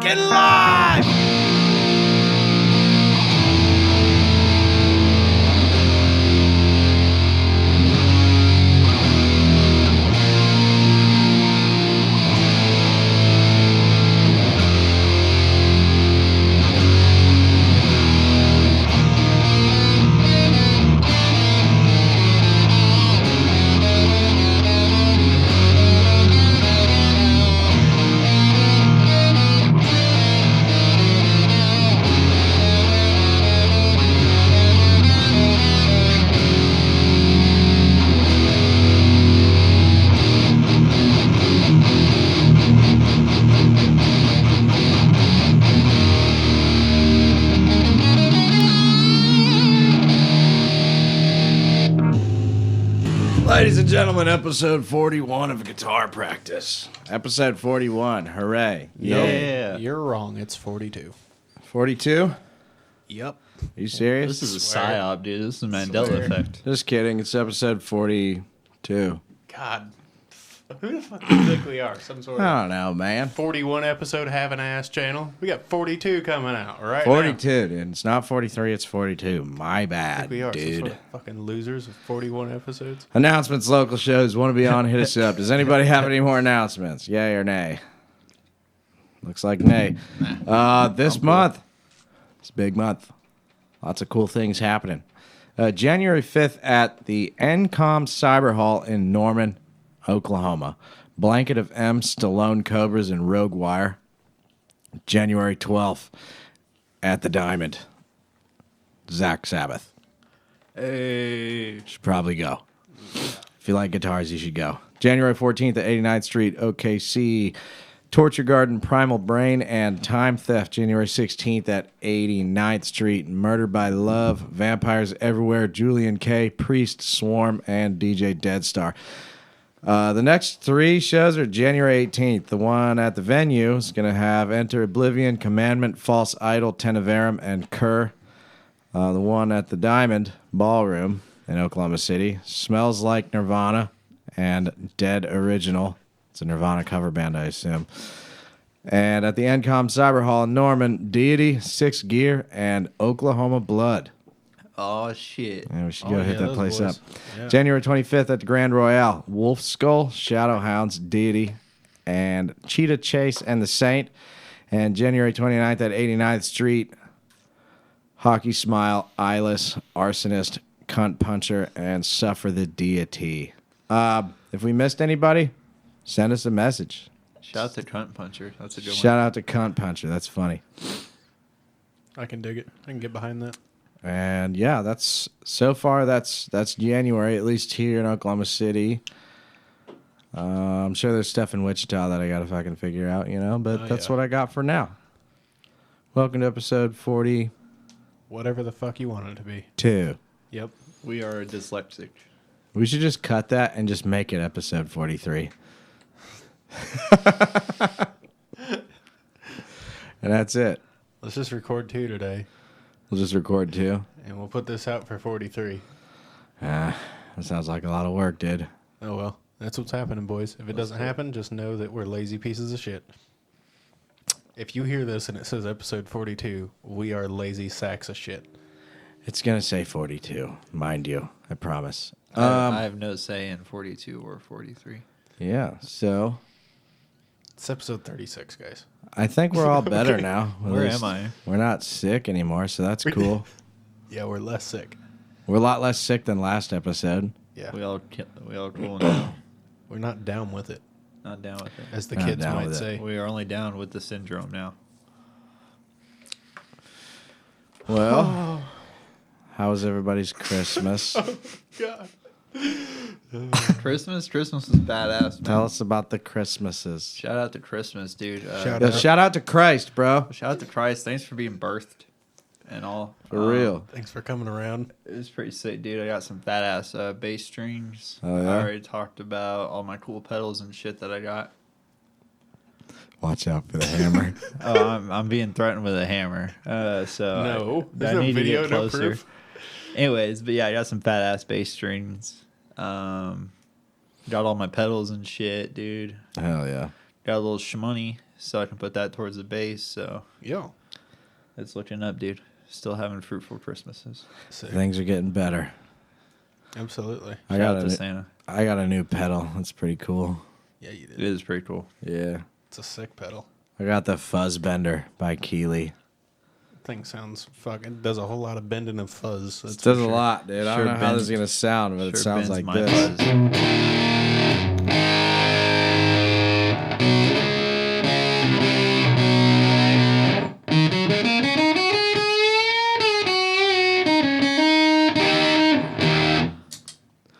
fucking live! Ladies and gentlemen, episode 41 of Guitar Practice. Episode 41. Hooray. Yeah. You're wrong. It's 42. 42? Yep. Are you serious? This is a psyop, dude. This is a Mandela effect. Just kidding. It's episode 42. God. Who the fuck do you think we are? Some sort of I don't know, man. 41 episode have an ass channel? We got 42 coming out, right? 42, dude. It's not 43, it's 42. My bad, We are some dude. sort of fucking losers with 41 episodes. Announcements, local shows. Want to be on, hit us up. Does anybody have any more announcements? Yay or nay? Looks like nay. This month, it's a big month. Lots of cool things happening. January 5th at the Entombed Cyber Hall in Norman, Oklahoma. Blanket of M, Stallone Cobras, and Rogue Wire. January 12th at the Diamond. Zach Sabbath. Hey. Should probably go. If you like guitars, you should go. January 14th at 89th Street, OKC. Torture Garden, Primal Brain, and Time Theft. January 16th at 89th Street. Murder by Love, Vampires Everywhere, Julian K, Priest, Swarm, and DJ Deadstar. The next three shows are January 18th. The one at the venue is going to have Enter Oblivion, Commandment, False Idol, Tenevarum, and Kerr. The one at the Diamond Ballroom in Oklahoma City, Smells Like Nirvana, and Dead Original. It's a Nirvana cover band, I assume. And at the Encom Cyber Hall in Norman, Deity, Six Gear, and Oklahoma Blood. Oh, shit. Yeah, we should go hit that those place boys. up. Yeah. January 25th at the Grand Royale, Wolf Skull, Shadowhounds, Deity, and Cheetah Chase and the Saint. And January 29th at 89th Street, Hockey Smile, Eyeless, Arsonist, Cunt Puncher, and Suffer the Deity. If we missed anybody, send us a message. Shout out to Cunt Puncher. That's a good Shout out to Cunt Puncher. That's funny. I can dig it. I can get behind that. And yeah, that's so far. That's January, at least here in Oklahoma City. I'm sure there's stuff in Wichita that I gotta fucking figure out, But that's what I got for now. Welcome to episode 42. Whatever the fuck you want it to be. Yep. one. We are dyslexic. We should just cut that and just make it episode 43. And that's it. Let's just record 2 today, We'll just record 2. and we'll put this out for 43. That sounds like a lot of work, dude. Oh, well. That's what's happening, boys. If it doesn't happen, just know that we're lazy pieces of shit. If you hear this and it says episode 42, we are lazy sacks of shit. It's gonna say 42, mind you. I promise. I have no say in 42 or 43. Yeah. So It's episode 36, guys. I think we're all better now. At Where least am I? We're not sick anymore, so that's cool. Yeah, we're less sick. We're a lot less sick than last episode. Yeah. We all cool now. We're not down with it, Not down with it. as the Not kids down might with it. say. We are only down with the syndrome now. Well, how was everybody's Christmas? God. Christmas is badass, man. Tell us about the Christmases. Shout out to Christmas, dude. Shout out to Christ, bro. Shout out to Christ. Thanks for being birthed and all. For real. Thanks for coming around. It was pretty sick, dude. I got some fat ass bass strings. Oh, yeah? I already talked about all my cool pedals and shit that I got. Watch out for the hammer. Oh, I'm being threatened with a hammer. So No. I There's no need to video, get no closer. proof. Anyways, but yeah, I got some fat ass bass strings. Got all my pedals and shit, dude. Hell yeah. got a little shmoney, so I can put that towards the bass. So Yo. it's looking up, dude. Still having fruitful Christmases. Sick. Things are getting better. Absolutely. I Shout got out to a, Santa. I got a new pedal. That's pretty cool. Yeah, you It did. is pretty cool. Yeah. It's a sick pedal. I got the Fuzzbender by Keeley. Thing sounds fucking does a whole lot of bending of fuzz. It That's does for a sure. lot, dude. I Sure don't know how this is bends- going to sound, but it Sure sounds bends like my this. fuzz.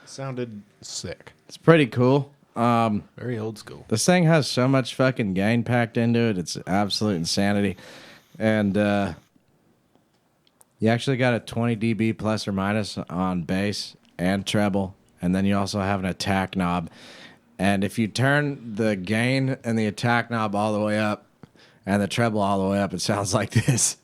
Sounded sick. It's pretty cool. Very old school. This thing has so much fucking gain packed into it. It's absolute insanity. And you actually got a 20 dB plus or minus on bass and treble. And then you also have an attack knob. And if you turn the gain and the attack knob all the way up and the treble all the way up, it sounds like this.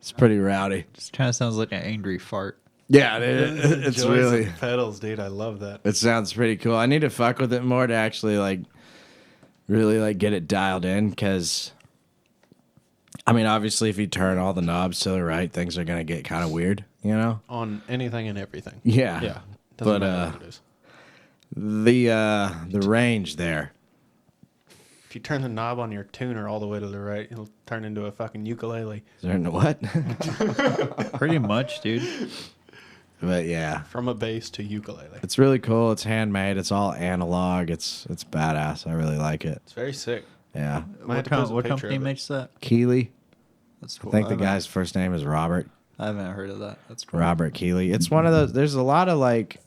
It's pretty rowdy. Just kind of sounds like an angry fart. Yeah, it's Joys really... of pedals, dude. I love that. It sounds pretty cool. I need to fuck with it more to actually like really like get it dialed in because I mean obviously if you turn all the knobs to the right, things are gonna get kind of weird, you know? On anything and everything. Yeah. Yeah. But, matter what it is. The range there. If you turn the knob on your tuner all the way to the right, it'll turn into a fucking ukulele. Is there no what? Pretty much, dude. But yeah. From a bass to ukulele. It's really cool. It's handmade. It's all analog. It's badass. I really like it. It's very sick. Yeah. Might have What, to post a what picture company of it. makes that? Keeley. That's I cool. think the haven't- guy's first name is Robert. I haven't heard of that. That's cool. Robert Keeley. It's one of those. There's a lot of like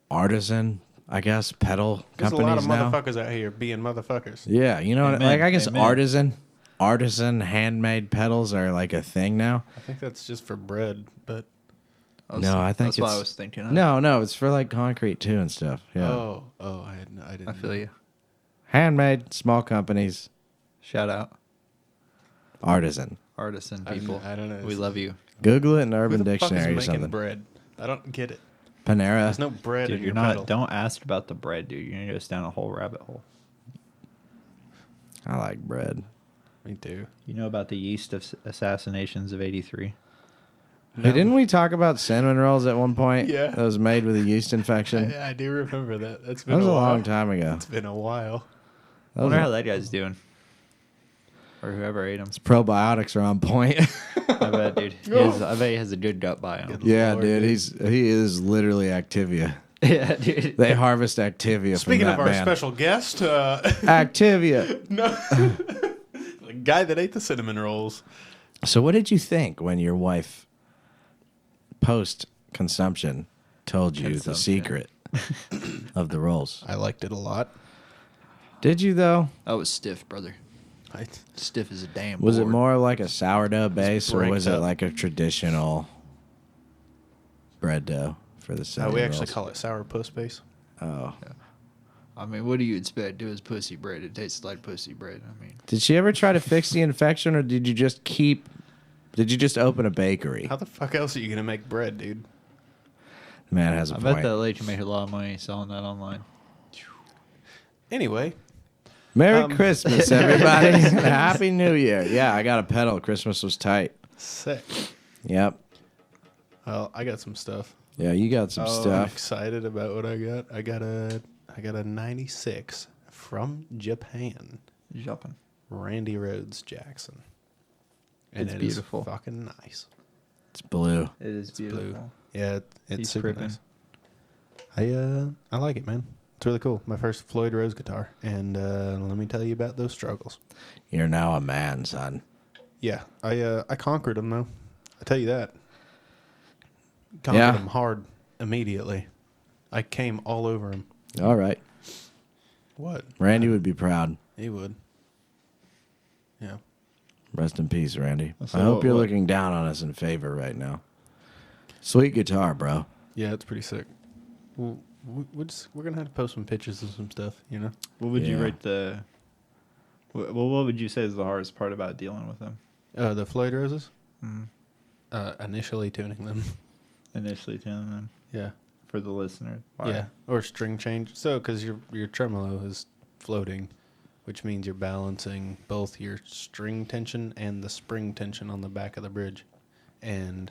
artisan, I guess, pedal There's a companies lot now. of motherfuckers out here being motherfuckers. Yeah, you know, what, Amen. like I guess Amen. artisan handmade pedals are like a thing now. I think that's just for bread, but No, I think that's what I it's- was thinking of. No, it's for like concrete too and stuff. Yeah, I didn't. I feel you. handmade, small companies, Shout out, artisan. artisan I people. don't know. We love you, Google it in Who Urban the fuck is Dictionary or making something. bread? I don't get it. Panera. There's no bread dude. in You're your not. pedal. Don't ask about the bread, dude. You're gonna go down a whole rabbit hole. I like bread. Me too. You know about the yeast of assassinations of '83? Hey, didn't we talk about cinnamon rolls at one point? Yeah. That was made with a yeast infection. I do remember that. That's That been was a while. long time ago. It's been a while. That I was wonder a- how that guy's doing, or whoever ate him. Probiotics are on point. I bet, dude. I bet he has a good gut biome. Yeah, Lord, dude, dude. he is literally Activia. Yeah, dude. They harvest Activia Speaking from of that our man. special guest, Activia. no, the guy that ate the cinnamon rolls. So, what did you think when your wife, post consumption, told you the Consumption. secret of the rolls? I liked it a lot. Did you though? That was stiff, brother. Stiff as a damn. Was it board. more like a sourdough base, or breaks was it up. like a traditional bread dough for the We cinnamon actually rolls? call it sour puss base. Oh, I mean, what do you expect? It was pussy bread. It tastes like pussy bread. I mean, did she ever try to fix the infection, or did you just keep? Did you just open a bakery? How the fuck else are you gonna make bread, dude? Man has a I bet point. that lady made a lot of money selling that online. Anyway, Merry Christmas, everybody. Happy New Year. Yeah, I got a pedal. Christmas was tight. sick. Yep. Well, I got some stuff. Yeah, you got some I'm stuff. excited about what I got. I got a 96 from Japan. Jumping. Randy Rhodes Jackson. It's it is beautiful. fucking nice. It's blue. It is beautiful. Blue. Yeah, it's He's super tripping. nice. I like it, man. It's really cool. My first Floyd Rose guitar, and let me tell you about those struggles. You're now a man, son. Yeah, I conquered them though. I tell you that. Conquered Yeah. them hard immediately. I came all over him. All right. What? Randy would be proud. He would. Yeah. Rest in peace, Randy. So I hope you're what- looking down on us in favor right now. Sweet guitar, bro. Yeah, it's pretty sick. Well, we're gonna have to post some pictures of some stuff, you know. What would you Yeah. rate the? Well, what would you say is the hardest part about dealing with them? The Floyd roses. Mm. Initially tuning them. Initially telling them Yeah. for the listener. Why? Yeah. Or string change. So, because your tremolo is floating, which means you're balancing both your string tension and the spring tension on the back of the bridge. And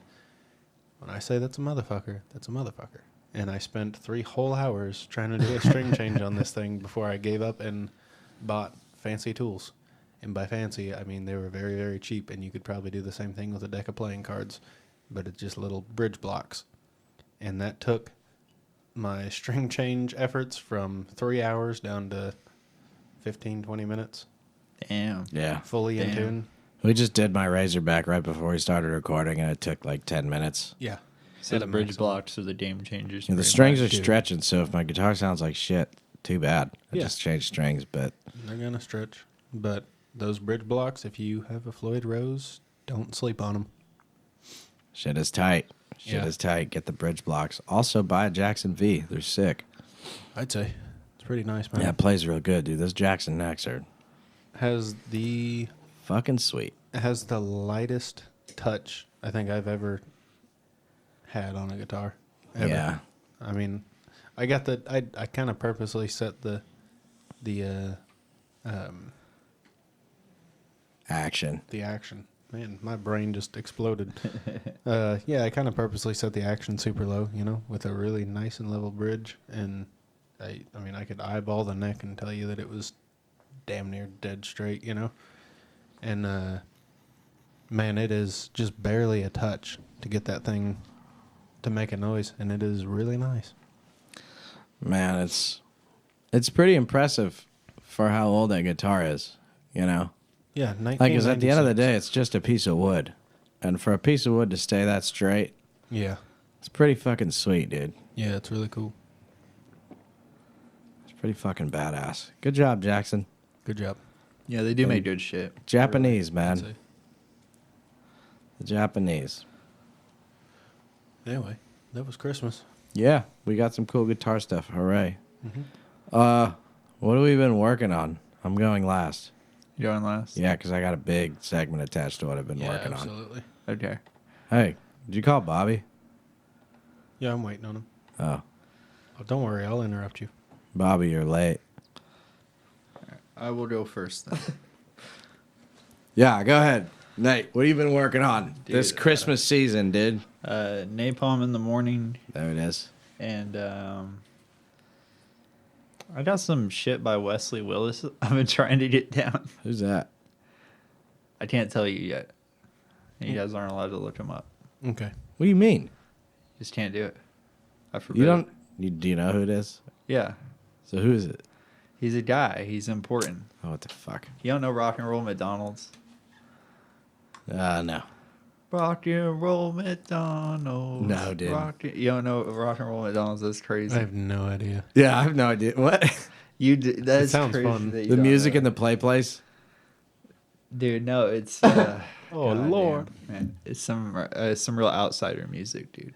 when I say that's a motherfucker, that's a motherfucker. And I spent 3 whole hours trying to do a string change on this thing before I gave up and bought fancy tools. And by fancy, I mean they were very, very cheap, and you could probably do the same thing with a deck of playing cards, but it's just little bridge blocks. And that took my string change efforts from 3 hours down to 15, 20 minutes, Damn. Yeah. fully in Damn. tune. We just did my Razorback right before we started recording, and it took like 10 minutes. Yeah. So At the a bridge maximum. blocks are the game changers. You know, the pretty strings are much. dude. stretching, so if my guitar sounds like shit, too bad. I Yeah. just changed strings, but They're going to stretch. But those bridge blocks, if you have a Floyd Rose, don't sleep on them. shit is tight. Shit Yeah. is tight. Get the bridge blocks. Also, buy a Jackson V. They're sick. I'd say. It's pretty nice, man. Yeah, it plays real good, dude. Those Jackson necks are Has the fucking sweet. lightest touch I think I've ever had on a guitar. Ever. Yeah. I mean, I got the I kind of purposely set the Action. action. Man, my brain just exploded. Yeah, I kind of purposely set the action super low, you know, with a really nice and level bridge. And I mean, I could eyeball the neck and tell you that it was damn near dead straight, you know. And man, it is just barely a touch to get that thing to make a noise, and it is really nice. Man, it's pretty impressive for how old that guitar is, you know? Yeah, Like, 'cause at the end of the 1996. day, it's just a piece of wood. And for a piece of wood to stay that straight, Yeah, it's pretty fucking sweet, dude. yeah, it's really cool. It's pretty fucking badass. Good job, Jackson. Good job. Yeah, they do make good shit. Japanese, I'd man. say. The Japanese. Anyway, that was Christmas. Yeah, we got some cool guitar stuff. Hooray. Mhm. What have we been working on? I'm going last. You going last? Yeah, because I got a big segment attached to what I've been Yeah, working absolutely. Okay. on. Hey, did you call Bobby? Yeah, I'm waiting on him. Oh, Oh, don't worry, I'll interrupt you. Bobby, you're late. I will go first then. Yeah, go ahead. Nate, what have you been working on this Dude, Christmas season, dude? Napalm in the morning, There it is. and I got some shit by Wesley Willis I've been trying to get down. Who's that? I can't tell you yet. You guys aren't allowed to look him up. Okay. What do you mean? Just can't do it. I forbid. You don't? Do you know who it is? Yeah. So who is it? He's a guy. He's important. Oh, what the fuck? You don't know Rock and Roll McDonald's? No. Rock and Roll McDonald's. No, dude. You don't know Rock and Roll McDonald's? That's crazy. I have no idea. Yeah, I have no idea. What? That's sounds crazy fun. that you The don't music know in the play place? Dude, no, it's Oh, goddamn, Lord. man, it's some real outsider music, dude.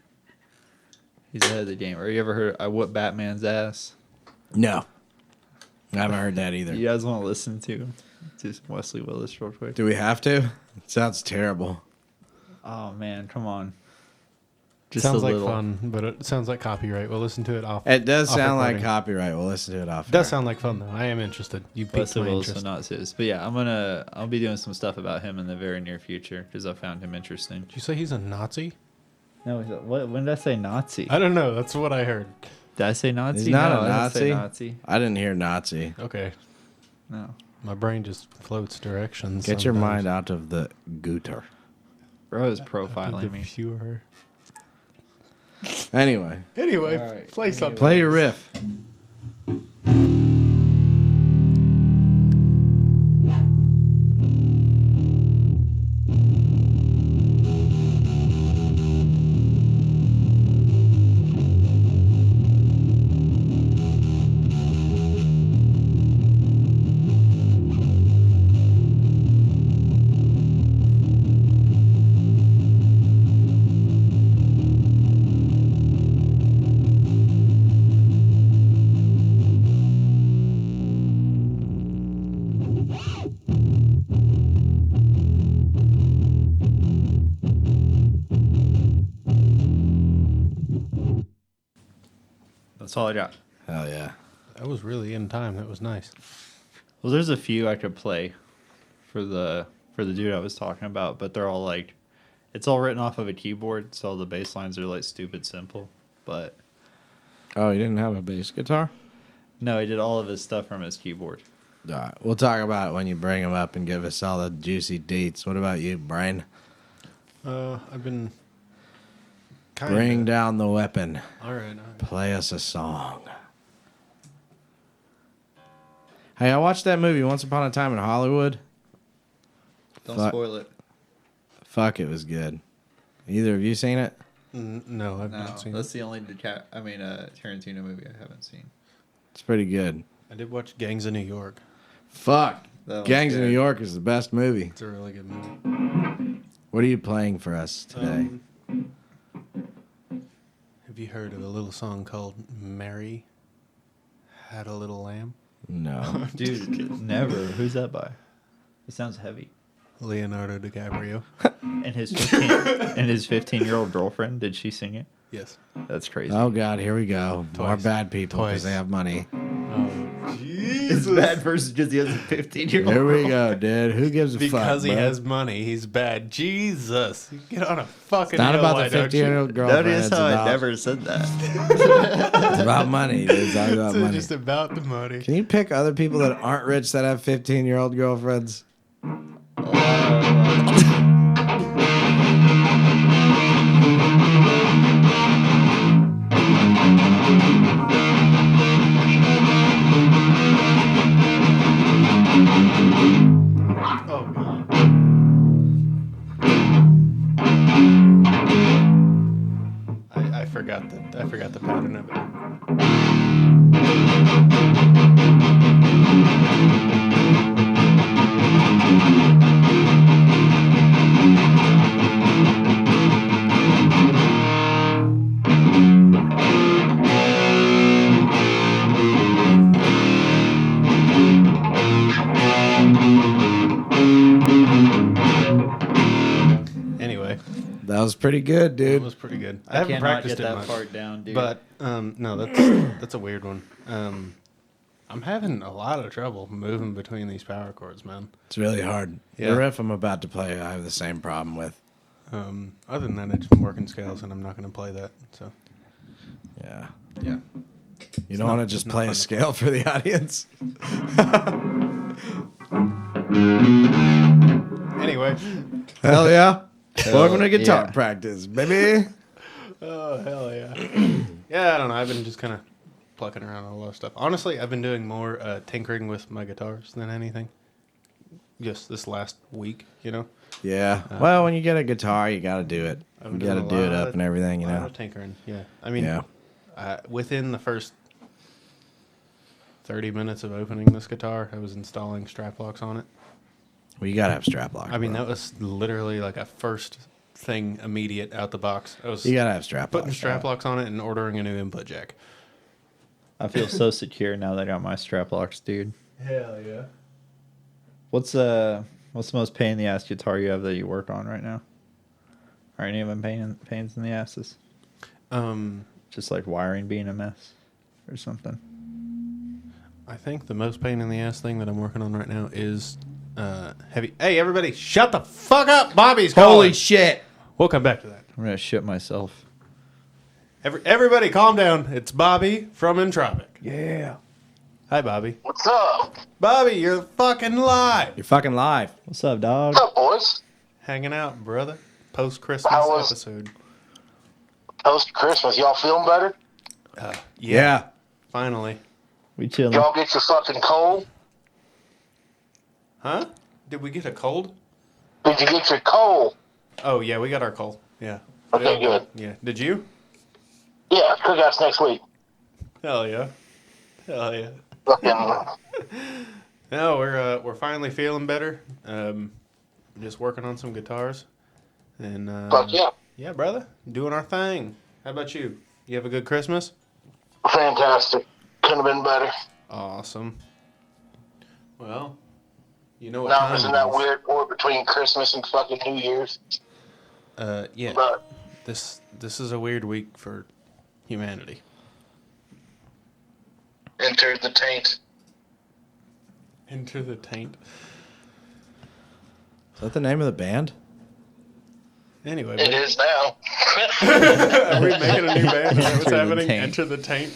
He's ahead of the game. Or you ever heard I Whoop Batman's Ass? No. I haven't heard that either. You guys want to listen to some Wesley Willis real quick? Do we have to? It sounds terrible. Oh man, come on. Just Sounds a like little. fun, but it sounds like copyright. We'll listen to it off. It does off sound like recording. copyright. We'll listen to it off. It does air. sound like fun though. I am interested. You piqued Wesley my Willis, interest. but not his. But yeah, I'll be doing some stuff about him in the very near future because I found him interesting. Did you say he's a Nazi? No, when did I say Nazi? I don't know. That's what I heard. Did I say Nazi? He's not No, a I didn't say Nazi. Nazi. I didn't hear Nazi. Okay. No. My brain just floats directions. Get your sometimes. mind out of the gutter. Bro is Out of profiling the me. viewer. Anyway, Anyway, All right. play something. play your riff. That's all I got. Hell yeah. That was really in time. That was nice. Well, there's a few I could play for the dude I was talking about, but they're all like, it's all written off of a keyboard, so the bass lines are like stupid simple. But Oh, you didn't have a bass guitar? no, he did all of his stuff from his keyboard. All right. We'll talk about it when you bring him up and give us all the juicy deets. What about you, Brian? I've been Bring down the weapon. All right. Play us a song. Hey, I watched that movie Once Upon a Time in Hollywood. Don't Fuck. spoil it. Fuck, it was good. Either of you seen it? No, I've No, not seen that's it. the only Tarantino movie I haven't seen. It's pretty good. I did watch Gangs of New York. Fuck. That one's Gangs of good. New York is the best movie. It's a really good movie. What are you playing for us today? Have you heard of a little song called Mary Had a Little Lamb? No. Dude, never. Who's that by? It sounds heavy. Leonardo DiCaprio. And his 15-year-old girlfriend, did she sing it? Yes. That's crazy. Oh, God, here we go. More Twice. bad people because Twice. they have money. Oh, It's bad versus just he has a 15-year-old. Here we go, dude. Who gives a fuck, because he bro? has money, he's bad. Jesus. You get on a fucking It's not hill, about why the don't you? 15-year-old girlfriend. That is It's how I about, never said that. it's about money. Dude. It's all about It's money. just about the money. Can you pick other people that aren't rich that have 15-year-old girlfriends? Oh, God. I forgot the pattern of it. Anyway, That was pretty good, it dude. was pretty good. I I haven't cannot practiced get it that much. part down, dude. But no, that's a weird one. I'm having a lot of trouble moving between these power chords, man. It's really hard. Yeah. The riff I'm about to play, I have the same problem with. Other than that, I'm working scales, and I'm not going to play that. So Yeah. yeah, You don't want to just not play a fun to scale for the audience? anyway. Hell yeah. Welcome to guitar yeah. practice, baby. Oh hell yeah. Yeah, I don't know. I've been just kind of plucking around on a lot of stuff. Honestly, I've been doing more tinkering with my guitars than anything. Just this last week, you know. Yeah. Well, when you get a guitar, you got to do it. I've You been got to doing do a it lot up of- and everything, you A lot know. of tinkering. Yeah. I mean, Yeah. within the first 30 minutes of opening this guitar, I was installing strap locks on it. Well, you got to have strap lock. I mean, bro. that was literally like a first thing immediate out the box. I was You got to have strap putting locks. strap locks on it and ordering a new input jack. I feel so secure now that I got my strap locks, dude. Hell yeah. What's the most pain in the ass guitar you have that you work on right now? Are any of them pains in the asses? Just like wiring being a mess or something. I think the most pain in the ass thing that I'm working on right now is heavy. Hey, everybody, shut the fuck up! Bobby's calling. Holy shit. We'll come back to that. I'm gonna shit myself. Everybody, calm down. It's Bobby from Entropic. Yeah. Hi, Bobby. What's up? Bobby, you're fucking live. You're fucking live. What's up, dog? What's up, boys? Hanging out, brother. Post-Christmas How was- episode. Post Christmas, y'all feeling better? Yeah. Finally. We chilling. Y'all get your fucking cold? Huh? Did we get a cold? Did you get your cold? Oh, yeah, we got our cold. Yeah. Okay, good. Yeah. Did you? Yeah, cookouts next week. Hell yeah. Hell yeah. Fucking, No, we're finally feeling better. Just working on some guitars. And fuck yeah. yeah, brother. Doing our thing. How about you? You have a good Christmas? Fantastic. Couldn't have been better. Awesome. Well, you know what Now time I'm in it that is. weird war between Christmas and fucking New Year's. Yeah. But This is a weird week for humanity. Enter the taint. Enter the taint. Is that the name of the band? Anyway, It is now. are we making a new band? Is that what's Enter the happening? taint. Enter the taint.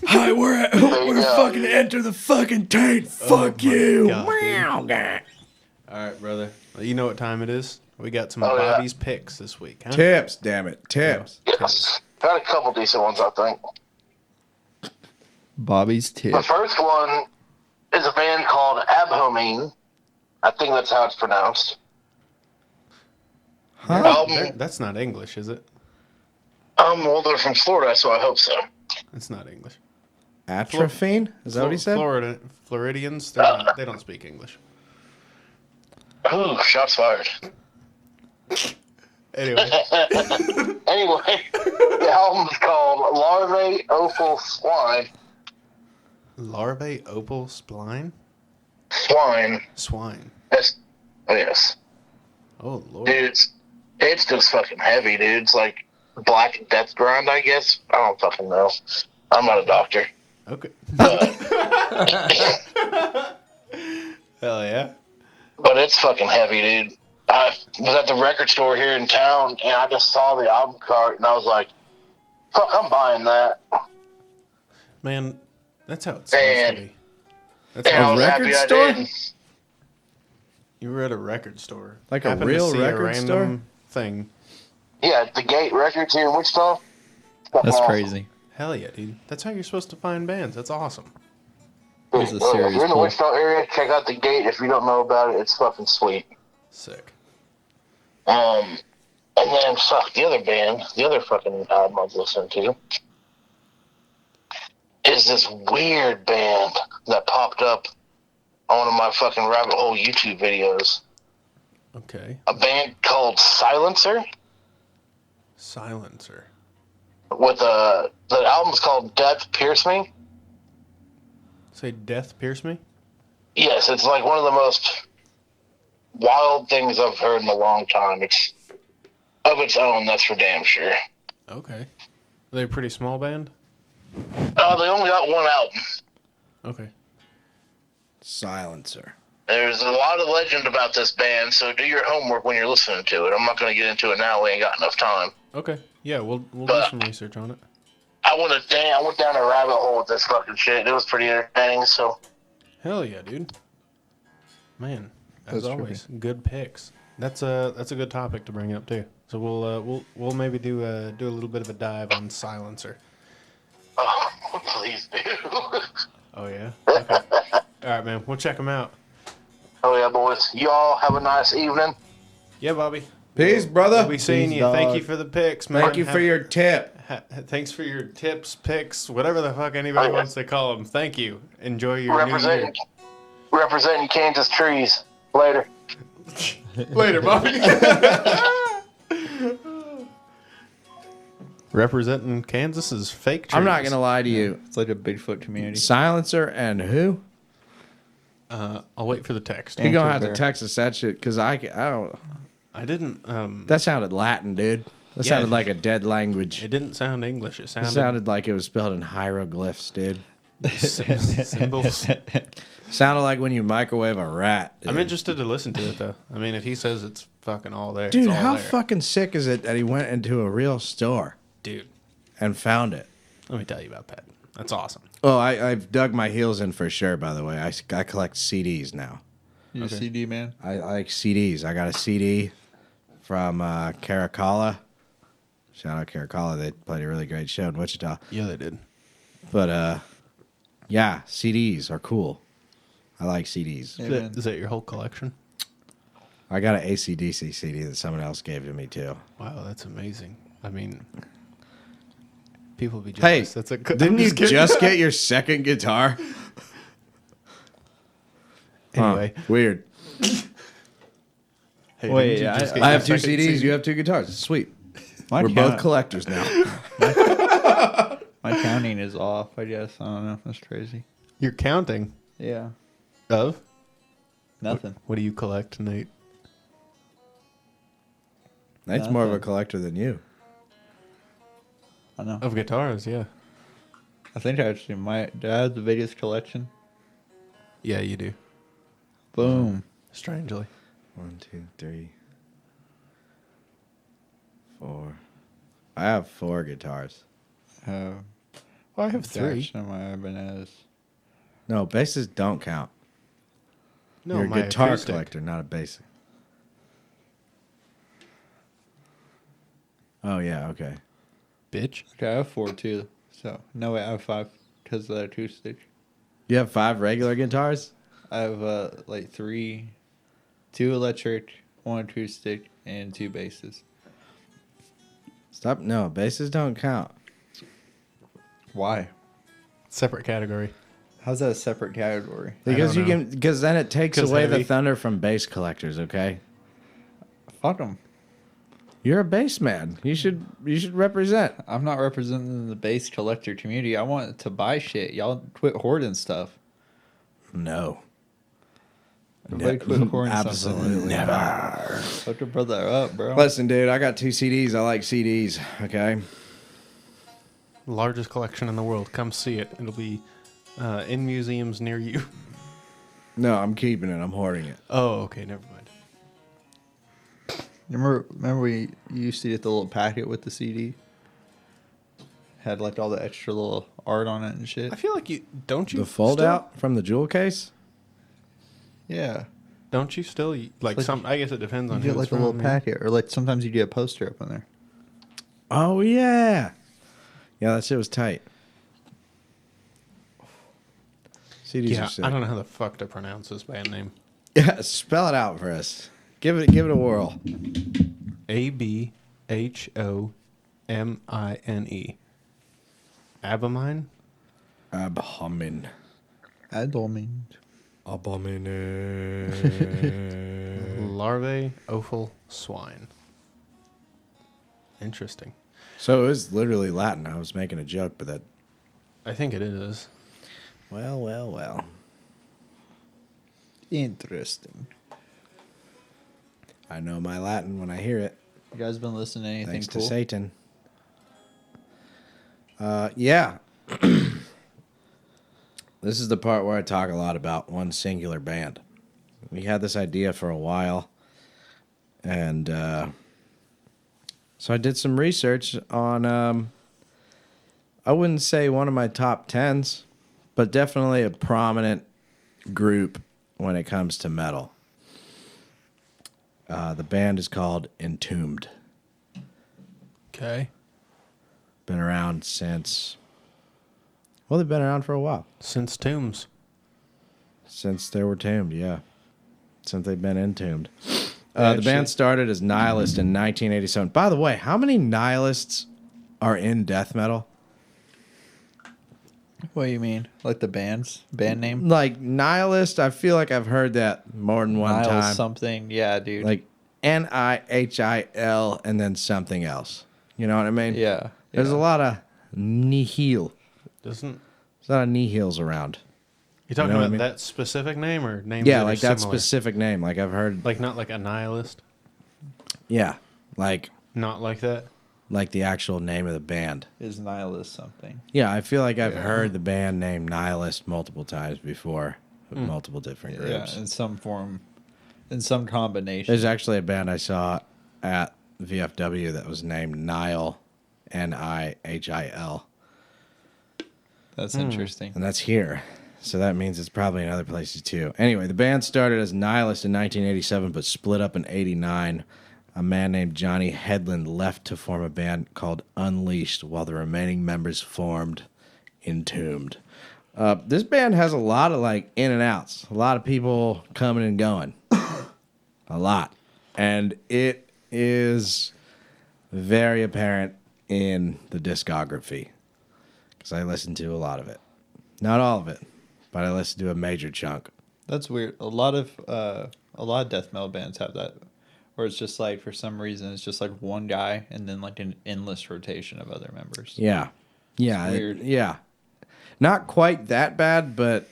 Hi, we're go. fucking enter the fucking taint. Fuck my you. God, dude. Meow, guy. All right, brother. Well, you know what time it is? We got some Oh, yeah. Bobby's picks this week, huh? Tips, damn it. Tips. Yes. Got a couple decent ones, I think. Bobby's tip. The first one is a band called Abhomine. I think that's how it's pronounced. Huh? That's not English, is it? Well, they're from Florida, so I hope so. It's not English. Atrophine? Is that what he said? Floridians, they don't speak English. Ooh, shots fired. Anyway, Anyway, the album is called Larvae Opal Swine. larvae opal spline? Swine. Swine. Yes. Oh, yes. Oh, Lord. Dude, it's just fucking heavy, dude. It's like black death grind, I guess. I don't fucking know. I'm not a doctor. Okay. But, Hell yeah. but it's fucking heavy, dude. I was at the record store here in town, and I just saw the album cart, and I was like, fuck, I'm buying that. Man, that's how it's supposed And- to be. That's And I how was record happy store? I did. you were at a record store. Like a Happened to real see record random store? thing. Yeah, the Gate Records here in Wichita. Fucking That's awesome. crazy. Hell yeah, dude. That's how you're supposed to find bands. That's awesome. Here's a If serious you're in the pull. Wichita area, check out the Gate. If you don't know about it, it's fucking sweet. Sick. And then fuck the other band, the other fucking album I was listening to is this weird band that popped up on one of my fucking rabbit hole YouTube videos. Okay. A band called Silencer Silencer. with the album's called Death Pierce Me. Say Death Pierce Me? Yes, it's like one of the most wild things I've heard in a long time. It's of its own, that's for damn sure. Okay. Are they a pretty small band? They only got one album. Okay. Silencer. There's a lot of legend about this band, so do your homework when you're listening to it. I'm not going to get into it now. We ain't got enough time. Okay. Yeah, we'll do But- some research on it. I went down a rabbit hole with this fucking shit. It was pretty entertaining, so... Hell yeah, dude. Man, as That's always, good picks. That's a good topic to bring up too. So we'll maybe do a little bit of a dive on Silencer. Oh, please do. Oh yeah. Okay. All right, man. We'll check them out. Oh, yeah, boys. You all have a nice evening. Yeah, Bobby. Peace, brother. We'll be seeing Peace, you. Thank dog. you for the picks, man. Thank you for your tip. Thanks for your tips, picks, whatever the fuck anybody Okay. wants to call them. Thank you. Enjoy your new year. Representing Kansas trees. Later. Later, Bobby. Representing Kansas's fake trees. I'm not going to lie to you. It's like a Bigfoot community. Silencer and who? I'll wait for the text. You're going to have to Bear. text us that shit because I don't. I didn't. That sounded Latin, dude. That Yeah. sounded like a dead language. It didn't sound English. It It sounded, sounded like it was spelled in hieroglyphs, dude. symbols. Sounded like when you microwave a rat. Dude. I'm interested to listen to it though. I mean, if he says it's fucking all there, Dude, it's all how there. fucking sick is it that he went into a real store Dude, and found it? let me tell you about that. That's awesome. Oh, I've dug my heels in for sure, by the way. I collect CDs now. You a Okay. CD man? I like CDs. I got a CD from Caracalla. Shout out Caracalla. They played a really great show in Wichita. Yeah, they did. But, yeah, CDs are cool. I like CDs. Yeah, Is man. that your whole collection? I got an AC/DC CD that someone else gave to me, too. Wow, that's amazing. I mean, people be Hey, jealous. That's a good. didn't I'm you kidding. just get your second guitar? Anyway, Huh, weird. hey, Wait, didn't you just I- get I your have two second CDs. CD? You have two guitars. It's sweet. My We're count- both collectors now. My counting is off, I guess. I don't know. That's crazy. You're counting Yeah. of Nothing. what do you collect, Nate? Nate's more of a Nothing. collector than you. I know. Of guitars, yeah. I think actually do I have the biggest collection? Yeah, you do. Boom. Strangely. 1, 2, 3, 4. I have 4 guitars. Well, I have 3. Jackson, my Ibanez. No, basses don't count. No, You're a my guitar acoustic. collector, not a bass. Oh, yeah, okay. Bitch. Okay, I have 4 too. So, no, wait, I have 5 because of the acoustic. You have 5 regular guitars? I have like 3, 2 electric, 1 acoustic, and 2 basses. Stop. No, basses don't count. Why? Separate category. How's that a separate category? Because don't know. because then it takes 'Cause away heavy. the thunder from bass collectors, okay? Fuck them. You're a bass man. You should represent. I'm not representing the bass collector community. I want to buy shit. Y'all quit hoarding stuff. No. Everybody quit hoarding Absolutely something. never. Hook your brother up, bro. Listen, dude, I got 2 CDs. I like CDs, okay? Largest collection in the world. Come see it. It'll be in museums near you. No, I'm keeping it. I'm hoarding it. Oh, okay. Never mind. Remember we used to get the little packet with the CD? Had like all the extra little art on it and shit. I feel like you don't you The fold still- out from the jewel case? Yeah. Don't you still like like some? I guess it depends You on get who like it's a little from, yeah. packet, or like sometimes you get a poster up in there. Oh, yeah. Yeah, that shit was tight. CDs Yeah, are sick. I don't know how the fuck to pronounce this band name. Yeah, spell it out for us. Give it a whirl. ABHOMINE. Abomine? Abhomin. I don't mean. Larvae, offal, swine. Interesting. So it was literally Latin. I was making a joke, but that... I think it is. Well. Interesting. I know my Latin when I hear it. You guys been listening to anything Thanks cool? to Satan. Yeah. This is the part where I talk a lot about one singular band. We had this idea for a while, and so I did some research on, I wouldn't say one of my top 10s, but definitely a prominent group when it comes to metal. The band is called Entombed. Okay. Been around since... Well, they've been around for a while. Since Tombs. Since they were tombed, yeah. Since they've been entombed. The band started as Nihilist in 1987. By the way, how many Nihilists are in death metal? What do you mean? Like the band name? Like, Nihilist, I feel like I've heard that more than one Niles time. something. Yeah, dude. Like, Nihil and then something else. You know what I mean? yeah. There's a lot of nihil. Doesn't There's a lot of nihils around. you talking You know what about I mean? that specific name or names? Yeah, that like are that similar? specific name. Like, I've heard... Like not like a nihilist. Yeah. Like Not like that. the actual name of the band. Is Nihilist something? Yeah, I feel like I've heard the band name Nihilist multiple times before with multiple different groups. Yeah, in some form, in some combination. There's actually a band I saw at VFW that was named Nihil, Nihil, That's interesting. and that's here. So that means it's probably in other places too. Anyway, the band started as Nihilist in 1987, but split up in 89. A man named Johnny Headland left to form a band called Unleashed, while the remaining members formed Entombed. This band has a lot of like in and outs, a lot of people coming and going, a lot, and it is very apparent in the discography because I listened to a lot of it, not all of it, but I listened to a major chunk. That's weird. A lot of death metal bands have that, where it's just like for some reason it's just like one guy and then like an endless rotation of other members. Yeah, It's weird. yeah, not quite that bad, but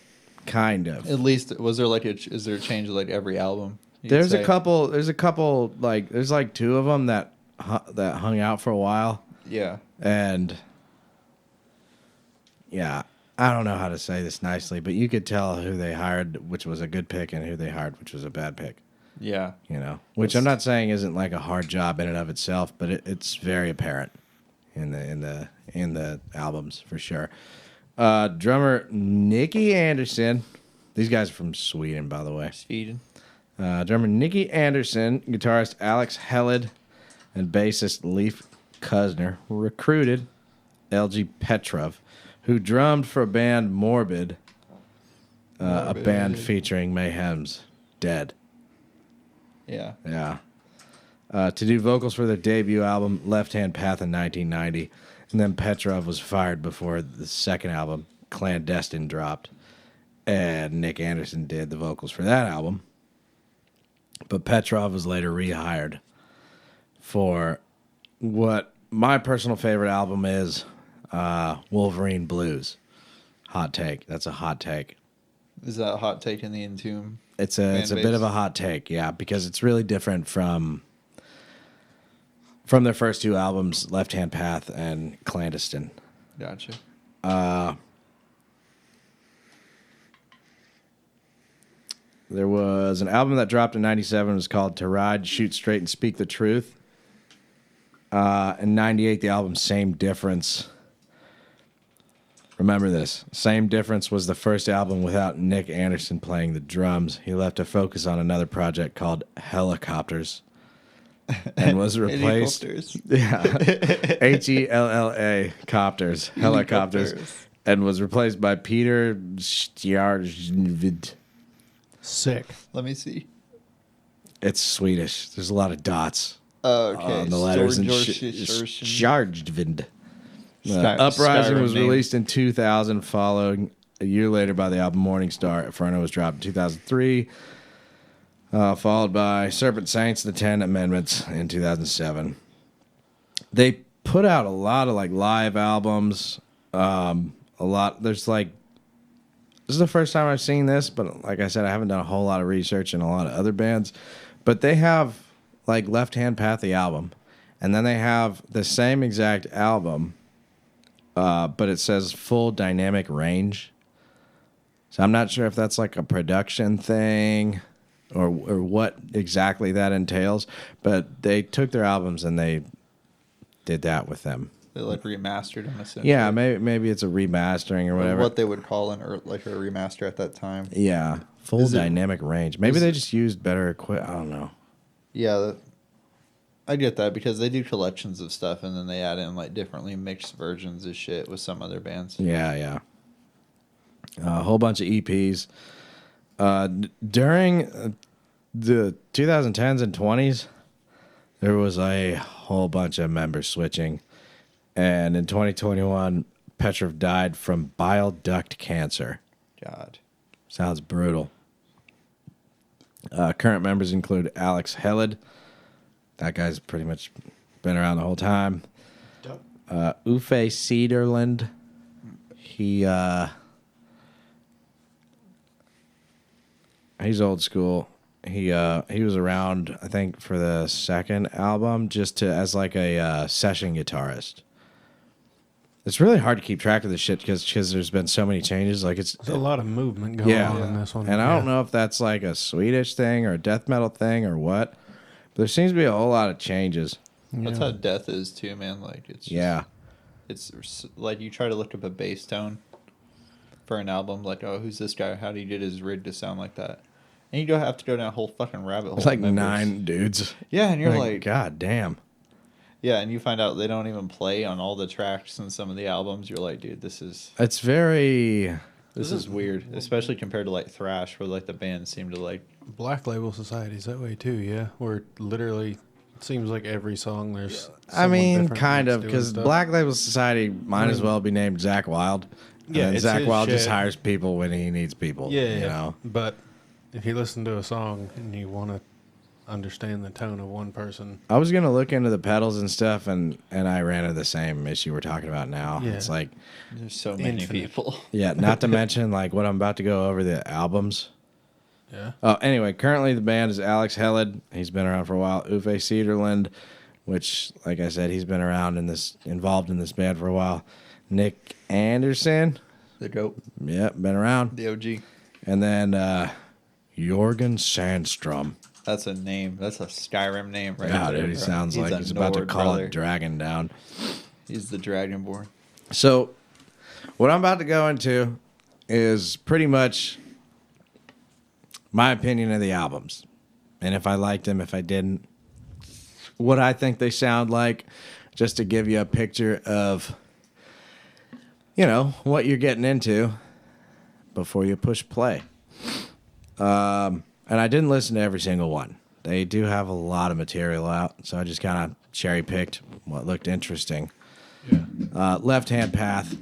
kind of. At least was there like is there a change like every album? you could There's say? a couple like there's like 2 of them that hung out for a while, Yeah. and yeah, I don't know how to say this nicely, but you could tell who they hired, which was a good pick, and who they hired, which was a bad pick. Yeah. You know, which I'm not saying isn't like a hard job in and of itself, but it's very apparent in the albums for sure. Drummer Nicky Anderson. These guys are from Sweden, by the way. Sweden. Drummer Nicky Anderson, guitarist Alex Hellid, and bassist Leif Kusner recruited LG Petrov, who drummed for a band Morbid, a band featuring Mayhem's Dead. Yeah. Yeah. To do vocals for their debut album, Left Hand Path, in 1990. And then Petrov was fired before the second album, Clandestine, dropped. And Nick Anderson did the vocals for that album. But Petrov was later rehired for what my personal favorite album is, Wolverine Blues. Hot take. That's a hot take. Is that a hot take in the Entombed? It's a bit of a hot take, yeah, because it's really different from their first two albums, Left Hand Path and Clandestine. Gotcha. There was an album that dropped in 97. It was called To Ride, Shoot Straight, and Speak the Truth. In 98, the album Same Difference. Remember this. Same Difference was the first album without Nick Anderson playing the drums. He left to focus on another project called Helicopters and was replaced. Yeah. Hella Copters. Helicopters. And was replaced by Peter Stjarnvid. Sick. Let me see. It's Swedish. There's a lot of dots Okay. on the letters. And Stjarnvid. Uprising was released in 2000, following a year later by the album Morningstar. Inferno was dropped in 2003, followed by Serpent Saints, The 10 Amendments in 2007. They put out a lot of like live albums. There's like, this is the first time I've seen this, but like I said, I haven't done a whole lot of research in a lot of other bands. But they have like Left Hand Path, the album, and then they have the same exact album, but it says full dynamic range. So I'm not sure if that's like a production thing or what exactly that entails, but they took their albums and they did that with them. They like remastered them essentially. Yeah, maybe it's a remastering or whatever. What they would call like a remaster at that time. Yeah, full dynamic range. Maybe they just used better equipment. I don't know. Yeah, I get that because they do collections of stuff and then they add in like differently mixed versions of shit with some other bands. Yeah. A whole bunch of EPs. During the 2010s and 20s, there was a whole bunch of member switching. And in 2021, Petrov died from bile duct cancer. God. Sounds brutal. Current members include Alex Hellid. That guy's pretty much been around the whole time. Uffe Cederland. He's old school. He was around, I think, for the second album, just as like a session guitarist. It's really hard to keep track of this shit because there's been so many changes. Like There's a lot of movement going on in this one. And I don't know if that's like a Swedish thing or a death metal thing or what. But there seems to be a whole lot of changes. That's how death is too, man. Like it's just, it's like you try to look up a bass tone for an album. Like, oh, who's this guy? How did he get his rig to sound like that? And you don't have to go down a whole fucking rabbit hole. It's like 9 dudes. Yeah, and you're like, God damn. Yeah, and you find out they don't even play on all the tracks in some of the albums. You're like, dude, this is weird, especially compared to like thrash, where like the bands seem to like. Black Label Society's that way too, yeah. Where literally it seems like every song there's. I mean, kind of, because Black Label Society might as well be named Zach Wilde. Yeah, and Zach Wilde just hires people when he needs people. Yeah, you know. But if you listen to a song and you want to understand the tone of one person. I was gonna look into the pedals and stuff, and I ran into the same issue we're talking about now. Yeah. It's like there's so many people. Yeah, not to mention like what I'm about to go over the albums. Yeah. Oh, anyway, currently the band is Alex Hellid. He's been around for a while. Uffe Cederland, which, like I said, he's been around involved in this band for a while. Nick Anderson, The goat. Yep, been around. The OG. And then Jorgen Sandstrom. That's a name. That's a Skyrim name right Yeah, there. dude, he bro. sounds like a he's about to Nord, call brother. a dragon down. He's the Dragonborn. So, what I'm about to go into is pretty much my opinion of the albums. And if I liked them, if I didn't, what I think they sound like, just to give you a picture of, you know, what you're getting into before you push play. And I didn't listen to every single one. They do have a lot of material out, so I just kind of cherry picked what looked interesting. Yeah. Left Hand Path,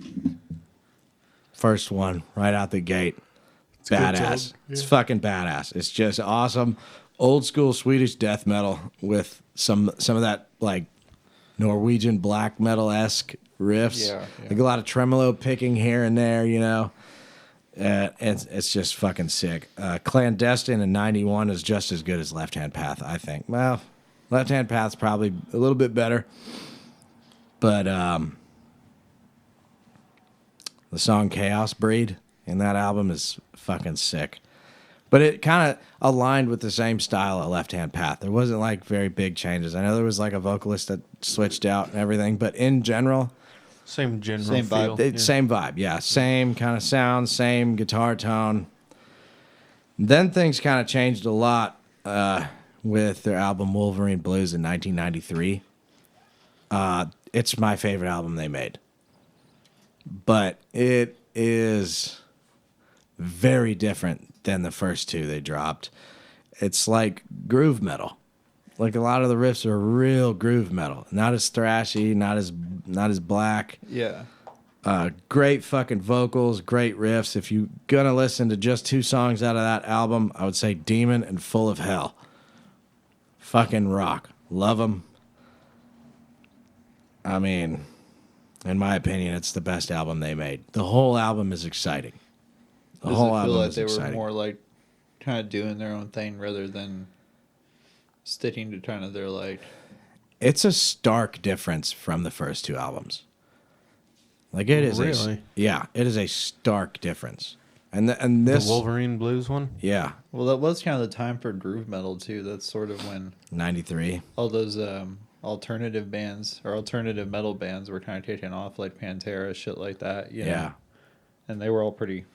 first one right out the gate. a good Badass. job. It's Yeah. fucking badass. It's just awesome. Old school Swedish death metal with some of that like Norwegian black metal esque riffs. Yeah. Like a lot of tremolo picking here and there, you know. It's just fucking sick. Clandestine in '91 is just as good as Left Hand Path, I think. Well, Left Hand Path's probably a little bit better, but the song Chaos Breed in that album is fucking sick. But it kind of aligned with the same style of Left Hand Path. There wasn't like very big changes. I know there was like a vocalist that switched out and everything, but in general, Same general Same vibe. feel. same vibe. Yeah, same kind of sound, same guitar tone. Then things kind of changed a lot with their album Wolverine Blues in 1993. It's my favorite album they made. But it is very different than the first two they dropped. It's like groove metal. Like a lot of the riffs are real groove metal. Not as thrashy, not as black. Yeah. Great fucking vocals, great riffs. If you're gonna listen to just two songs out of that album, I would say Demon and Full of Hell. Fucking rock. Love them. I mean, in my opinion, it's the best album they made. The whole album is exciting. The Does whole it feel album like is they exciting. were more like kind of doing their own thing rather than sticking to kind of their like? It's a stark difference from the first two albums. Like it is Really? it is a stark difference. And this The Wolverine Blues one? yeah, Well, that was kind of the time for groove metal too. That's sort of when 93. all those alternative bands or alternative metal bands were kind of taking off, like Pantera, shit like that. You know? Yeah. And they were all pretty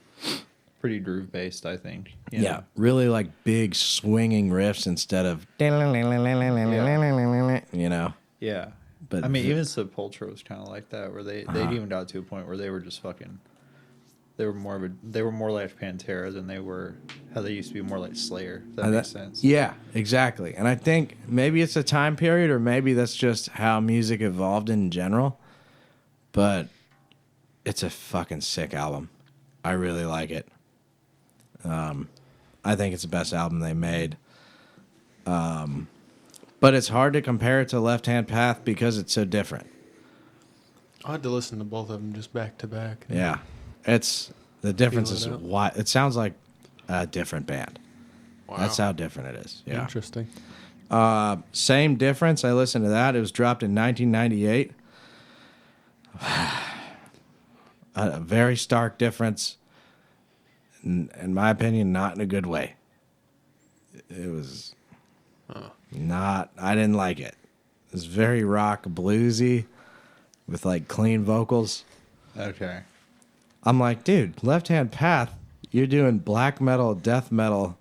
groove based, I think. you Yeah, know? really like big swinging riffs instead of you know. Yeah. But I mean, even Sepultura was kind of like that, where they even got to a point where they were just fucking. They were more like Pantera than they were how they used to be more like Slayer. If that makes sense. Yeah, exactly. And I think maybe it's a time period, or maybe that's just how music evolved in general. But it's a fucking sick album. I really like it. I think it's the best album they made. But it's hard to compare it to Left Hand Path because it's so different. I had to listen to both of them just back to back. Yeah. It's the difference Feel is it out. why it sounds like a different band. Wow. That's how different it is. Yeah. Interesting. Same difference. I listened to that. It was dropped in 1998. A very stark difference. In my opinion, not in a good way. It was not. I didn't like it. It was very rock bluesy, with like clean vocals. Okay. I'm like, dude, Left Hand Path, you're doing black metal, death metal,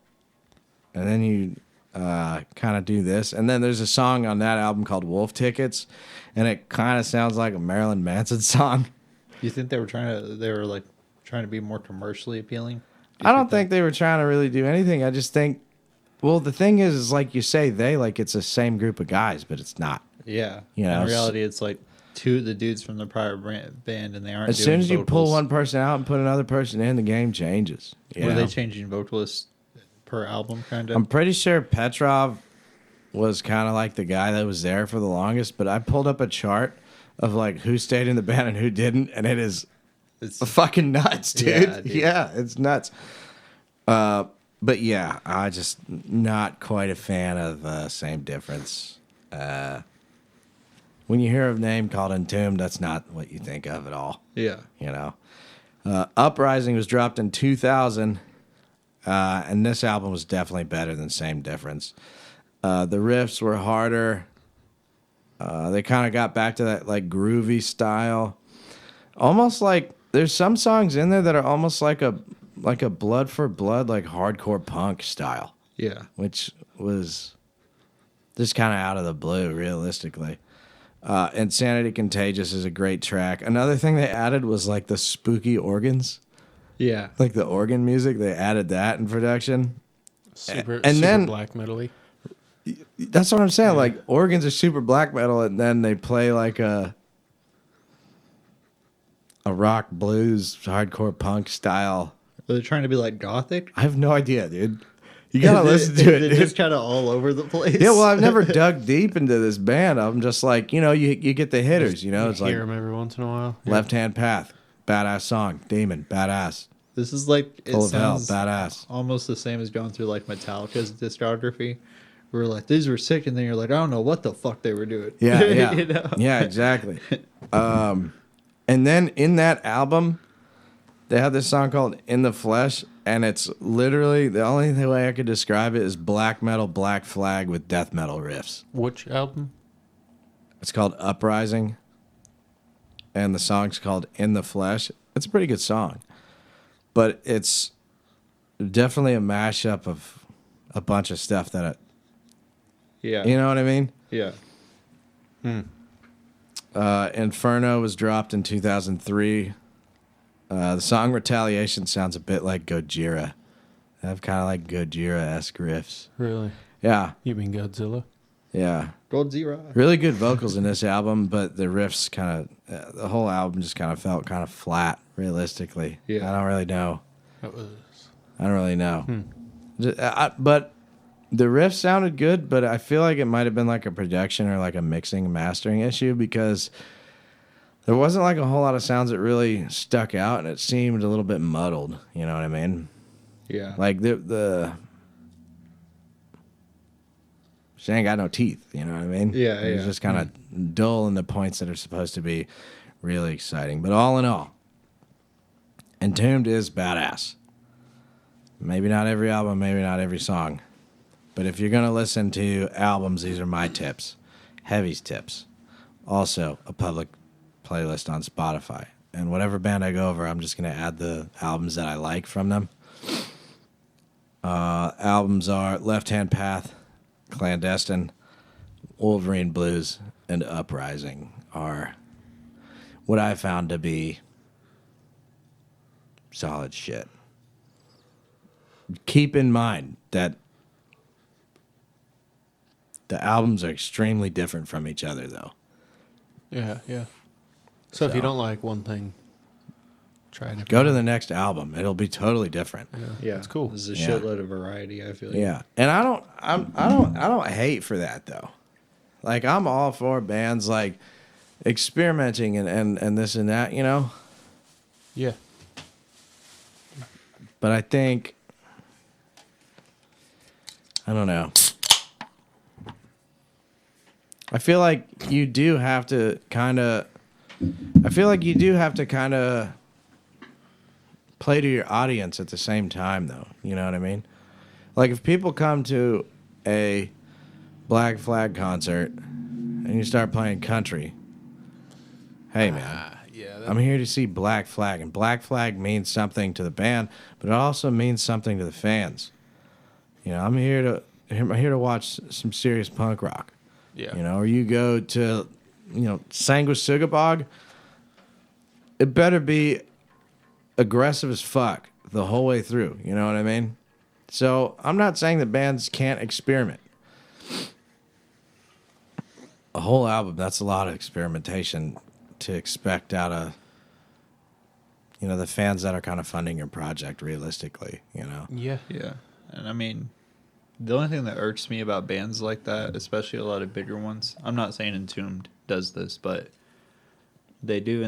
and then you kind of do this. And then there's a song on that album called Wolf Tickets, and it kind of sounds like a Marilyn Manson song. You think they were trying to be more commercially appealing? I don't think they were trying to really do anything. I just think, well, the thing is like you say, it's the same group of guys, but it's not. Yeah. You know, in reality, it's like two of the dudes from the prior band, and they aren't. As doing soon as you pull vocals. one person out and put another person in, the game changes. you Were know? they changing vocalists per album, kind of? I'm pretty sure Petrov was kind of like the guy that was there for the longest, but I pulled up a chart of like who stayed in the band and who didn't, and it is It's fucking nuts, dude. Yeah, dude. Yeah, it's nuts. But yeah, I just not quite a fan of Same Difference. When you hear a name called Entombed, that's not what you think of at all. yeah. You know, Uprising was dropped in 2000, and this album was definitely better than Same Difference. The riffs were harder. They kind of got back to that like groovy style, almost like there's some songs in there that are almost like a Blood for Blood, like hardcore punk style. Yeah. Which was just kind of out of the blue, realistically. Insanity Contagious is a great track. Another thing they added was like the spooky organs, Yeah. like the organ music. They added that in production. Super then black metal-y. That's what I'm saying. Like organs are super black metal, and then they play like a rock blues hardcore punk style. Are they trying to be like gothic? I have no idea, dude. You gotta listen to it. They're Dude. just kind of all over the place. Yeah, well, I've never dug deep into this band. I'm just like, you get the hitters. It's like Hear them every once in a while. Left Hand Path, badass song. Demon, badass. This is like it Full of Hell, sounds badass. almost the same as going through like Metallica's discography. We're like, these were sick, and then you're like, I don't know what the fuck they were doing. Yeah, yeah, You know? yeah, exactly. And then in that album, they have this song called "In the Flesh," and it's literally the only way I could describe it is black metal, Black Flag with death metal riffs. Which album? It's called Uprising, and the song's called "In the Flesh." It's a pretty good song, but it's definitely a mashup of a bunch of stuff that, Yeah. you know what I mean? Yeah. Inferno was dropped in 2003. The song Retaliation sounds a bit like Gojira. They have kind of like Gojira-esque riffs. Really? Yeah, You mean Godzilla? yeah. Gold Zero. Really good vocals in this album, but the riffs the whole album just kind of felt kind of flat, realistically. Yeah. I don't really know. That was. I don't really know. But the riff sounded good, but I feel like it might have been like a production or like a mixing mastering issue because there wasn't like a whole lot of sounds that really stuck out, and it seemed a little bit muddled. You know what I mean? Yeah. Like she ain't got no teeth. You know what I mean? Yeah, It's yeah. just kind of dull in the points that are supposed to be really exciting. But all in all, Entombed is badass. Maybe not every album, maybe not every song. But if you're going to listen to albums, these are my tips. Heavy's tips. Also, a public playlist on Spotify. And whatever band I go over, I'm just going to add the albums that I like from them. Albums are Left Hand Path, Clandestine, Wolverine Blues, and Uprising are what I found to be solid shit. Keep in mind that the albums are extremely different from each other, though. Yeah, yeah. So if you don't like one thing, try it. Go to the next album; it'll be totally different. Yeah. It's cool. There's a Yeah. shitload of variety, I feel like. Yeah, and I don't hate for that though. Like I'm all for bands like experimenting and this and that, you know. Yeah. But I think I don't know. I feel like you do have to kind of. I feel like you do have to kind of play to your audience at the same time, though. You know what I mean? Like if people come to a Black Flag concert and you start playing country, hey man, Yeah. I'm here to see Black Flag, and Black Flag means something to the band, but it also means something to the fans. You know, I'm here to watch some serious punk rock. Yeah. You know, or you go to, Sanguisugabog, it better be aggressive as fuck the whole way through. You know what I mean? So I'm not saying that bands can't experiment. A whole album, that's a lot of experimentation to expect out of, the fans that are kind of funding your project realistically, you know? Yeah. Yeah. And I mean, the only thing that irks me about bands like that, especially a lot of bigger ones, I'm not saying Entombed does this, but they do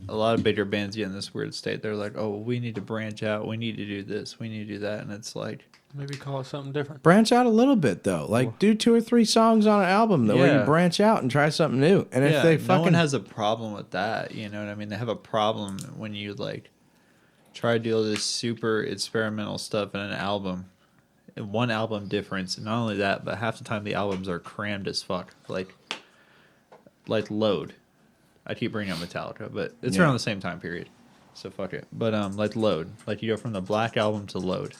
a lot of bigger bands get in this weird state. They're like, oh, we need to branch out. We need to do this. We need to do that. And it's like, Maybe call it something different. Branch out a little bit, though. Like, do 2 or 3 songs on an album where you Yeah. branch out and try something new. And if yeah, they no fucking... one has a problem with that. You know what I mean? They have a problem when you like try to do all this super experimental stuff in an album. And one album difference. And not only that, but half the time the albums are crammed as fuck. Like Load. I keep bringing up Metallica, but it's around the same time period. So fuck it. But like Load. Like you go from the Black Album to Load.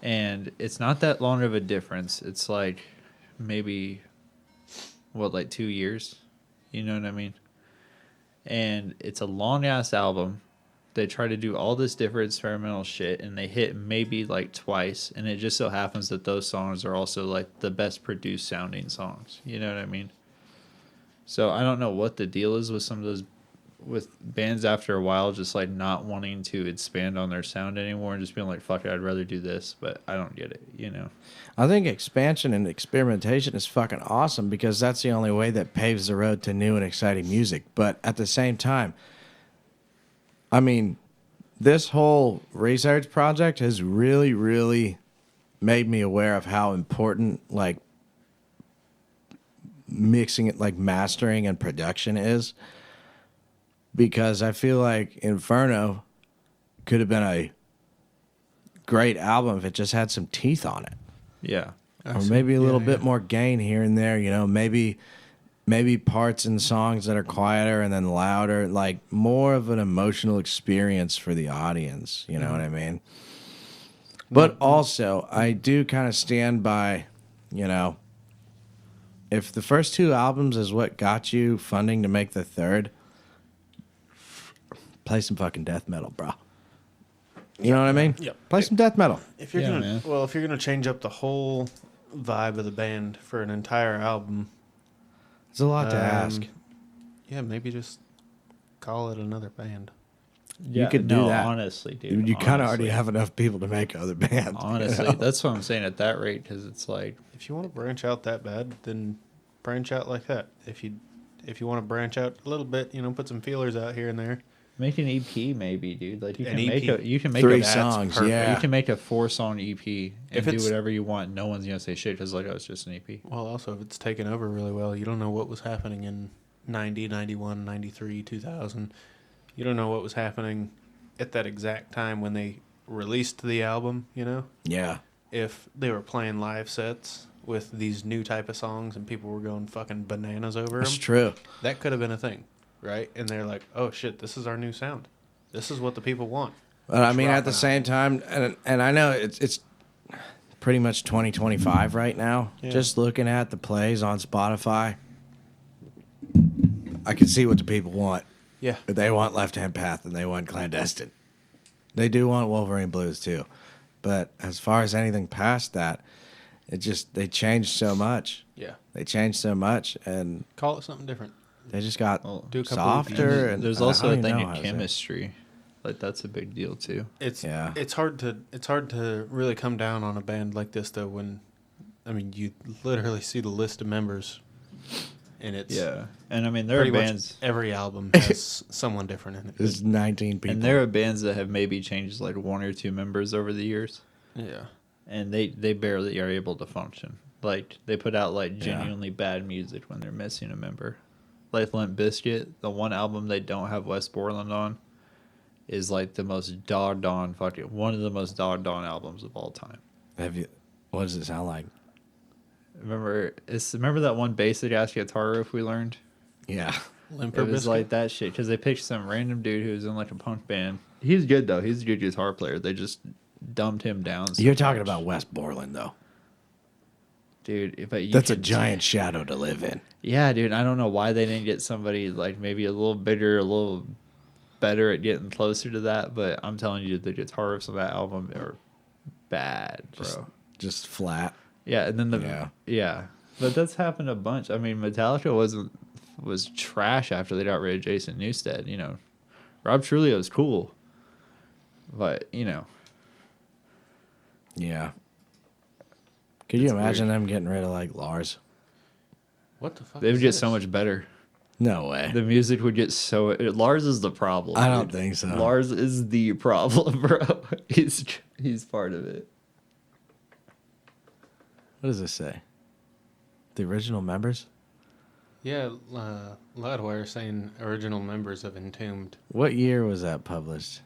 And it's not that long of a difference. It's like maybe, like 2 years? You know what I mean? And it's a long-ass album. They try to do all this different experimental shit, and they hit maybe like twice, and it just so happens that those songs are also like the best produced sounding songs. You know what I mean? So I don't know what the deal is with some of those, with bands after a while just like not wanting to expand on their sound anymore and just being like, fuck it, I'd rather do this, but I don't get it, you know? I think expansion and experimentation is fucking awesome because that's the only way that paves the road to new and exciting music. But at the same time, I mean, this whole research project has really, really made me aware of how important, like, mixing it, like, mastering and production is. Because I feel like Inferno could have been a great album if it just had some teeth on it. Yeah. Or maybe a little bit more gain here and there, you know, maybe parts in songs that are quieter and then louder, like more of an emotional experience for the audience, you know what I mean? But also, I do kind of stand by, you know, if the first two albums is what got you funding to make the third, play some fucking death metal, bro. You know what I mean? Yep. Play some death metal. If you're if you're gonna change up the whole vibe of the band for an entire album, It's a lot to ask. yeah, maybe just call it another band. Yeah, you could do that. Honestly, dude. You kind of already have enough people to make other bands. Honestly, you know? that's what I'm saying at that rate, because it's like, If you want to branch out that bad, then branch out like that. If you want to branch out a little bit, you know, put some feelers out here and there. make an EP maybe, dude. Like you An can EP. make 3 a songs, perfect. yeah. You can make a 4-song EP and do it's- whatever you want. No one's gonna say shit because like, oh, it's just an EP. Well, also, if it's taken over really well, you don't know what was happening in 90, 91, 93, 2000. You don't know what was happening at that exact time when they released the album, you know? Yeah. If they were playing live sets with these new type of songs and people were going fucking bananas over That's them, true. that could have been a thing, right? And they're like, oh shit, this is our new sound. This is what the people want. But I mean, Let's at the rock same time, and I know it's pretty much 2025 right now. Yeah. Just looking at the plays on Spotify, I can see what the people want. Yeah. They want Left Hand Path and they want Clandestine. They do want Wolverine Blues too. But as far as anything past that, they changed so much. Yeah. They changed so much, and Call it something different. they just got do a couple softer. EPs. And There's I also don't a thing know in how to say it. chemistry. Like that's a big deal too. It's Yeah. it's hard to really come down on a band like this though when, I mean, you literally see the list of members, and it's And I mean there are pretty much bands every album has someone different in it. There's 19 people. and there are bands that have maybe changed like 1 or 2 members over the years. Yeah. And they barely are able to function. Like they put out like genuinely bad music when they're missing a member. Like Limp Bizkit, the one album they don't have Wes Borland on, is like the most dogged on one of the most dogged on albums of all time. What does it sound like? Remember that one basic ass guitar riff we learned? Yeah. Limper It was Bizkit. like that shit because they picked some random dude who was in like a punk band. He's good though. He's a good guitar player. They just dumbed him down. So You're talking much. about Wes Borland, though. Dude, but That's a giant shadow to live in. Yeah, dude. I don't know why they didn't get somebody like maybe a little bigger, a little better at getting closer to that. But I'm telling you, the guitar riffs on that album are bad, bro. Just flat. Yeah, and then but that's happened a bunch. I mean, Metallica was trash after they got rid of Jason Newsted. You know, Rob Trujillo was cool, but you know, Yeah. Could you imagine them getting rid of like Lars? What the fuck? they would is get this? so much better. No way. The music would get so. Lars is the problem. I don't dude. think so. Lars is the problem, bro. He's part of it. What does this say? The original members? Yeah, Loudwire saying original members of Entombed. What year was that published?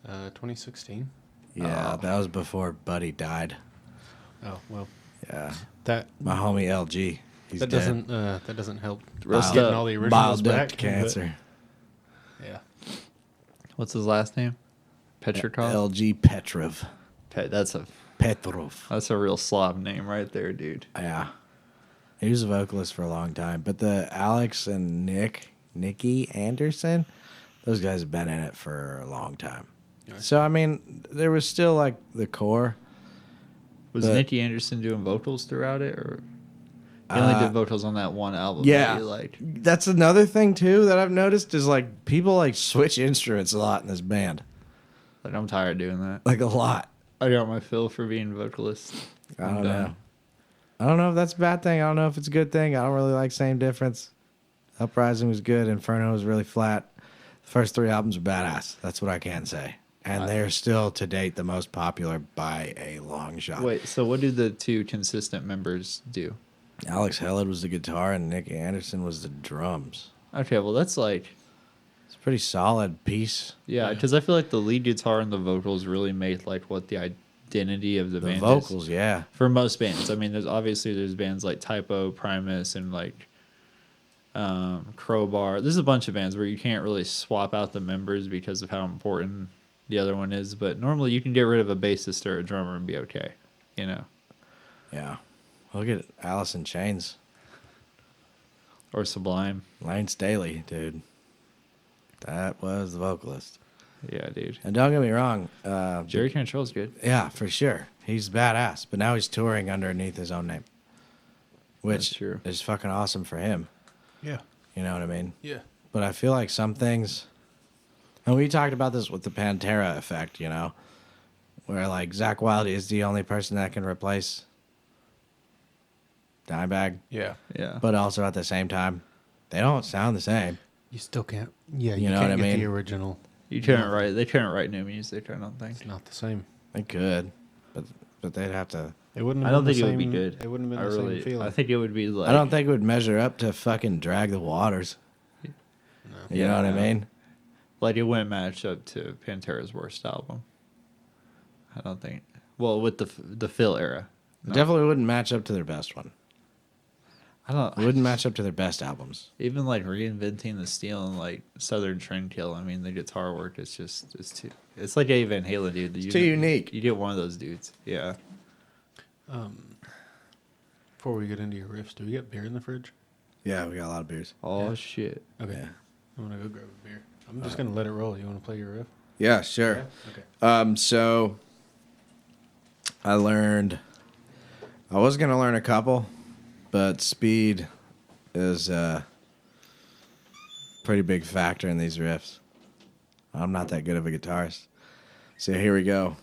2016. Yeah, that was before Buddy died. Oh well, Yeah, that my homie LG. He's that dead. doesn't help Rest getting up. all the originals Bile back. duct cancer. but- yeah. What's his last name? Petrikov. LG Petrov. That's a real Slav name right there, dude. Yeah. He was a vocalist for a long time. But the Alex and Nicky Anderson, those guys have been in it for a long time. Nice. So, I mean, there was still like the core. Was But- Nicky Anderson doing vocals throughout it, or he only did vocals on that one album? Yeah. that you liked? That's another thing, too, that I've noticed is like people like switch instruments a lot in this band. Like, I'm tired of doing that. Like a lot. I got my fill for being vocalist. I don't know. I don't know if that's a bad thing. I don't know if it's a good thing. I don't really like Same Difference. Uprising was good. Inferno was really flat. The first 3 albums were badass. That's what I can say. And they're still, to date, the most popular by a long shot. Wait, so what do the 2 consistent members do? Alex Hellid was the guitar and Nick Anderson was the drums. Okay, well, that's like, It's a pretty solid piece. yeah, because I feel like the lead guitar and the vocals really made like what the identity of the The band vocals, is. yeah. For most bands. I mean, there's bands like Typo, Primus, and like Crowbar. There's a bunch of bands where you can't really swap out the members because of how important the other one is. But normally you can get rid of a bassist or a drummer and be okay, you know, Yeah. Look at Alice in Chains. or Sublime. Lane Staley, dude. That was the vocalist. Yeah, dude. And don't get me wrong. Jerry Cantrell's good. Yeah, for sure. He's badass. But now he's touring underneath his own name. That's Which true. is fucking awesome for him. Yeah. You know what I mean? Yeah. But I feel like some things, and we talked about this with the Pantera effect, you know, where like Zakk Wylde is the only person that can replace Dimebag, Yeah. Yeah. but also at the same time, they don't sound the same. You still can't. Yeah. You You, know can't what I get mean? the original. They couldn't write new music, I don't think. It's not the same. They could, but they'd have to. It wouldn't. I Have don't been think the it would be same- good. It wouldn't have been I the really, same feeling. I think it would be like, I don't think it would measure up to fucking Drag the Waters. No. You know what I mean? like it wouldn't match up to Pantera's worst album. I don't think. Well, with the Phil era. It definitely wouldn't match up to their best one. I don't. It wouldn't match up to their best albums. Even like reinventing the steel and like Southern Trendkill. I mean, the guitar work is just it's too. It's like Eddie Van Halen, dude. It's too unique. You get one of those dudes. Yeah. Before we get into your riffs, do we get beer in the fridge? Yeah, we got a lot of beers. Oh shit. Okay. Yeah. I'm gonna go grab a beer. I'm just gonna let it roll. You want to play your riff? Yeah, sure. Okay. So I was gonna learn a couple, but speed is a pretty big factor in these riffs. I'm not that good of a guitarist. So here we go.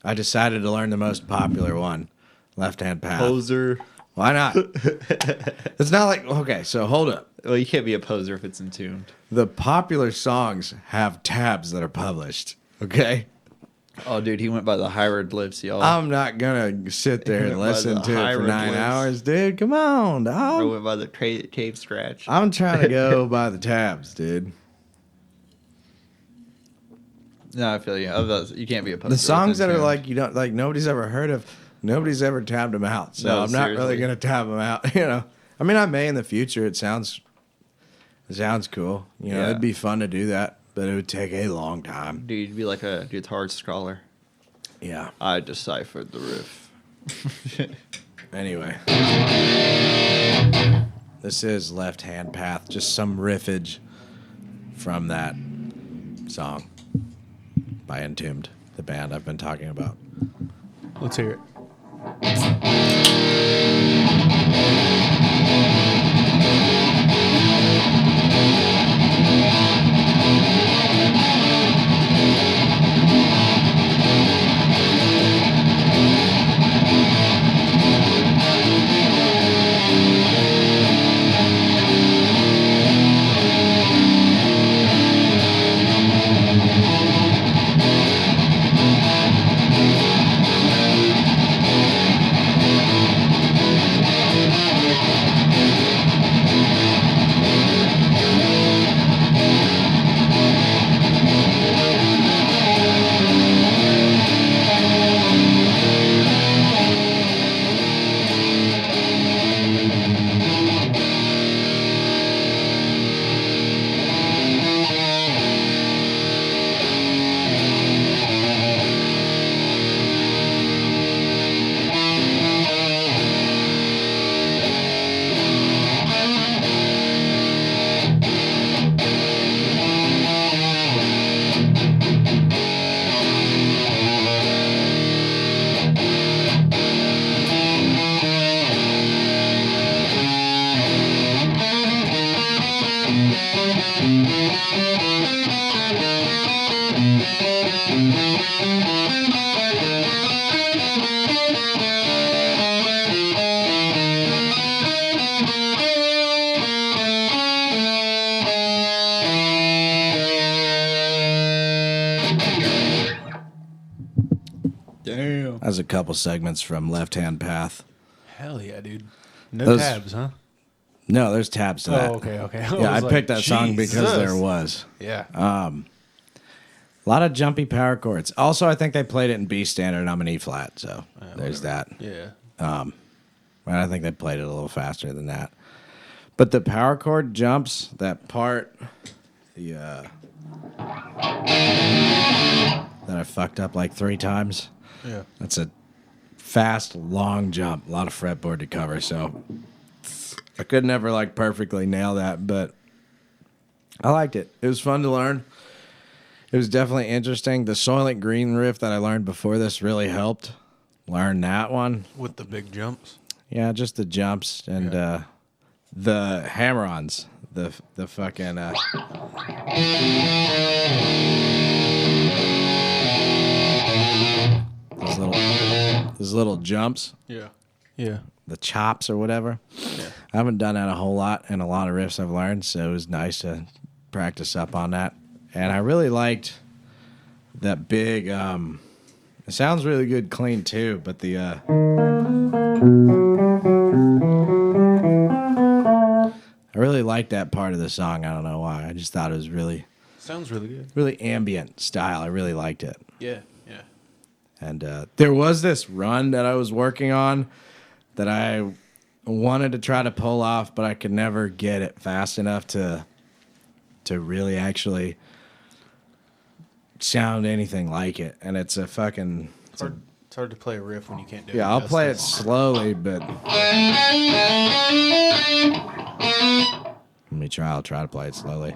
I decided to learn the most popular one, Left Hand Path. Poser. Why not? It's not like, okay, so hold up. Well, you can't be a poser if it's entombed. The popular songs have tabs that are published, okay? Oh, dude, he went by the hieroglyphs, y'all. I'm not gonna sit there and By listen the to it for 9 hieroglyphs. hours, dude. Come on, I dog. went by the cave scratch. I'm trying to go by the tabs, dude. No, I feel you. You can't be a poser. The songs that are entombed. like you don't like nobody's ever heard of, nobody's ever tabbed them out. So No, I'm not really seriously. gonna tab them out. You know, I mean, I may in the future. It sounds cool. You know, Yeah. it'd be fun to do that, but it would take a long time. Dude, you'd be like a guitar scholar. Yeah. I deciphered the riff. Anyway, this is Left Hand Path, just some riffage from that song by Entombed, the band I've been talking about. Let's hear it. Damn. Has a couple segments from Left Hand Path. Hell yeah, dude. No Those- tabs, huh? No, there's tabs to that. Oh, okay. Yeah, I was picked like, that song because Jesus. there was. Yeah. A lot of jumpy power chords. Also, I think they played it in B standard and I'm an E flat, so there's that. Yeah. And I think they played it a little faster than that. But the power chord jumps, that part, that I fucked up like 3 times. Yeah. That's a fast, long jump. A lot of fretboard to cover, so I could never like perfectly nail that, but I liked it. It was fun to learn. It was definitely interesting. The Soylent Green riff that I learned before this really helped learn that one. With the big jumps. Yeah, just the jumps and the hammer-ons. The fucking those little jumps. Yeah. Yeah. The chops or whatever. Yeah. I haven't done that a whole lot, and a lot of riffs I've learned, so it was nice to practice up on that. And I really liked that big. It sounds really good, clean too, but the I really liked that part of the song. I don't know why. I just thought it was really, Sounds really good. really ambient style. I really liked it. Yeah. Yeah. And there was this run that I was working on that I wanted to try to pull off, but I could never get it fast enough to really actually sound anything like it. And it's a fucking... It's hard to play a riff when you can't do it. Yeah, I'll play it justice. slowly, but... Let me try. I'll try to play it slowly.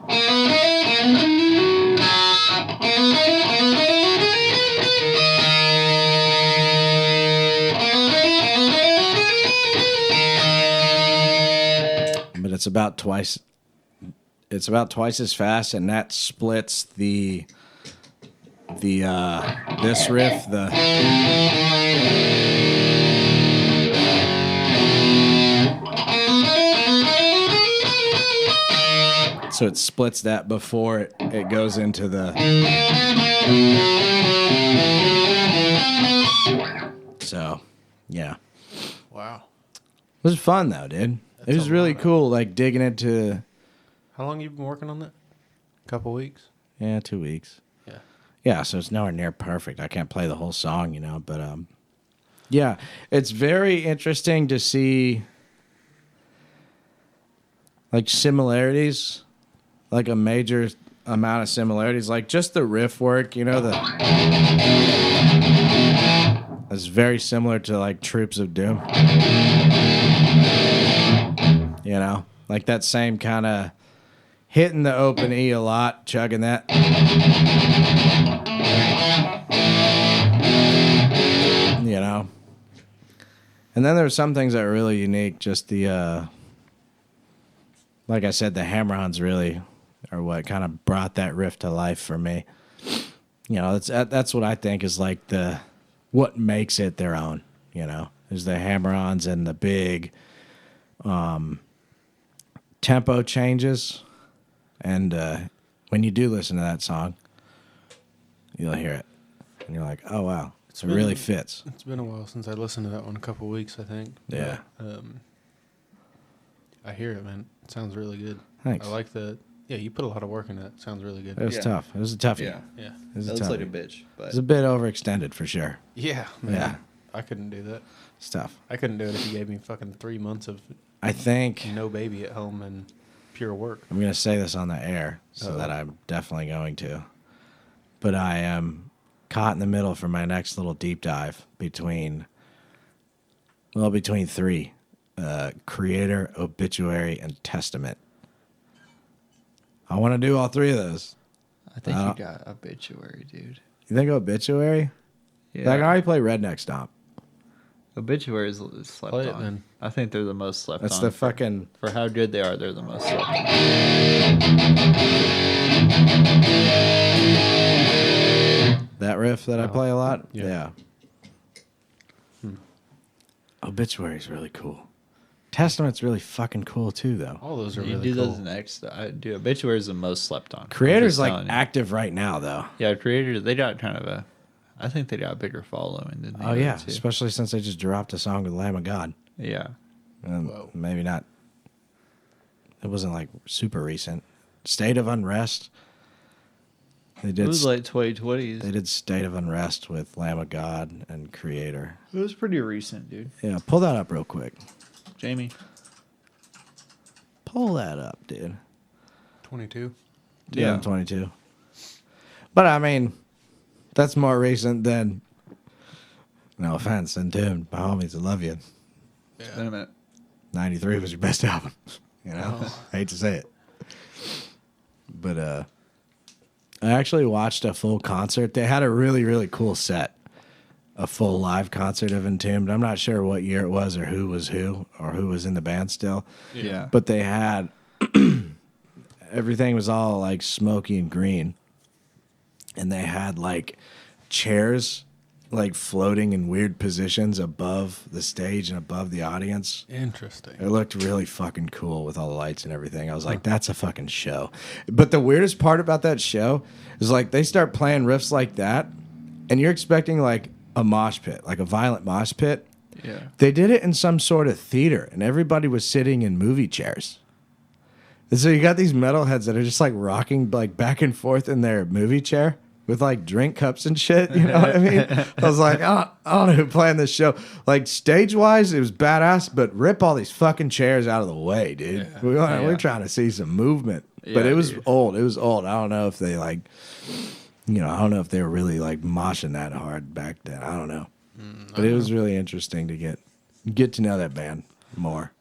But it's about twice as fast, and that splits the this riff, so it splits that before it goes into the. So, yeah. Wow. It was fun though, dude. It was a really lot, cool, like digging into. How long you been working on that? Couple weeks? 2 weeks. Yeah. Yeah, so it's nowhere near perfect. I can't play the whole song, but yeah, it's very interesting to see like similarities, like a major amount of similarities, like just the riff work, it's very similar to like Troops of Doom. Like that same kind of hitting the open E a lot, chugging that. And then there were some things that were really unique. Just the, like I said, the hammer-ons really are what kind of brought that riff to life for me. That's what I think is like what makes it their own, is the hammer-ons and the big tempo changes. And when you do listen to that song, you'll hear it. And you're like, oh, wow. It really fits. It's been a while since I listened to that one. A couple weeks, I think. Yeah. But, I hear it, man. It sounds really good. Thanks. I like the... Yeah, you put a lot of work in that. It sounds really good. It was tough. It was a toughie. Yeah. Yeah. It was a That looks like a toughie. bitch, It but was a bit overextended for sure. Yeah, man. Yeah. I couldn't do that. It's tough. I couldn't do it if you gave me fucking 3 months of I think no baby at home and pure work. I'm going to say this on the air so Uh-oh. that I'm definitely going to. But I am caught in the middle for my next little deep dive between 3. Creator, Obituary, and Testament. I want to do all 3 of those. I think you got Obituary, dude. You think Obituary? Yeah. I can already play Redneck Stomp. Obituary is slept Play it, on. then. I think they're the most slept That's on. the fucking... For how good they are, they're the most slept on. That riff that I play a lot? Yeah. Obituary is really cool. Testament's really fucking cool too, though. All those are You really do cool. those next. I do. Obituary is the most slept on. I'm Creator's just like telling you. active right now, though. Yeah, Creator. They got kind of a. I think they got a bigger following than the Oh other yeah, two. especially since they just dropped a song with Lamb of God. Yeah. Maybe not. It wasn't like super recent. State of Unrest. They did. It was like 2020s. They did State of Unrest with Lamb of God and Creator. It was pretty recent, dude. Yeah, pull that up real quick. Jamie. Pull that up, dude. 22. 2022. But I mean, that's more recent than. No offense, Entombed. By all means, I love you. Wait a minute. 93 was your best album. You know, I hate to say it. But I actually watched a full concert. They had a really, really cool set. A full live concert of Entombed. I'm not sure what year it was or who was who or who was in the band still. Yeah. But they had everything was all like smoky and green. And they had like chairs like floating in weird positions above the stage and above the audience. Interesting. It looked really fucking cool with all the lights and everything. I was like, that's a fucking show. But the weirdest part about that show is like they start playing riffs like that, and you're expecting like a mosh pit, like a violent mosh pit. Yeah. They did it in some sort of theater, and everybody was sitting in movie chairs. And so you got these metalheads that are just like rocking like back and forth in their movie chair with like drink cups and shit. You know what I mean? I was like, I don't know who planned this show. Like stage wise, it was badass, but rip all these fucking chairs out of the way, dude. Yeah. We're trying to see some movement. Yeah, But it was dude. old. It was old. I don't know if they like, I don't know if they were really like moshing that hard back then. I don't know. But it was really interesting to get to know that band more.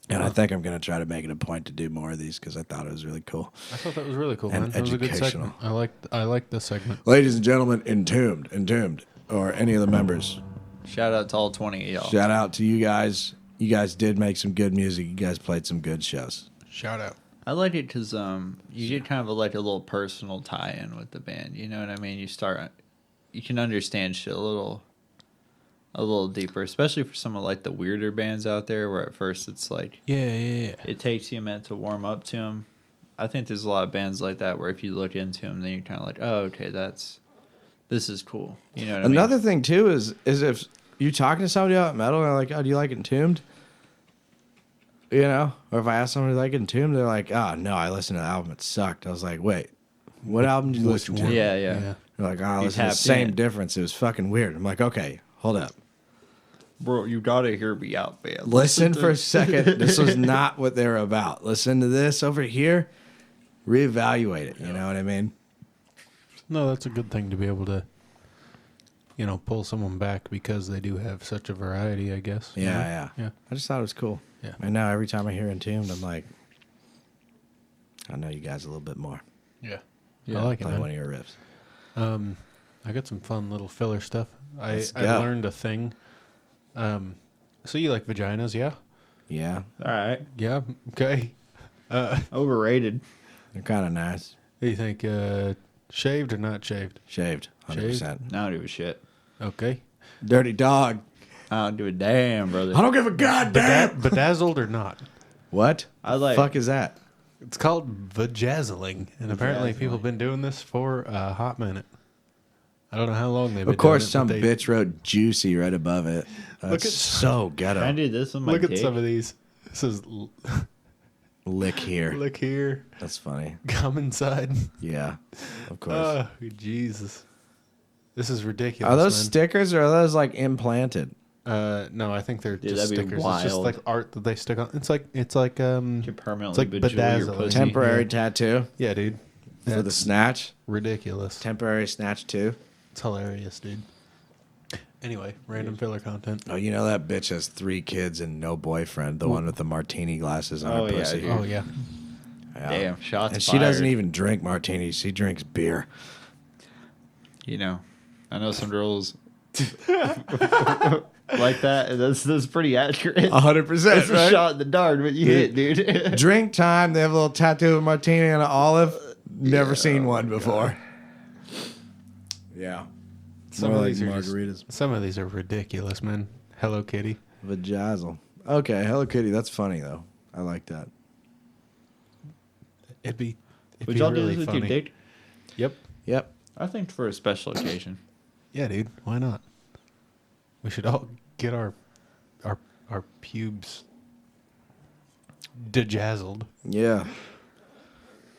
And I think I'm going to try to make it a point to do more of these because I thought it was really cool. I thought that was really cool, And man. That was a good educational. segment. I liked this segment. Ladies and gentlemen, Entombed, or any of the members, Shout out to all 20 of y'all. shout out to you guys. You guys did make some good music. You guys played some good shows. Shout out. I like it because you get kind of like a little personal tie-in with the band. You know what I mean? You can understand shit a little deeper, especially for some of like the weirder bands out there where at first it's like Yeah. it takes you a minute to warm up to them. I think there's a lot of bands like that where if you look into them, then you're kind of like, oh, okay, this is cool. You know what I mean? Another thing too is if you talking to somebody about metal and they're like, oh, do you like Entombed? You know, or if I ask somebody like Entombed, they're like, oh no, I listened to the album, it sucked. I was like, wait, what album did you listen to? Yeah. They're like, oh, I You listened to the tapped same in. difference. It was fucking weird. I'm like, okay, hold up. Bro, you gotta hear me out, man. Listen for a second. This was not what they were about. Listen to this over here. Reevaluate it. You know what I mean? No, that's a good thing to be able to, pull someone back because they do have such a variety, I guess. Yeah. Yeah. I just thought it was cool. Yeah. And now every time I hear Entombed, I'm like, I know you guys a little bit more. Yeah. Yeah. I like it, Play one man. of your riffs. I got some fun little filler stuff. I Let's go. learned a thing. So you like vaginas, yeah? Yeah. All right. Yeah. Okay. Overrated. They're kind of nice. What do you think? Shaved or not shaved? Shaved. 100%. I don't give a shit. Okay. Dirty dog. I don't do a damn, brother. I don't give a goddamn. Bedazzled or not? What? I like- Fuck is that? It's called vajazzling, and apparently people have been doing this for a hot minute. I don't know how long they've been Of course, doing it, some but they- bitch wrote juicy right above it. That's at- so Can I ghetto. do this on my Look at dick? some of these. This is Lick here. look here, That's funny. come inside. Yeah. Of course. Oh, Jesus. This is ridiculous. Are those man. stickers or are those like implanted? No, I think they're Dude, just that'd be stickers. It's just wild. like art that they stick on. It's like You permanently like bejewel your bedazzle. pussy. Temporary Yeah. tattoo yeah, dude. for the That's snatch. ridiculous. Temporary snatch too. It's hilarious, dude. Anyway, random filler content. Oh, you know that bitch has 3 kids and no boyfriend. The one with the martini glasses on Oh, her yeah, pussy. dude. Oh yeah. Yeah. Damn, shots And she fired. doesn't even drink martinis. She drinks beer. You know, I know some girls like that. And that's pretty accurate. 100%, It's a shot in the dark, but you hit, dude. Drink time. They have a little tattoo of a martini and an olive. Never seen one before. Yeah. Some More of like these are margaritas. some of these are ridiculous, man. Hello Kitty. Vajazzle. Okay, Hello Kitty. That's funny though. I like that. It'd be Would y'all really do this with funny. your dick? Yep. Yep. I think for a special occasion. Yeah, dude. Why not? We should all get our pubes dejazzled. Yeah.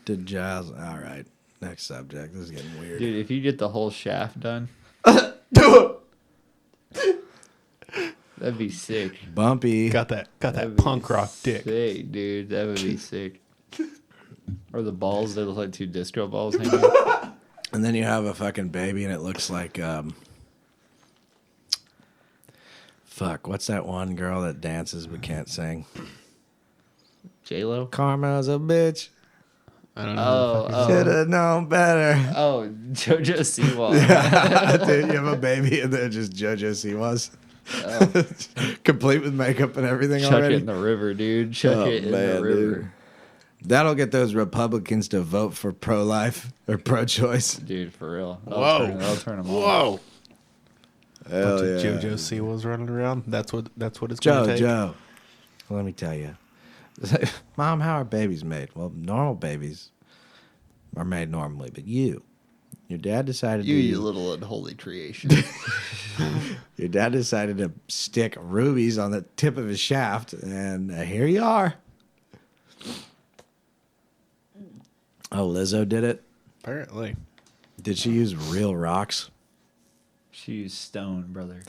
Jazz. All right. Next subject. This is getting weird. Dude, if you get the whole shaft done, that'd be sick. Bumpy. Got that That'd be punk rock dick. Sick, dude. That would be sick. Or the balls that look like two disco balls hanging. And then you have a fucking baby and it looks like fuck, what's that one girl that dances but can't sing? J-Lo? Karma's a bitch. I don't know. Should have known better. Oh, JoJo Siwa. Dude, you have a baby and they're just JoJo Siwas. Complete with makeup and everything Chuck already. it in the river, dude. Chuck it in the river. Dude. That'll get those Republicans to vote for pro-life or pro-choice. Dude, for real. Whoa. That'll turn them on. Whoa. Hell Bunch yeah. of JoJo Siwas running around. That's what it's going to take. Joe. Let me tell you. Mom, how are babies made? Well, normal babies are made normally, but your dad decided You little unholy creation. your dad decided to stick rubies on the tip of his shaft, and here you are. Oh, Lizzo did it? Apparently. Did she use real rocks? She used stone, brother.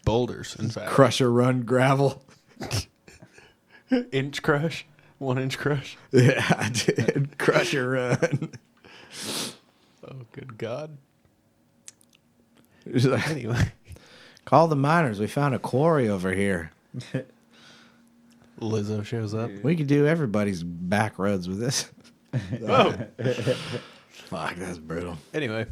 Boulders, in fact. Crusher run gravel? Inch crush. 1 inch crush. Yeah, I did. Crusher run. Oh, good God. It was like, Anyway. call the miners. We found a quarry over here. Lizzo shows up. We could do everybody's back roads with this. Oh. Fuck, that's brutal. Anyway.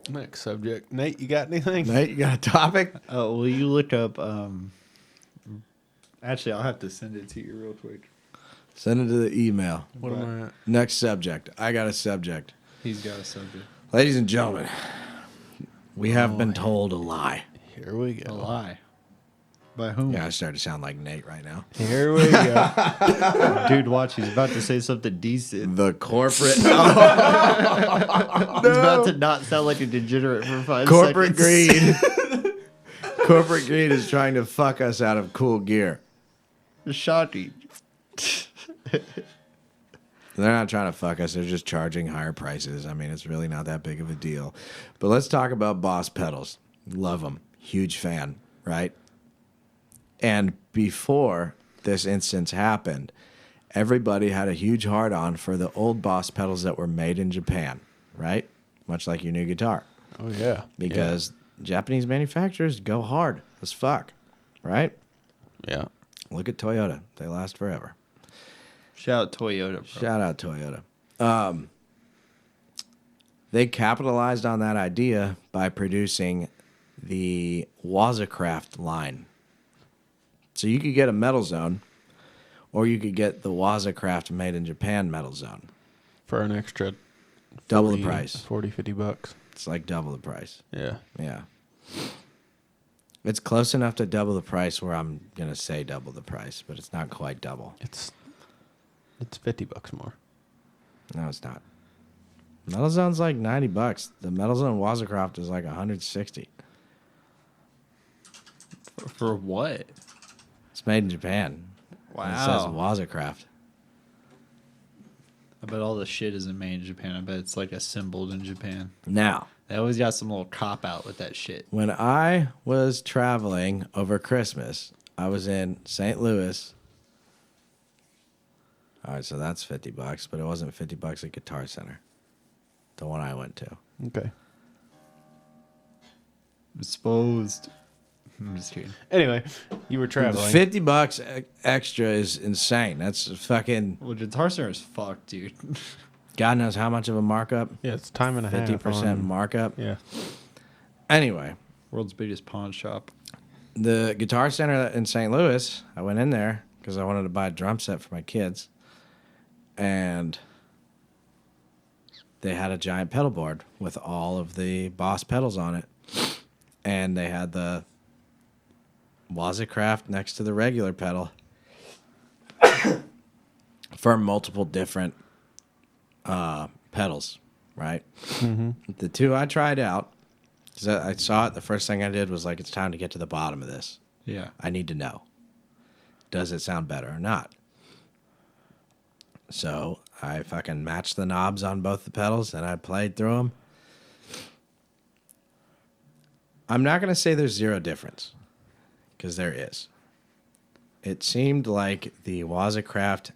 Next subject. Nate, you got anything? Nate, you got a topic? Oh, will you look up... Actually, I'll have to send it to you real quick. Send it to the email. What am I at? Next subject. I got a subject. He's got a subject. Ladies and gentlemen, we have been told a lie. Here we go. A lie. By whom? Yeah, I started to sound like Nate right now. Here we go. Dude, watch. He's about to say something decent. The corporate He's about to not sound like a degenerate for 5 corporate seconds. greed. Corporate greed is trying to fuck us out of cool gear. Shocking. They're not trying to fuck us. They're just charging higher prices. I mean, it's really not that big of a deal. But let's talk about Boss pedals. Love them. Huge fan, right? And before this instance happened, everybody had a huge hard-on for the old Boss pedals that were made in Japan, right? Much like your new guitar. Oh, yeah. Because Japanese manufacturers go hard as fuck, right? Yeah. Look at Toyota. They last forever. Shout out Toyota, bro. Shout out Toyota. They capitalized on that idea by producing the Wazacraft line. So you could get a Metal Zone, or you could get the Wazacraft made in Japan Metal Zone. For an extra Double the price. 40, $50. It's like double the price. Yeah. Yeah. It's close enough to double the price where I'm going to say double the price, but it's not quite double. It's $50 more. No, it's not. Metal Zone's like $90. The Metal Zone Wazacraft is like $160. For what? It's made in Japan. Wow. And it says Wazacraft. I bet all the shit isn't made in Japan. I bet it's like assembled in Japan. Now, They always got some little cop out with that shit. when I was traveling over Christmas, I was in St. Louis. All right, so that's $50, but it wasn't $50 at Guitar Center, the one I went to. Okay. Exposed. I'm just kidding. Anyway, you were traveling. $50 extra is insane. That's fucking Well, Guitar Center is fucked, dude. God knows how much of a markup. Yeah, it's time and a half. 50% on- markup. Yeah. Anyway, World's biggest pawn shop. the Guitar Center in St. Louis, I went in there because I wanted to buy a drum set for my kids. And they had a giant pedal board with all of the Boss pedals on it. And they had the Wazacraft next to the regular pedal for multiple different pedals, right? Mm-hmm. The two I tried out, because I saw it, the first thing I did was like, it's time to get to the bottom of this. Yeah. I need to know. Does it sound better or not? So I fucking matched the knobs on both the pedals and I played through them. I'm not going to say there's zero difference, because there is. It seemed like the Wazacraft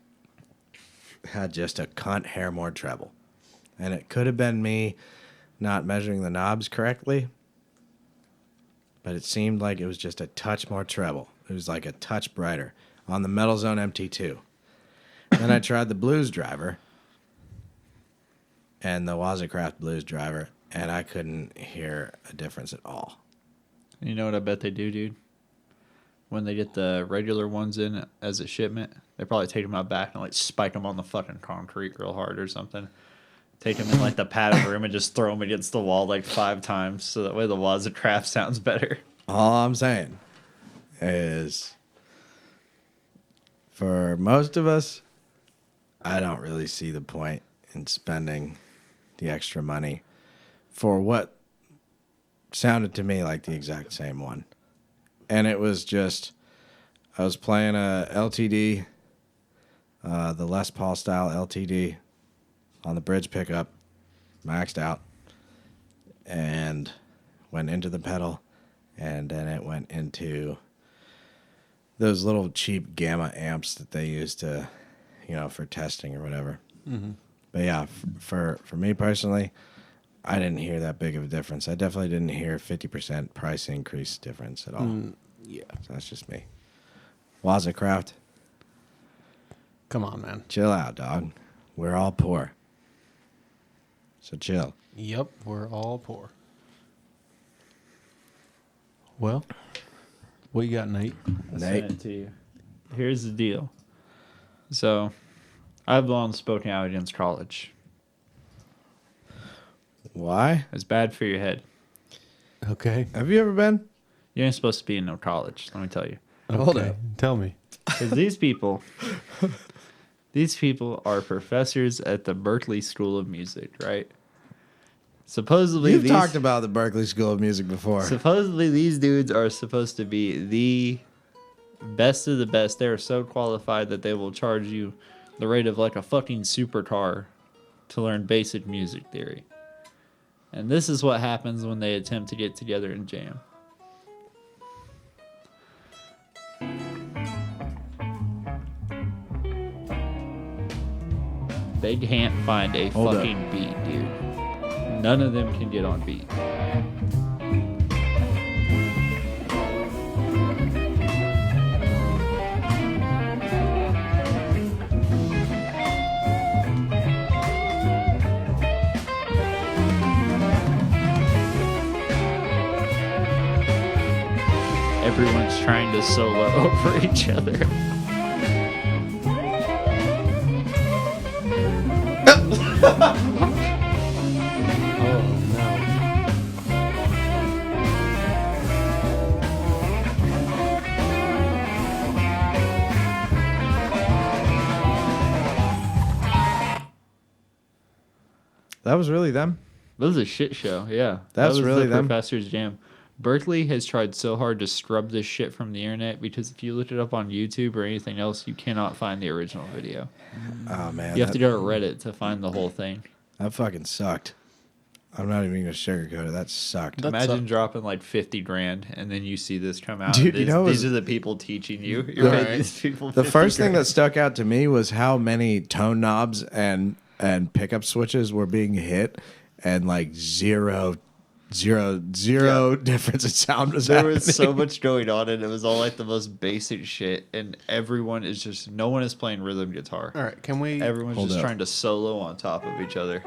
had just a cunt hair more treble. And it could have been me not measuring the knobs correctly, but it seemed like it was just a touch more treble. It was like a touch brighter on the Metal Zone MT2. Then I tried the Blues Driver and the Wazacraft Blues Driver, and I couldn't hear a difference at all. You know what I bet they do, dude? When they get the regular ones in as a shipment, they probably take them out back and like spike them on the fucking concrete real hard or something. Take them in like the padded room and just throw them against the wall like 5 times so that way the Wazacraft sounds better. All I'm saying is, for most of us, I don't really see the point in spending the extra money for what sounded to me like the exact same one. And it was just, I was playing a LTD, the Les Paul style LTD on the bridge pickup, maxed out, and went into the pedal, and then it went into those little cheap gamma amps that they use to, for testing or whatever. Mm-hmm. But yeah, for me personally, I didn't hear that big of a difference. I definitely didn't hear 50% price increase difference at all. Yeah. So that's just me. Wazacraft, Come on, man. chill out, dog. We're all poor. So chill. Yep, we're all poor. Well, what you got, Nate? I'll send it to you. Here's the deal. So, I've long spoken out against college. Why? It's bad for your head. Okay. Have you ever been? You ain't supposed to be in no college, let me tell you. Hold Okay. up. Tell me. Because these people are professors at the Berklee School of Music, right? Supposedly, You've talked about the Berklee School of Music before. supposedly these dudes are supposed to be the best of the best. They are so qualified that they will charge you the rate of like a fucking supercar to learn basic music theory. And this is what happens when they attempt to get together and jam. They can't find a Hold up. fucking beat, dude. None of them can get on beat. Everyone's trying to solo over each other. Oh, no. That was really them? That was a shit show, yeah. That's that was really the them? Professor's Jam. Berkeley has tried so hard to scrub this shit from the internet because if you look it up on YouTube or anything else, you cannot find the original video. Oh, man. You have to go to Reddit to find the whole thing. That fucking sucked. I'm not even going to sugarcoat it. That sucked. That Imagine sucked. dropping like 50 grand and then you see this come out. Dude, This- you know, these it are was- the people teaching you. You're Right. paying these people The 50 first thing that grand. stuck out to me was how many tone knobs and pickup switches were being hit, and like zero difference in sound was There happening. was so much going on and it was all like the most basic shit and everyone is just, no one is playing rhythm guitar. All right, can we? Everyone's Hold just up. trying to solo on top of each other.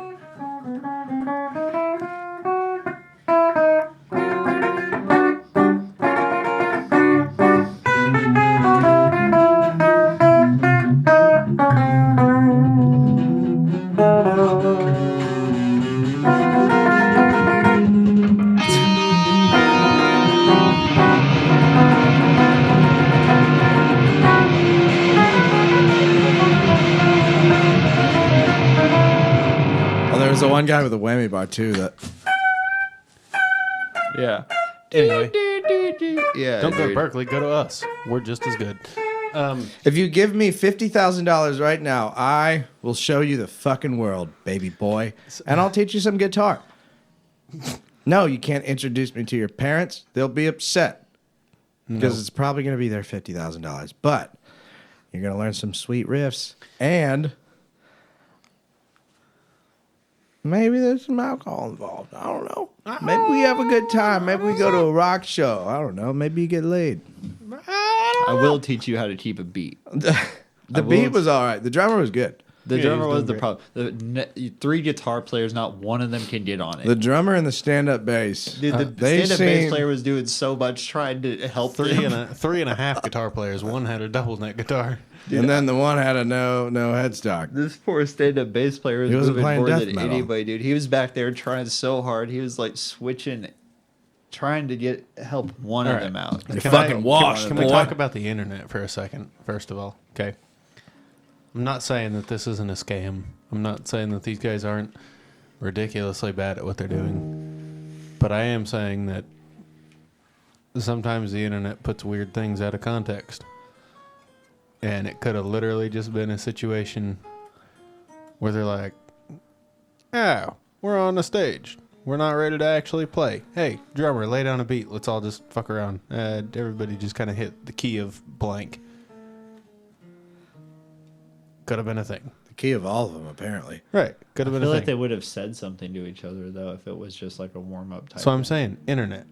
Well, there There's the one guy with the whammy bar too. That Yeah. Anyway, Yeah. don't go to dude. Berkeley. Go to us. We're just as good. if you give me $50,000 right now, I will show you the fucking world, baby boy, and I'll teach you some guitar. No, you can't introduce me to your parents. They'll be upset because it's probably going to be their $50,000. But you're going to learn some sweet riffs, and maybe there's some alcohol involved. I don't know. Maybe we have a good time. Maybe we go to a rock show. I don't know. Maybe you get laid. I will teach you how to keep a beat. The beat was all right. The drummer was good. The Yeah, drummer he was was the doing problem. Three guitar players, not one of them can get on it. The drummer and the stand-up bass. Dude, the they stand-up bass seem- player was doing so much trying to help Three them. and a half guitar players. One had a double neck guitar. and then the one had a no headstock. This poor stand-up bass player was He wasn't moving playing more death than metal. anybody, dude. He was back there trying so hard. He was like switching, trying to help one of All right. them out. You're fucking washed, Can boy. we talk about the internet for a second, first of all? Okay. I'm not saying that this isn't a scam. I'm not saying that these guys aren't ridiculously bad at what they're doing. But I am saying that sometimes the internet puts weird things out of context. And it could have literally just been a situation where they're like, oh, we're on the stage. We're not ready to actually play. Hey, drummer, lay down a beat. Let's all just fuck around. Everybody just kind of hit the key of blank. Could have been a thing. The key of all of them, apparently. Right. Could I have been feel a like they thing. would have said something to each other though if it was just like a warm-up type. So I'm saying internet.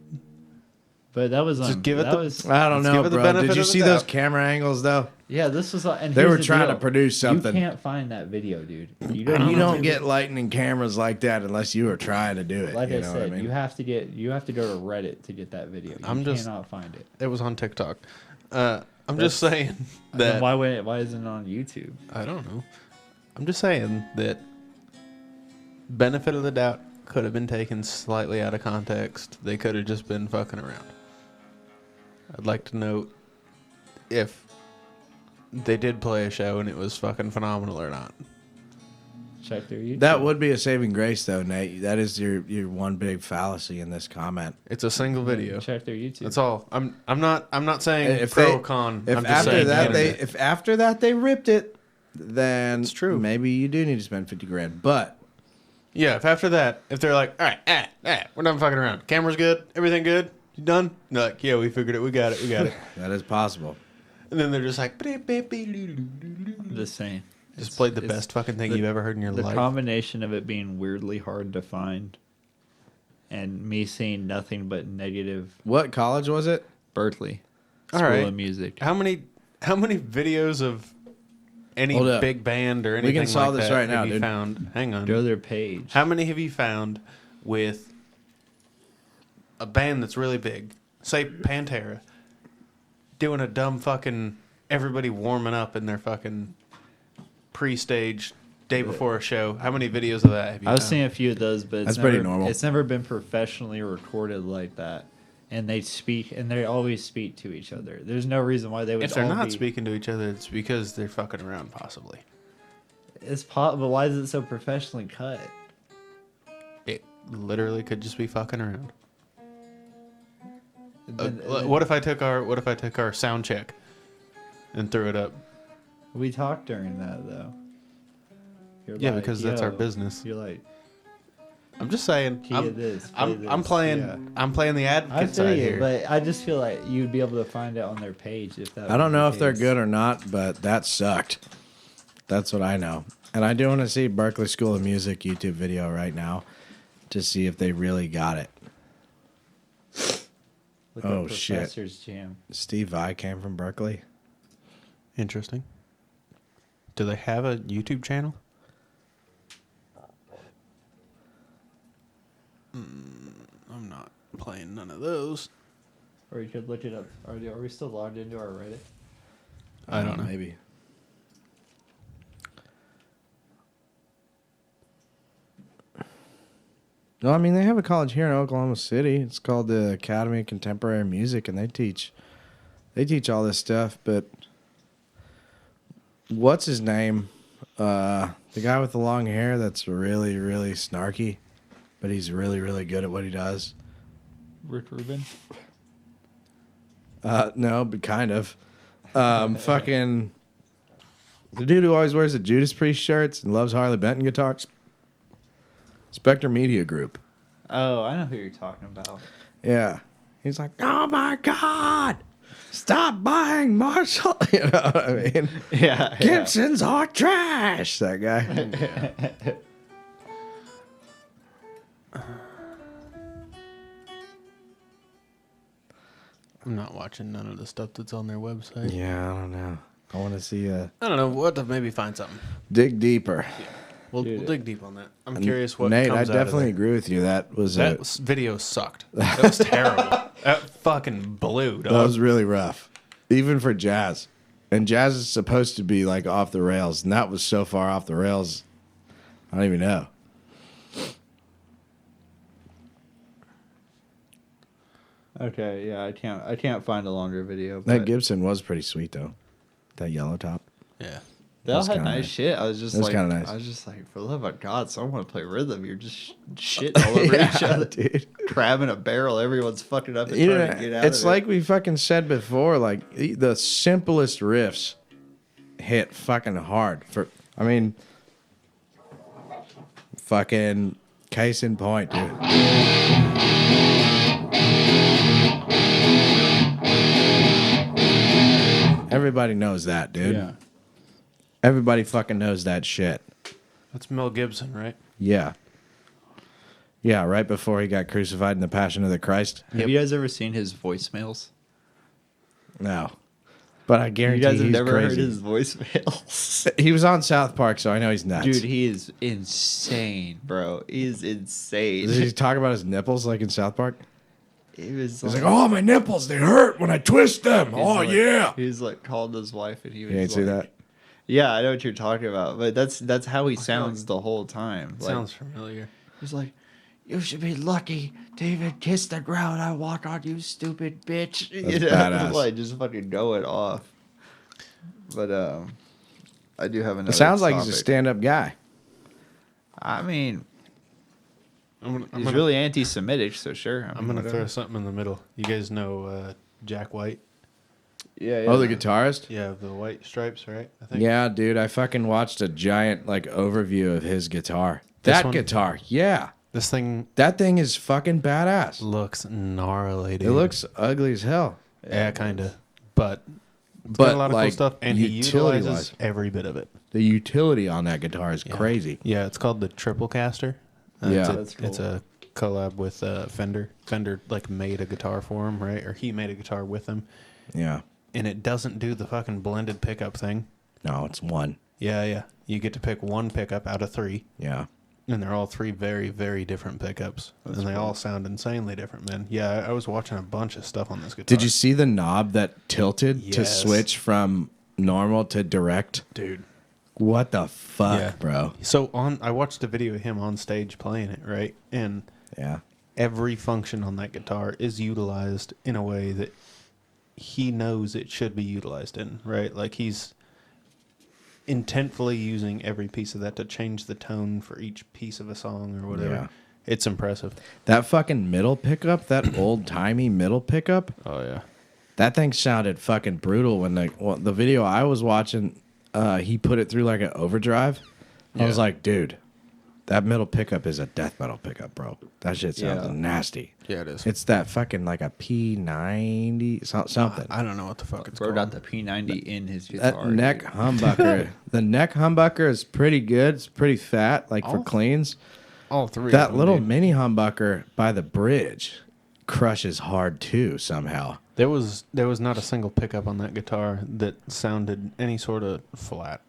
But that was Just give it that the- was I don't Let's know, give it the bro. benefit Did you of the see those doubt. camera angles, though? yeah. This was and They here's were the trying to deal. produce something. You can't find that video, dude. You You don't. don't get lightning cameras like that unless you were trying to do it. Like you I know said, what I mean? you have to go to Reddit to get that video. You cannot find it. It was on TikTok. I'm just saying Then that. why isn't it on YouTube? I don't know. I'm just saying that benefit of the doubt could have been taken slightly out of context. They could have just been fucking around. I'd like to know if they did play a show and it was fucking phenomenal or not. Check their YouTube. That would be a saving grace, though, Nate. That is your one big fallacy in this comment. It's a single video. Check their YouTube. That's all. I'm not saying If pro they- or con. If I'm just after saying that the internet. if after that they ripped it, then It's true. Maybe you do need to spend $50,000. But Yeah, if after that, if they're like, all right, we're done fucking around. Camera's good, everything good, you done? And they're like, yeah, we figured it, we got it. that is possible. And then they're just like, I'm just saying. just played the It's- best fucking thing you've ever heard in your The life. combination of it being weirdly hard to find, and me seeing nothing but negative. What college was it? Berkeley All School right. of Music. How many videos of any Hold up. big band or anything can solve like this that right now, have you dude. found? Hang on. Go to their page. How many have you found with a band that's really big, say Pantera, doing a dumb fucking everybody warming up in their fucking pre-stage day before a show? How many videos of that have you I've found? seen a few of those, but That's pretty normal. It's never been professionally recorded like that. And they always speak to each other. There's no reason why they would. If they're all not be- speaking to each other, it's because they're fucking around, possibly. It's but why is it so professionally cut? It literally could just be fucking around. Then- What if I took our sound check and threw it up? We talked during that though. You're Yeah, like, because that's our "Yo," business. You're like, I'm just saying. Key I'm, of this, I'm, play I'm this, playing. yeah. I'm playing the I advocate feel side you, here. but I just feel like you'd be able to find it on their page if that. I don't was know the if they're case. good or not, but that sucked. That's what I know. And I do want to see Berkeley School of Music YouTube video right now to see if they really got it. With Oh, the shit. Professor's Jam. Steve Vai came from Berkeley. Interesting. Do they have a YouTube channel? I'm not playing none of those. Or you could look it up. Are we still logged into our Reddit? I don't know. Maybe. No, I mean they have a college here in Oklahoma City. It's called the Academy of Contemporary Music, and they teach all this stuff. But what's his name? The guy with the long hair that's really, really snarky, but he's really, really good at what he does. Rick Rubin. No, but kind of. Fucking the dude who always wears the Judas Priest shirts and loves Harley Benton guitars. Spectre Media Group. Oh, I know who you're talking about. Yeah. He's like, oh my God, stop buying Marshall. You know what I mean? Yeah. Gibsons are trash. That guy. I'm not watching none of the stuff that's on their website. Yeah, I don't know. I want to see I don't know. What to maybe find something. dig deeper. We'll dig deep on that. I'm curious what Nate, comes I out of definitely there. agree with you. That was Video sucked. That was terrible. That fucking blew. Dog. that was really rough, even for jazz. And jazz is supposed to be like off the rails, and that was so far off the rails. I don't even know. Okay, yeah, I can't find a longer video. That But Gibson was pretty sweet though. That yellow top. Yeah. they all was had kinda nice nice. shit. I was just That was like, kinda nice. I was just like, for the love of God, someone play rhythm. You're just shitting all over each other, dude. crabbing a barrel. Everyone's fucking up and You trying know, to get out. it's of like we fucking said before. Like the simplest riffs hit fucking hard. I mean, fucking case in point, dude. Everybody knows that, dude. Yeah. Everybody fucking knows that shit. That's Mel Gibson, right? Yeah. Yeah, right before he got crucified in the Passion of the Christ. Have you guys ever seen his voicemails? No. But I You guarantee guys have he's never crazy. heard his voicemails? He was on South Park, so I know he's nuts. Dude, he is insane, bro. He is insane. Did he talk about his nipples like in South Park? He was He's like, oh, my nipples, they hurt when I twist them. he's Oh, like- yeah. He's like called his wife, and he was You ain't see like, that? Yeah, I know what you're talking about, but that's how he sounds the whole time. Like, Sounds familiar. he's like, "You should be lucky to even kiss the ground I walk on, you stupid bitch." That's badass. Like just fucking going off. But I do have another. It sounds like he's a topic. stand-up guy. I mean, I'm he's gonna, really anti-Semitic, so sure. I'm gonna whatever. throw something in the middle. You guys know Jack White? Yeah. Oh, the guitarist? Yeah, the white stripes, right? I think. Yeah, dude, I fucking watched a giant, like, overview of his guitar. This That one? guitar, yeah. This thing That thing is fucking badass. looks gnarly, dude. It looks ugly as hell. yeah, kind of, but it's But, got a lot of like, cool stuff, and he utility-wise. utilizes every bit of it. The utility on that guitar is crazy. Yeah, it's called the Triple Caster. Yeah. That's cool. It's a collab with Fender. Fender like made a guitar for him, right? Or he made a guitar with him, Yeah. and it doesn't do the fucking blended pickup thing. No, it's one. Yeah. You get to pick one pickup out of three, Yeah. and they're all three very, very different pickups, and they all sound insanely different, man. Yeah, I was watching a bunch of stuff on this guitar. Did you see the knob that tilted to Yes. switch from normal to direct? dude? What the fuck, Yeah. bro? So I watched a video of him on stage playing it, right? And Yeah. every function on that guitar is utilized in a way that he knows it should be utilized in, right? Like he's intentfully using every piece of that to change the tone for each piece of a song or whatever. Yeah. It's impressive. That fucking middle pickup, that old-timey middle pickup, Oh yeah. that thing sounded fucking brutal when the video I was watching, he put it through like an overdrive. I was Yeah. like, dude, that middle pickup is a death metal pickup, bro. That shit sounds Yeah. nasty. Yeah, it is. It's that fucking like a P90 something. I don't know what the fuck it's Wrote called. out the P90 in his That guitar. neck dude. humbucker. The neck humbucker is pretty good. It's pretty fat, like for Oh. cleans. All three. of That them, little dude. mini humbucker by the bridge crushes hard too somehow. There was not a single pickup on that guitar that sounded any sort of flat.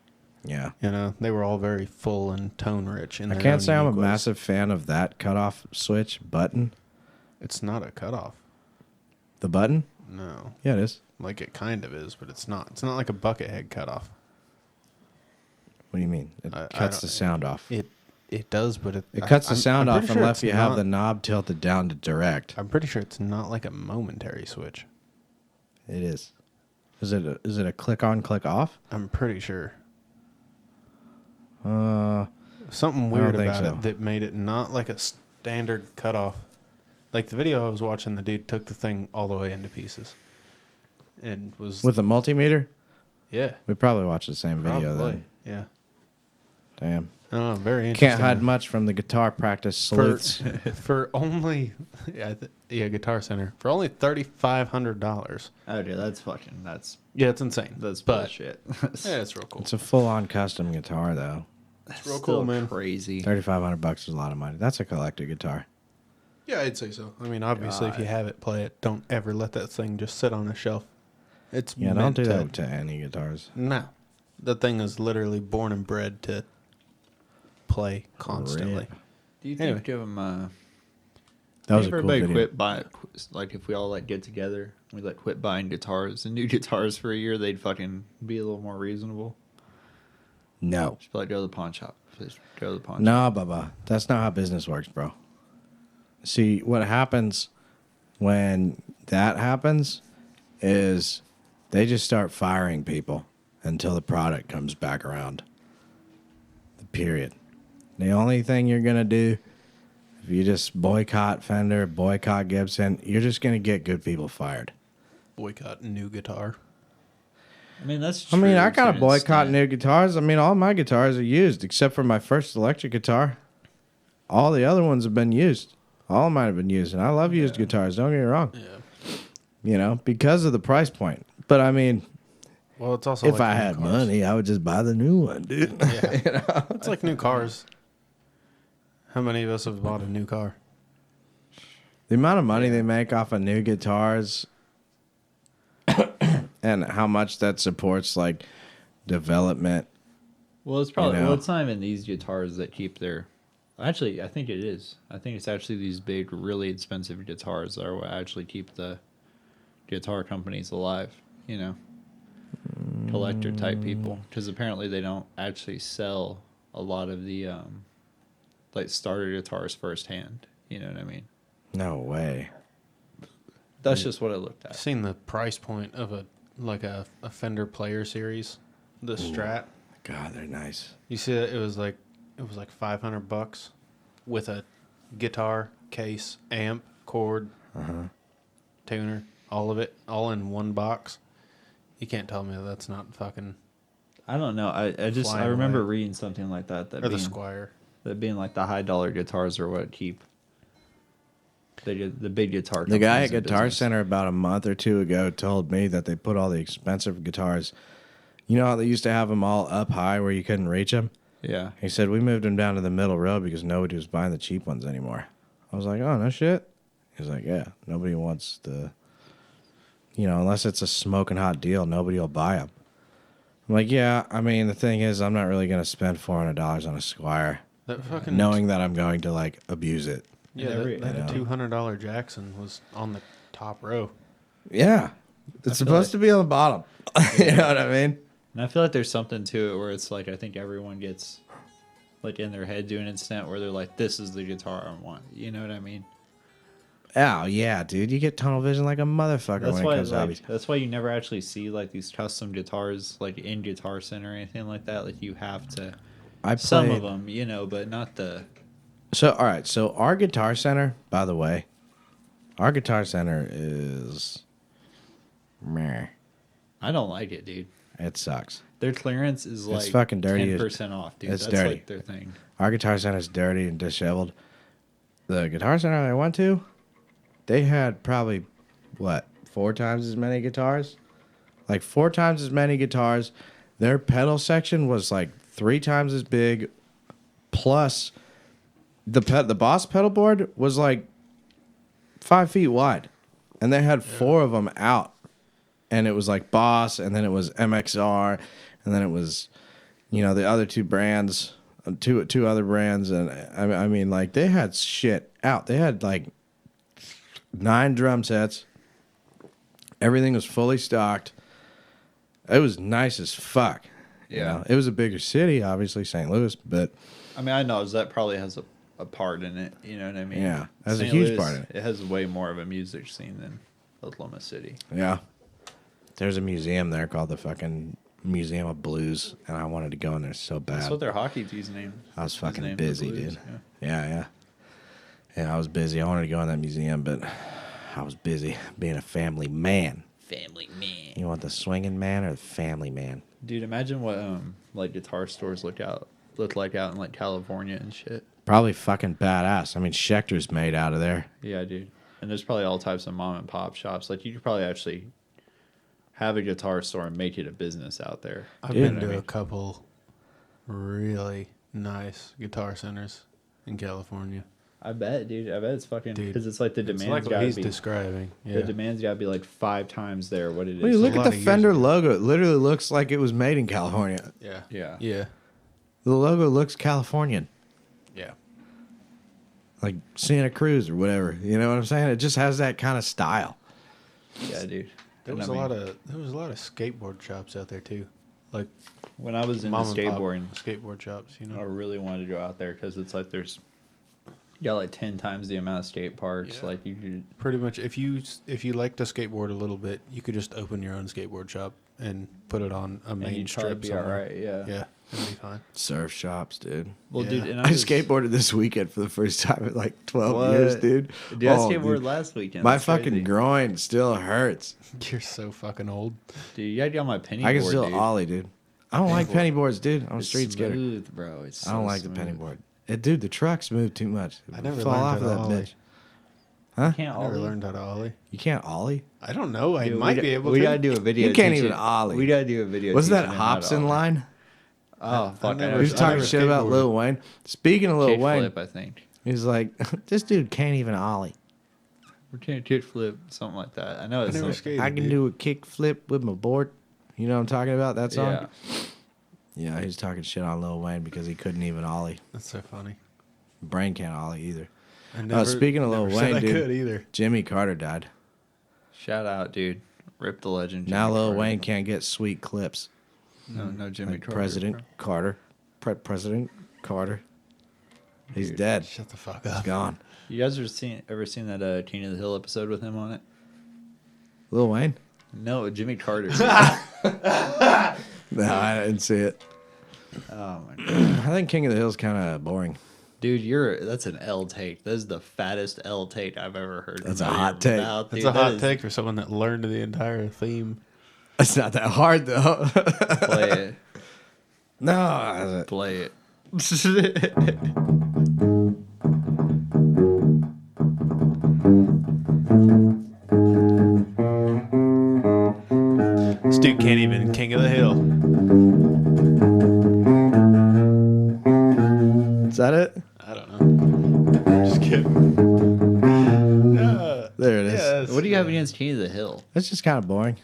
Yeah. You know, they were all very full and tone rich. I can't say I'm a massive fan of that cutoff switch button. It's not a cutoff. The button? No, Yeah, it is. like it kind of is, but it's not. It's not like a bucket head cutoff. What do you mean? It I cuts don't- the sound off. It does, but It cuts the I'm sound pretty off sure unless it's you have not- the knob tilted down to direct. I'm pretty sure it's not like a momentary switch. It is. Is it a click on, click off? I'm pretty sure. Something I weird don't think about so. it that made it not like a standard cutoff. Like the video I was watching, the dude took the thing all the way into pieces. And was... With a multimeter? Yeah. We probably watched the same video Probably. then. Yeah. Damn. I don't know. Very interesting. Can't hide much from the guitar practice sleuths. For only... Yeah, Guitar Center. For only $3,500. Oh, dude, that's Yeah, it's insane. but bullshit. bullshit. Yeah, it's real cool. It's a full-on custom guitar, though. That's real cool, man. Crazy. $3,500 is a lot of money. That's a collector guitar. Yeah, I'd say so. I mean, obviously, if you have it, play it. Don't ever let that thing just sit on a shelf. It's Yeah, don't meant do to... that to any guitars. No. The thing is literally born and bred to play constantly. Rip. Do you Anyway. think of them? That was a cool everybody video. quit buying, like if we all like get together, we like quit buying guitars and new guitars for a year, they'd fucking be a little more reasonable. No. Just be like, go to the pawn shop. Please go to the pawn shop. No, Bubba. That's not how business works, bro. See, what happens when that happens is they just start firing people until the product comes back around. Period. The only thing you're going to do, if you just boycott Fender, boycott Gibson, you're just going to get good people fired. Boycott new guitar. I mean, that's I mean, true I to kind an of boycott extent. new guitars. I mean, all my guitars are used except for my first electric guitar. All the other ones have been used. All of mine have been used, and I love used guitars. Don't get me wrong. Yeah. You know, because of the price point. But I mean, Well, it's also if like I new had cars. money, I would just buy the new one, dude. Yeah. It's like new cars. How many of us have bought a new car? The amount of money they make off of new guitars and how much that supports like development. Well, it's probably You know? well, it's not even these guitars that keep their. Actually, I think it is. I think it's actually these big, really expensive guitars that are what actually keep the guitar companies alive. You know, collector type people, because apparently they don't actually sell a lot of the like starter guitars firsthand. You know what I mean? No way. That's just what I looked I've at. seen the price point of a Fender Player Series, the Strat. God, they're nice. You see that it was like $500 with a guitar, case, amp, cord, tuner, all of it, all in one box. You can't tell me that's not fucking I don't know. I Flying remember away. reading something like that. or the Squire. That being like the high dollar guitars are what keep the big guitar. The guy at companies in Guitar business. Center about a month or two ago told me that they put all the expensive guitars. You know how they used to have them all up high where you couldn't reach them? Yeah. He said, we moved them down to the middle row because nobody was buying the cheap ones anymore. I was like, oh, no shit. He's like, yeah, nobody wants the, you know, unless it's a smoking hot deal, nobody will buy them. I'm like, yeah, I mean, the thing is, I'm not really going to spend $400 on a Squire, That fucking knowing that I'm going to, like, abuse it. yeah, Every- that you know. $200 Jackson was on the top row. Yeah. It's supposed to be on the bottom. You know what I mean? And I feel like there's something to it where it's like I think everyone gets like in their head to an extent where they're like, this is the guitar I want. You know what I mean? Oh, yeah, dude. You get tunnel vision like a motherfucker That's when it why comes to hobbies. that's why you never actually see like these custom guitars like in Guitar Center or anything like that. Like you have to some of them, you know, but not the So, all right. So, our Guitar Center, by the way, our Guitar Center is meh. I don't like it, dude. It sucks. Their clearance is like fucking dirty. 10% off, dude. It's That's dirty. like their thing. Our Guitar Center is dirty and disheveled. The Guitar Center I went to, they had probably, what, 4 times as many guitars? Like 4 times as many guitars. Their pedal section was like 3 times as big. Plus, the Boss pedal board was like 5 feet wide. And they had 4 of them out. And it was like Boss, and then it was MXR, and then it was, you know, the other 2 brands, two other brands. And I mean, like, they had shit out. They had like 9 drum sets. Everything was fully stocked. It was nice as fuck. You Yeah. know? It was a bigger city, obviously, St. Louis, but I mean, I know that probably has a part in it. You know what I mean? Yeah, it has a St. huge Louis, part in it. It has way more of a music scene than Oklahoma City. yeah. There's a museum there called the fucking Museum of Blues, and I wanted to go in there so bad. That's what their hockey team's name. I was fucking named busy, the Blues, dude. Yeah. Yeah, I was busy. I wanted to go in that museum, but I was busy being a family man. Family man. You want the swinging man or the family man? Dude, imagine what like guitar stores look like out in like California and shit. Probably fucking badass. I mean, Schecter's made out of there. Yeah, dude. And there's probably all types of mom and pop shops. Like you could probably actually have a guitar store and make it a business out there. I've Dude, been to a couple really nice guitar centers in California. I bet, dude. I bet it's fucking Dude, because it's like the It's demand's like what gotta he's be. describing. Yeah. The demand's gotta be like 5 times there what it is. Well, you look a at lot the of Fender years ago. logo. It literally looks like it was made in California. Yeah. Yeah. Yeah. The logo looks Californian, Yeah. like Santa Cruz or whatever. You know what I'm saying? It just has that kind of style. Yeah, dude. There And was I a mean, lot of skateboard shops out there too, like when I was into mom and pop skateboarding, skateboard shops. You I know, really wanted to go out there because it's like you got like 10 times the amount of skate parks. Yeah. Like you could. pretty much if you like to skateboard a little bit, you could just open your own skateboard shop and put it on a And main you'd probably strip. be somewhere. alright, yeah. Yeah, it'd be fine. Surf shops, dude. Well, Yeah. dude, and I was, skateboarded this weekend for the first time in like 12 What? years, dude. Dude, I Oh, skateboarded dude. last weekend. My That's fucking crazy. groin still hurts. You're so fucking old. Dude, you gotta get on my penny I can board, still dude. ollie, dude. I don't like penny boards, dude. I'm a It's street skater. smooth, bro. It's I don't so like the smooth. penny board. Dude, the trucks move too much. I never fall learned off how of to that ollie. bitch. Huh? Can't I never ollie. learned how to ollie. You can't ollie? I don't know. I Dude, might be able we to. gotta do a video. You can't teaching- even ollie. We gotta do a video. Wasn't that teaching him how to Hobson ollie. line? Oh fuck! never- He was I talking never shit about skateboarded. Lil Wayne. Speaking of Lil Kick Wayne, flip, I think. he's like, this dude can't even ollie. We can't kick flip, something like that. I know I it's never like, skated. I can dude. do a kick flip with my board. You know what I'm talking about? That song? yeah. Yeah, he was talking shit on Lil Wayne because he couldn't even ollie. That's so funny. Brain can't ollie either. I never, Speaking of Lil never said Wayne, I dude. could either. Jimmy Carter died. Shout out, dude. Rip the legend. Now Jimmy Lil Carter. Wayne can't get sweet clips. No, Jimmy Like Carter. President Carter. President Carter. He's Dude. dead. Shut the fuck He's up. gone. You guys ever seen that King of the Hill episode with him on it? Lil Wayne? No, Jimmy Carter. No, I didn't see it. Oh my god, I think King of the Hill's kind of boring. dude, that's an L take. That's the fattest L take I've ever heard. That's come a out of hot your take. mouth, That's dude. a That hot is- take for someone that learned the entire theme. It's not that hard, though. Play it. No. Play it. This dude can't even King of the Hill. Is that it? I don't know. Just kidding. There it is. Yes. What do you have against King of the Hill? It's just kind of boring.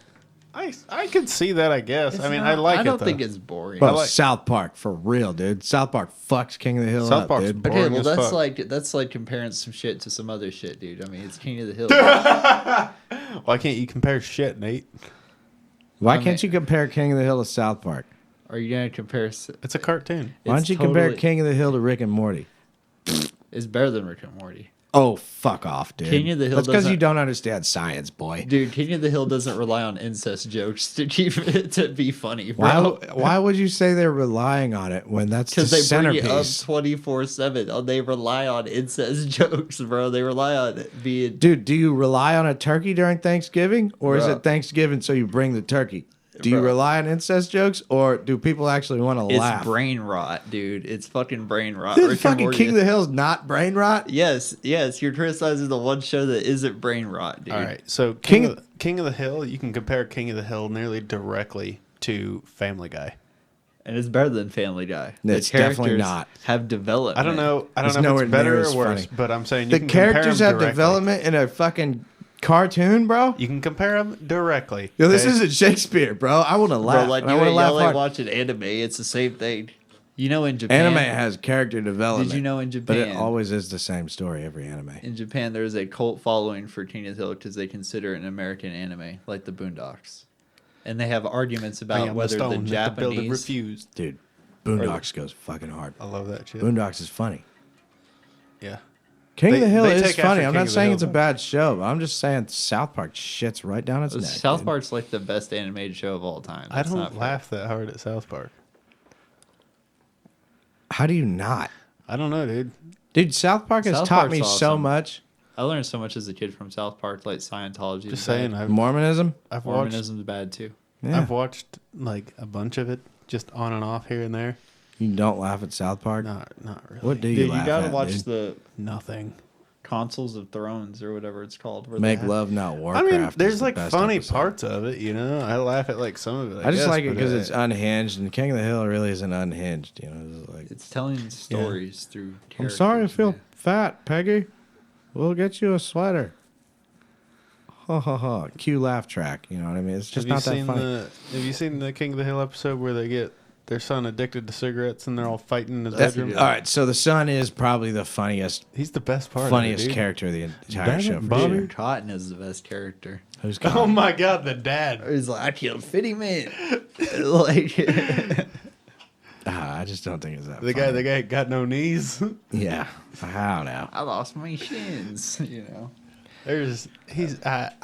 I could see that, I guess. I mean, It's I not- like it. I don't though. think it's boring. Bro, like- South Park, for real, dude. South Park fucks King of the Hill South up, Park's dude. boring. Okay, well as that's like comparing some shit to some other shit, dude. I mean, it's King of the Hill. Why can't you compare shit, Nate? Why I mean- can't you compare King of the Hill to South Park? Are you gonna compare? It's a cartoon. Why don't It's you compare totally- King of the Hill to Rick and Morty? It's better than Rick and Morty. Oh, fuck off, dude. King of the Hill That's because you doesn't- don't understand science, boy. Dude, King of the Hill doesn't rely on incest jokes to keep it to be funny, bro. Why would you say they're relying on it when that's the Because they bring it up centerpiece? 24/7. They rely on incest jokes, bro. They rely on it being. Dude, do you rely on a turkey during Thanksgiving? Or is Bro. it Thanksgiving so you bring the turkey? Do you Bro. rely on incest jokes or do people actually want to It's laugh? brain rot, dude. It's fucking brain rot. Dude, Rick and fucking Morty King of is- the Hill's not brain rot? Yes, you're criticizing the one show that isn't brain rot, dude. All right, so King- King of the Hill, you can compare King of the Hill nearly directly to Family Guy. And it's better than Family Guy. It's definitely characters not. Have development. I don't know. I It's don't know if nowhere it's better near or as worse, funny. but I'm saying you The can compare characters them have directly. development in a fucking cartoon, bro? You can compare them directly. Yo, this okay? isn't Shakespeare, bro. I want to laugh. Bro, like and I you want to ain't laugh yelling hard. watching anime. It's the same thing. You know, in Japan, Anime has character development. Did you know in But it Japan- always is the same story every anime. in Japan, there's a cult following for King of the Hill because they consider it an American anime, like the Boondocks, and they have arguments I about am whether the stone that the builder Japanese. refused. Dude, Boondocks goes fucking hard. I love that shit. Boondocks is funny. Yeah. King of the Hill they is take after funny. I'm King not of the saying Hill. it's a bad show, but I'm just saying South Park shits right down its neck. South dude. Park's like the best animated show of all time. I That's don't not fair. laugh that hard at South Park. How do you not? I don't know, dude. Dude, South Park has South taught Park's me so awesome. much. I learned so much as a kid from South Park, like Scientology. Just is saying, bad. Mormonism? I've watched Mormonism's bad too. Yeah. I've watched like a bunch of it, just on and off here and there. You don't laugh at South Park? Not really. What do you Dude, laugh you gotta at, watch dude? the Nothing. Consoles of Thrones or whatever it's called. where they Make have- Love, Not I Warcraft. mean, is there's the like best funny episode. parts of it, you know. I laugh at like some of it. I just guess, like it but, because it's unhinged, and King of the Hill really isn't unhinged. You know, it's like, It's telling stories through. I'm sorry, I characters, feel man. fat, Peggy. We'll get you a sweater. Ha ha ha. Cue laugh track. You know what I mean? It's just not that funny. Have you seen the King of the Hill episode where they get their son addicted to cigarettes and they're all fighting in his That's bedroom? good. All right, so the son is probably the funniest, He's the best part. funniest of it, dude. character of the entire Damn it, show. For Bobby. sure. Cotton is the best character. Who's Oh Cotton? my god, the dad. He's like, I killed 50 men. Like, I just don't think it's that. The funny. guy got no knees. Yeah, I don't know. I lost my shins. You know. I don't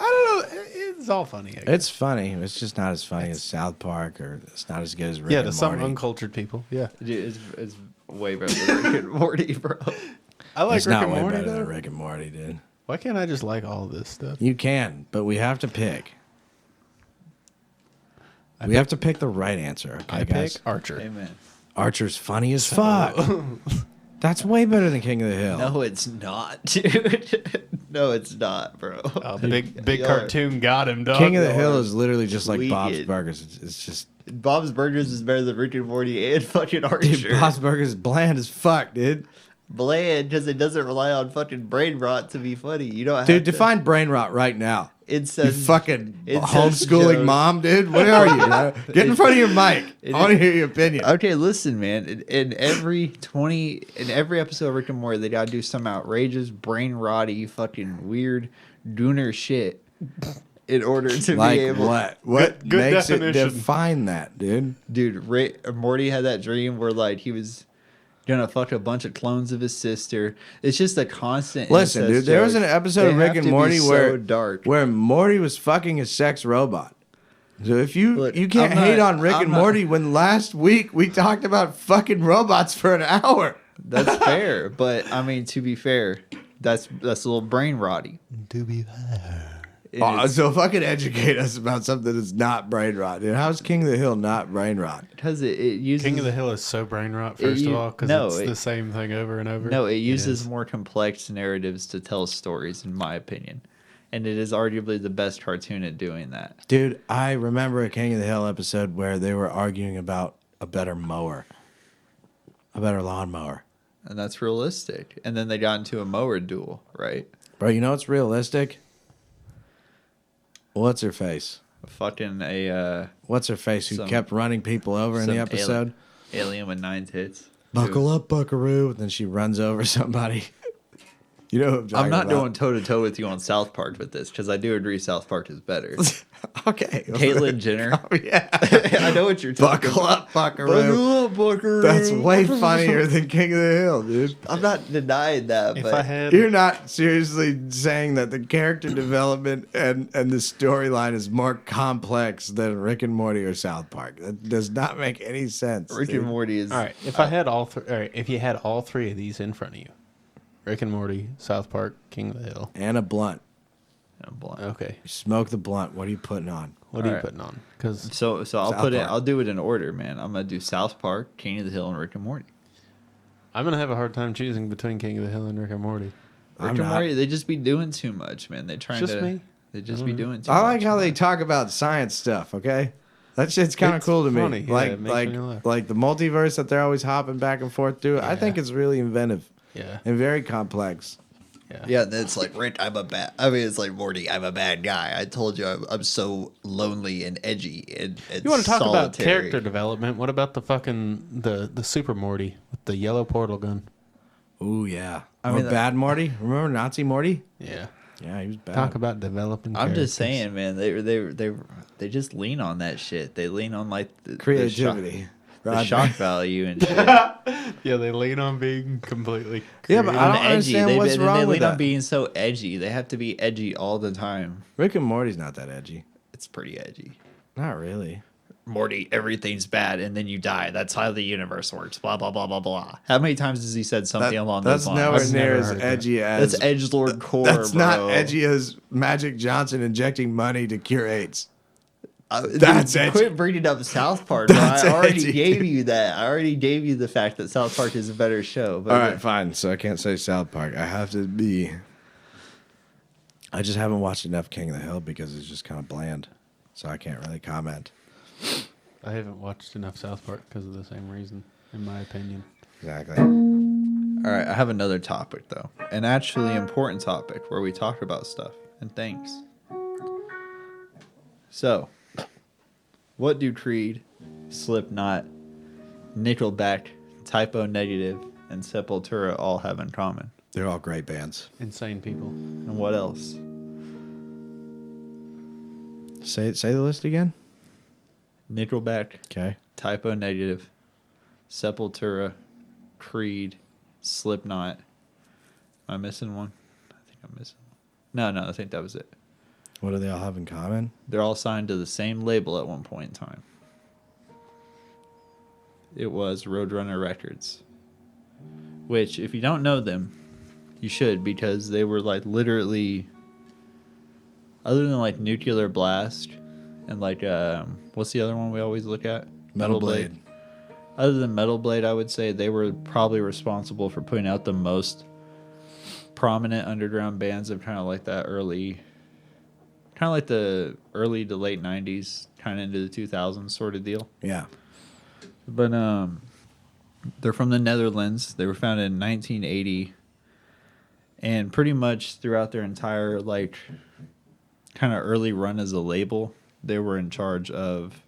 know. It's all funny. I guess. It's funny. It's just not as funny as South Park, or it's not as good as Rick Yeah, and to some Morty. uncultured people. Yeah, Dude, it's way better than Rick and Morty, bro. I like It's Rick not and way Morty better though. than Rick and Morty, dude. Why can't I just like all of this stuff? You can, but we have to pick. We have to pick the right answer, okay, I guys? pick Archer. Amen. Archer's funny as fuck. That's way better than King of the Hill. No, it's not, dude. No, it's not, bro. Oh, big Y'all cartoon got him, dog. King of the Y'all Hill are is literally just like Bob's tweaking. Burgers. It's just Bob's Burgers is better than Rick and Morty and fucking Archer. dude, Bob's Burgers is bland as fuck, dude. Bland because it doesn't rely on fucking brain rot to be funny. You don't have Dude, to. define brain rot right now. It You says fucking it says homeschooling jokes. mom, dude. Where are you? Bro? Get in front of your mic. I want to hear your opinion. Okay, listen, man. In every episode of Rick and Morty, they gotta do some outrageous, brain rotty, fucking weird, dooner shit in order to Like be able. what? What good makes it definition. define that, dude? Dude, Morty had that dream where like he was gonna fuck a bunch of clones of his sister. It's just a constant. Listen, incest dude, there was joke. an episode They of Rick have and to be Morty so where dark. where Morty was fucking a sex robot. So if you Look, can't I'm hate not- on Rick I'm and not- Morty when last week we talked about fucking robots for an hour. That's fair, but I mean to be fair, that's a little brain rotty. To be fair. It Oh, is- so fucking educate us about something that's not brain rot, dude. How's King of the Hill not brain rot? Because it uses King of the Hill is so brain rot, first of all, because no, it's it- the same thing over and over. No, it uses is. more complex narratives to tell stories, in my opinion, and it is arguably the best cartoon at doing that. Dude, I remember a King of the Hill episode where they were arguing about a better mower, a better lawnmower. And that's realistic. And then they got into a mower duel, right? Bro, you know what's realistic? What's her face? Fucking What's her face who Some- kept running people over in the some episode? alien with 9 tits. Buckle up, buckaroo. And then she runs over somebody. You know what I'm talking I'm not about. going toe to toe with you on South Park with this because I do agree South Park is better. Okay. Caitlyn Jenner. Oh, yeah. I know what you're talking Buckle about. up, buckaroo. Buckle up, buckaroo. That's way funnier than King of the Hill, dude. I'm not denying that, If but I had, You're not seriously saying that the character development and the storyline is more complex than Rick and Morty or South Park. That does not make any sense. Rick dude. and Morty is all right, if I had all three, all right, if you had all three of these in front of you, Rick and Morty, South Park, King of the Hill. And a blunt. I'm blind. Okay, You smoke the blunt. What are you putting on? what are you Alright. putting on? Because So I'll South put it. Park. I'll do it in order, man. I'm gonna do South Park, King of the Hill, and Rick and Morty. I'm gonna have a hard time choosing between King of the Hill and Rick and Morty. I'm Rick and not. Morty, they just be doing too much, man. They trying Just to. me? They just be doing too I much. like how they talk about science stuff, okay? That shit's kind of It's cool to me. funny, yeah, it makes me laugh. Like the multiverse that they're always hopping back and forth through. I think it's really inventive Yeah, and very complex. yeah. Yeah, it's like Rick. I'm a bad. I mean, it's like Morty. I'm a bad guy. I told you I'm so lonely and edgy and You want to talk about solitary. character development? What about the fucking the Super Morty with the yellow portal gun? Ooh, yeah. I Or mean, Bad Morty. Remember Nazi Morty? Yeah, Yeah, he was bad. talk about developing. I'm characters. just saying, man. They just lean on that shit. They lean on like the creativity. the shock value and shit. Yeah, they lean on being completely. Yeah, but I On don't edgy. understand what's They wrong with lean on that. being so edgy. They have to be edgy all the time. Rick and Morty's not that edgy. It's pretty edgy. Not really. Morty, everything's bad, and then you die. That's how the universe works. Blah blah blah blah blah. How many times has he said something along those lines? That's nowhere near never as heard edgy as. That's edgelord core. That's bro. not edgy as Magic Johnson injecting money to cure AIDS. That's edgy. Quit bringing up South Park. Bro. That's I already edgy. gave you that. I already gave you the fact that South Park is a better show. But All right, fine. So I can't say South Park. I have to be. I just haven't watched enough King of the Hill because it's just kind of bland. So I can't really comment. I haven't watched enough South Park because of the same reason, in my opinion. Exactly. All right, I have another topic though, an actually important topic where we talk about stuff and things. So, what do Creed, Slipknot, Nickelback, Typo Negative, and Sepultura all have in common? They're all great bands. Insane people. And what else? Say the list again. Nickelback, Okay. Typo Negative, Sepultura, Creed, Slipknot. Am I missing one? I think I'm missing one. No, I think that was it. What do they all have in common? They're all signed to the same label at one point in time. It was Roadrunner Records. Which, if you don't know them, you should, because they were like literally, other than like Nuclear Blast and like, what's the other one we always look at? Metal Blade. Other than Metal Blade, I would say they were probably responsible for putting out the most prominent underground bands of kind of like that early, kind of like the early to late 90s, kind of into the 2000s sort of deal. Yeah. But they're from the Netherlands. They were founded in 1980. And pretty much throughout their entire like kind of early run as a label, they were in charge of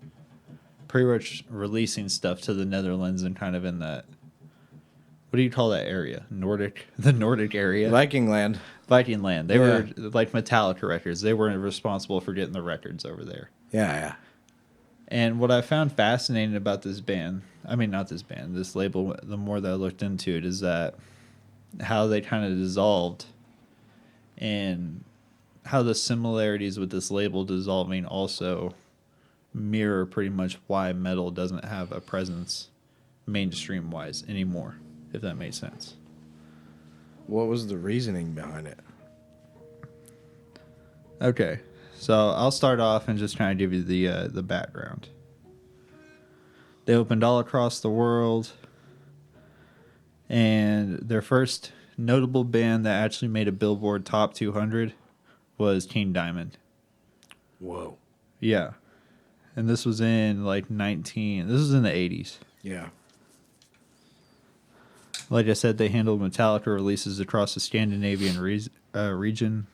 pretty much releasing stuff to the Netherlands and kind of in that, what do you call that area? The Nordic area. Viking Land. Viking Land. They were like Metallica records. They were responsible for getting the records over there. Yeah. And what I found fascinating about this band, I mean, not this band, this label, the more that I looked into it, is that how they kind of dissolved and how the similarities with this label dissolving also mirror pretty much why metal doesn't have a presence mainstream wise anymore, if that makes sense. What was the reasoning behind it? Okay, so I'll start off and just kind of give you the background. They opened all across the world, and their first notable band that actually made a Billboard Top 200 was King Diamond. Whoa. Yeah. And this was in like this was in the 80s. Yeah. Like I said, they handled Metallica releases across the Scandinavian region.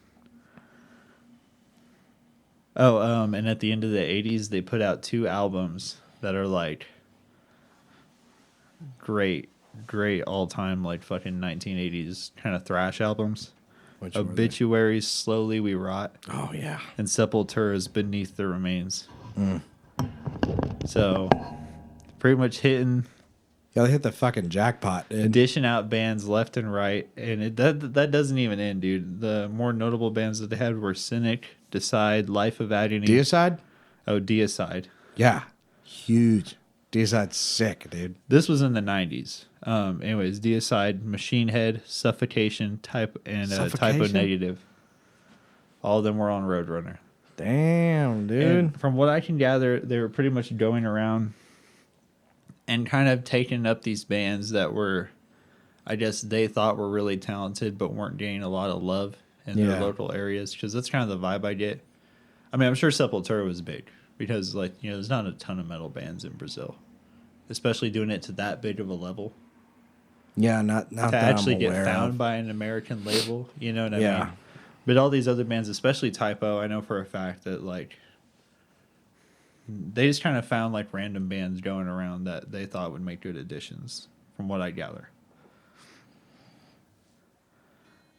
Oh, and at the end of the 80s, they put out 2 albums that are like great all-time like fucking 1980s kind of thrash albums. Which were they? Obituaries, Slowly We Rot, Oh, yeah. and Sepultura's Beneath the Remains. So, pretty much hitting, Yeah, they hit the fucking jackpot, dude. dishing out bands left and right, and that doesn't even end, dude. The more notable bands that they had were Cynic, Decide, Life of Agony. Deicide? Oh, Deicide. Yeah. Huge. Deicide's sick, dude. This was in the 90s. Anyways, Deicide, Machine Head, Suffocation, Typo Suffocation? Negative. All of them were on Roadrunner. Damn, dude. And from what I can gather, they were pretty much going around and kind of taking up these bands that were, I guess they thought were really talented but weren't getting a lot of love in their local areas, because that's kind of the vibe I get. I mean, I'm sure Sepultura was big because, like, you know, there's not a ton of metal bands in Brazil, especially doing it to that big of a level. Yeah, not To that actually I'm get aware found of. by an American label, you know what I Yeah. mean? But all these other bands, especially Typo, I know for a fact that, like, they just kind of found, like, random bands going around that they thought would make good additions, from what I gather.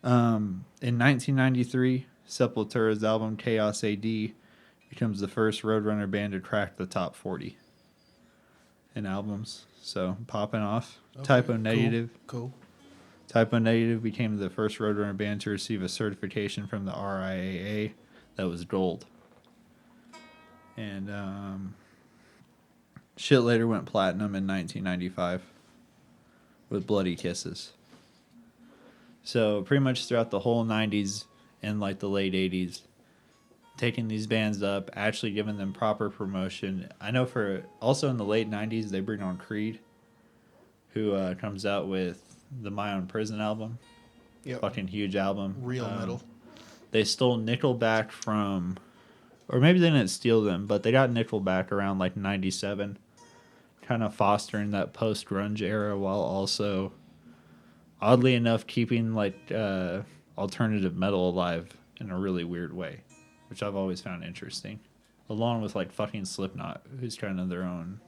In 1993, Sepultura's album Chaos AD becomes the first Roadrunner band to crack the top 40. in albums. So popping off. Okay, Typo Negative. Cool. Typo Negative became the first Roadrunner band to receive a certification from the RIAA that was gold. And shit later went platinum in 1995 with Bloody Kisses. So pretty much throughout the whole 90s and like the late 80s, taking these bands up, actually giving them proper promotion. I know also in the late 90s, they bring on Creed, who comes out with the My Own Prison album. Yep. Fucking huge album. Real metal. They stole Nickelback from, or maybe they didn't steal them, but they got Nickelback around like 97, kind of fostering that post-grunge era while also, oddly enough, keeping like alternative metal alive in a really weird way, which I've always found interesting. Along with like fucking Slipknot, who's kind of their own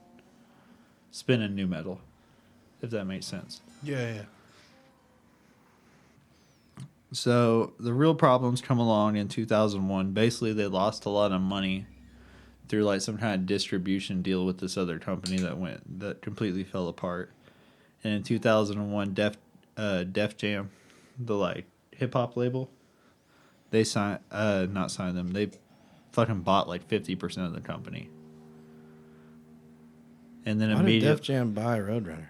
spin in new metal, if that makes sense. Yeah. So the real problems come along in 2001. Basically, they lost a lot of money through like some kind of distribution deal with this other company that completely fell apart. And in 2001, Def Jam, the like hip hop label, they not signed them. They fucking bought like 50% of the company. And then Why did immediately Def Jam buy Roadrunner?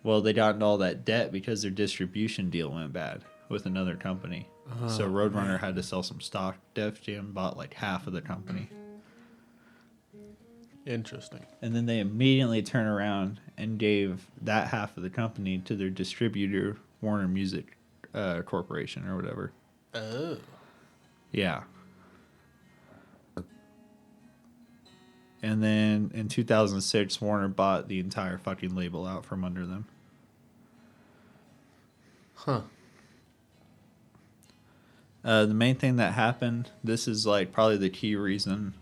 Well, they got into all that debt because their distribution deal went bad with another company. So Roadrunner had to sell some stock. Def Jam bought like half of the company. Interesting. And then they immediately turned around and gave that half of the company to their distributor, Warner Music Corporation or whatever. Oh. Yeah. And then in 2006, Warner bought the entire fucking label out from under them. Huh. The main thing that happened, this is like probably the key reason.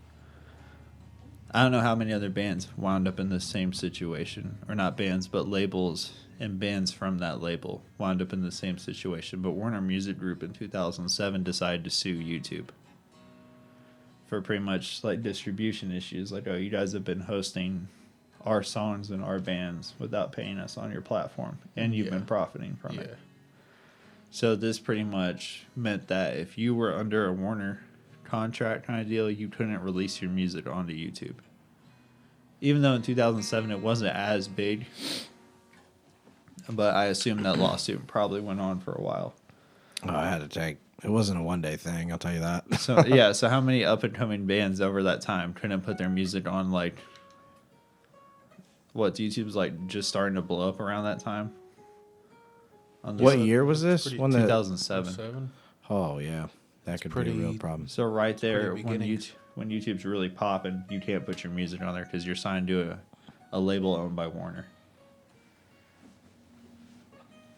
I don't know how many other bands wound up in the same situation. Or not bands, but labels and bands from that label wound up in the same situation. But Warner Music Group in 2007 decided to sue YouTube for pretty much like distribution issues. Like, oh, you guys have been hosting our songs and our bands without paying us on your platform. And you've been profiting from it. So this pretty much meant that if you were under a Warner contract kind of deal, you couldn't release your music onto YouTube. Even though in 2007 it wasn't as big, but I assume that lawsuit probably went on for a while. Oh, I had to take. It wasn't a one-day thing, I'll tell you that. So yeah, so how many up-and-coming bands over that time couldn't put their music on, like, what, YouTube's like just starting to blow up around that time? What year was this? 2007. Oh, yeah. That could be a real problem. So right there, when YouTube's really popping, you can't put your music on there because you're signed to a label owned by Warner.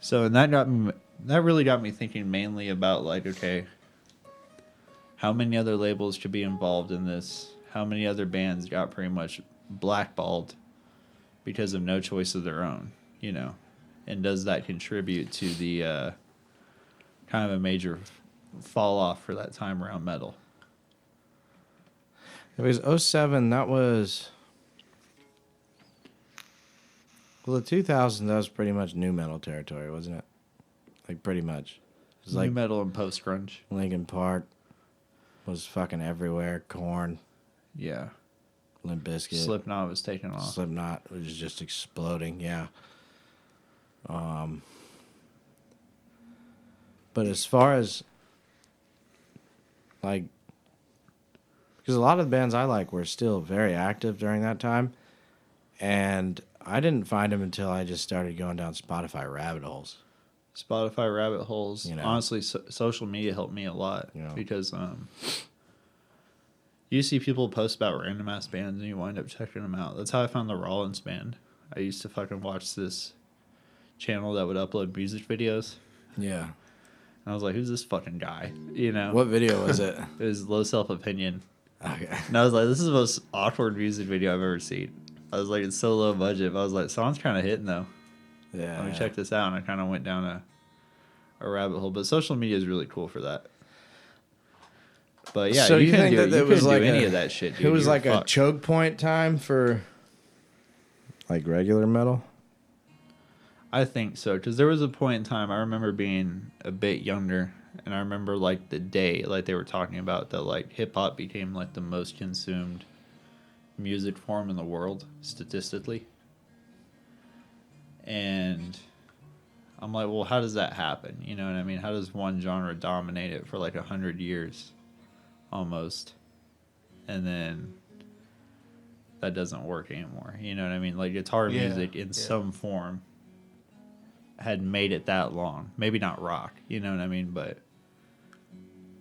So and that really got me thinking mainly about like, okay, how many other labels should be involved in this? How many other bands got pretty much blackballed because of no choice of their own, you know? And does that contribute to the kind of a major fall off for that time around metal? It was 2007. That was... Well, the 2000s, that was pretty much new metal territory, wasn't it? Like, pretty much. It was New like metal and post-grunge. Linkin Park was fucking everywhere. Korn, Yeah. Limp Bizkit. Slipknot was taking off. Slipknot was just exploding, yeah. But as far as, like, because a lot of the bands I like were still very active during that time, and I didn't find them until I just started going down Spotify rabbit holes. Spotify rabbit holes. You know. Honestly, social media helped me a lot You know. because you see people post about random ass bands and you wind up checking them out. That's how I found the Rollins band. I used to fucking watch this channel that would upload music videos. Yeah. And I was like, who's this fucking guy? You know? What video was it? It was Low Self Opinion. Okay. And I was like, this is the most awkward music video I've ever seen. I was like, it's so low budget. But I was like, song's kind of hitting though. Yeah. Let me check this out. And I kind of went down a rabbit hole. But social media is really cool for that. But yeah, So you you couldn't think do, that you it was couldn't like do any a- of that shit, dude. It was You were like a fucked. choke point time for Like regular metal? I think so, because there was a point in time I remember being a bit younger, and I remember like the day, like they were talking about that, like hip hop became like the most consumed music form in the world statistically, and I'm like, well, how does that happen? You know what I mean? How does one genre dominate it for like 100 years, almost, and then that doesn't work anymore? You know what I mean? Like guitar music in some form had made it that long. Maybe not rock, you know what I mean? But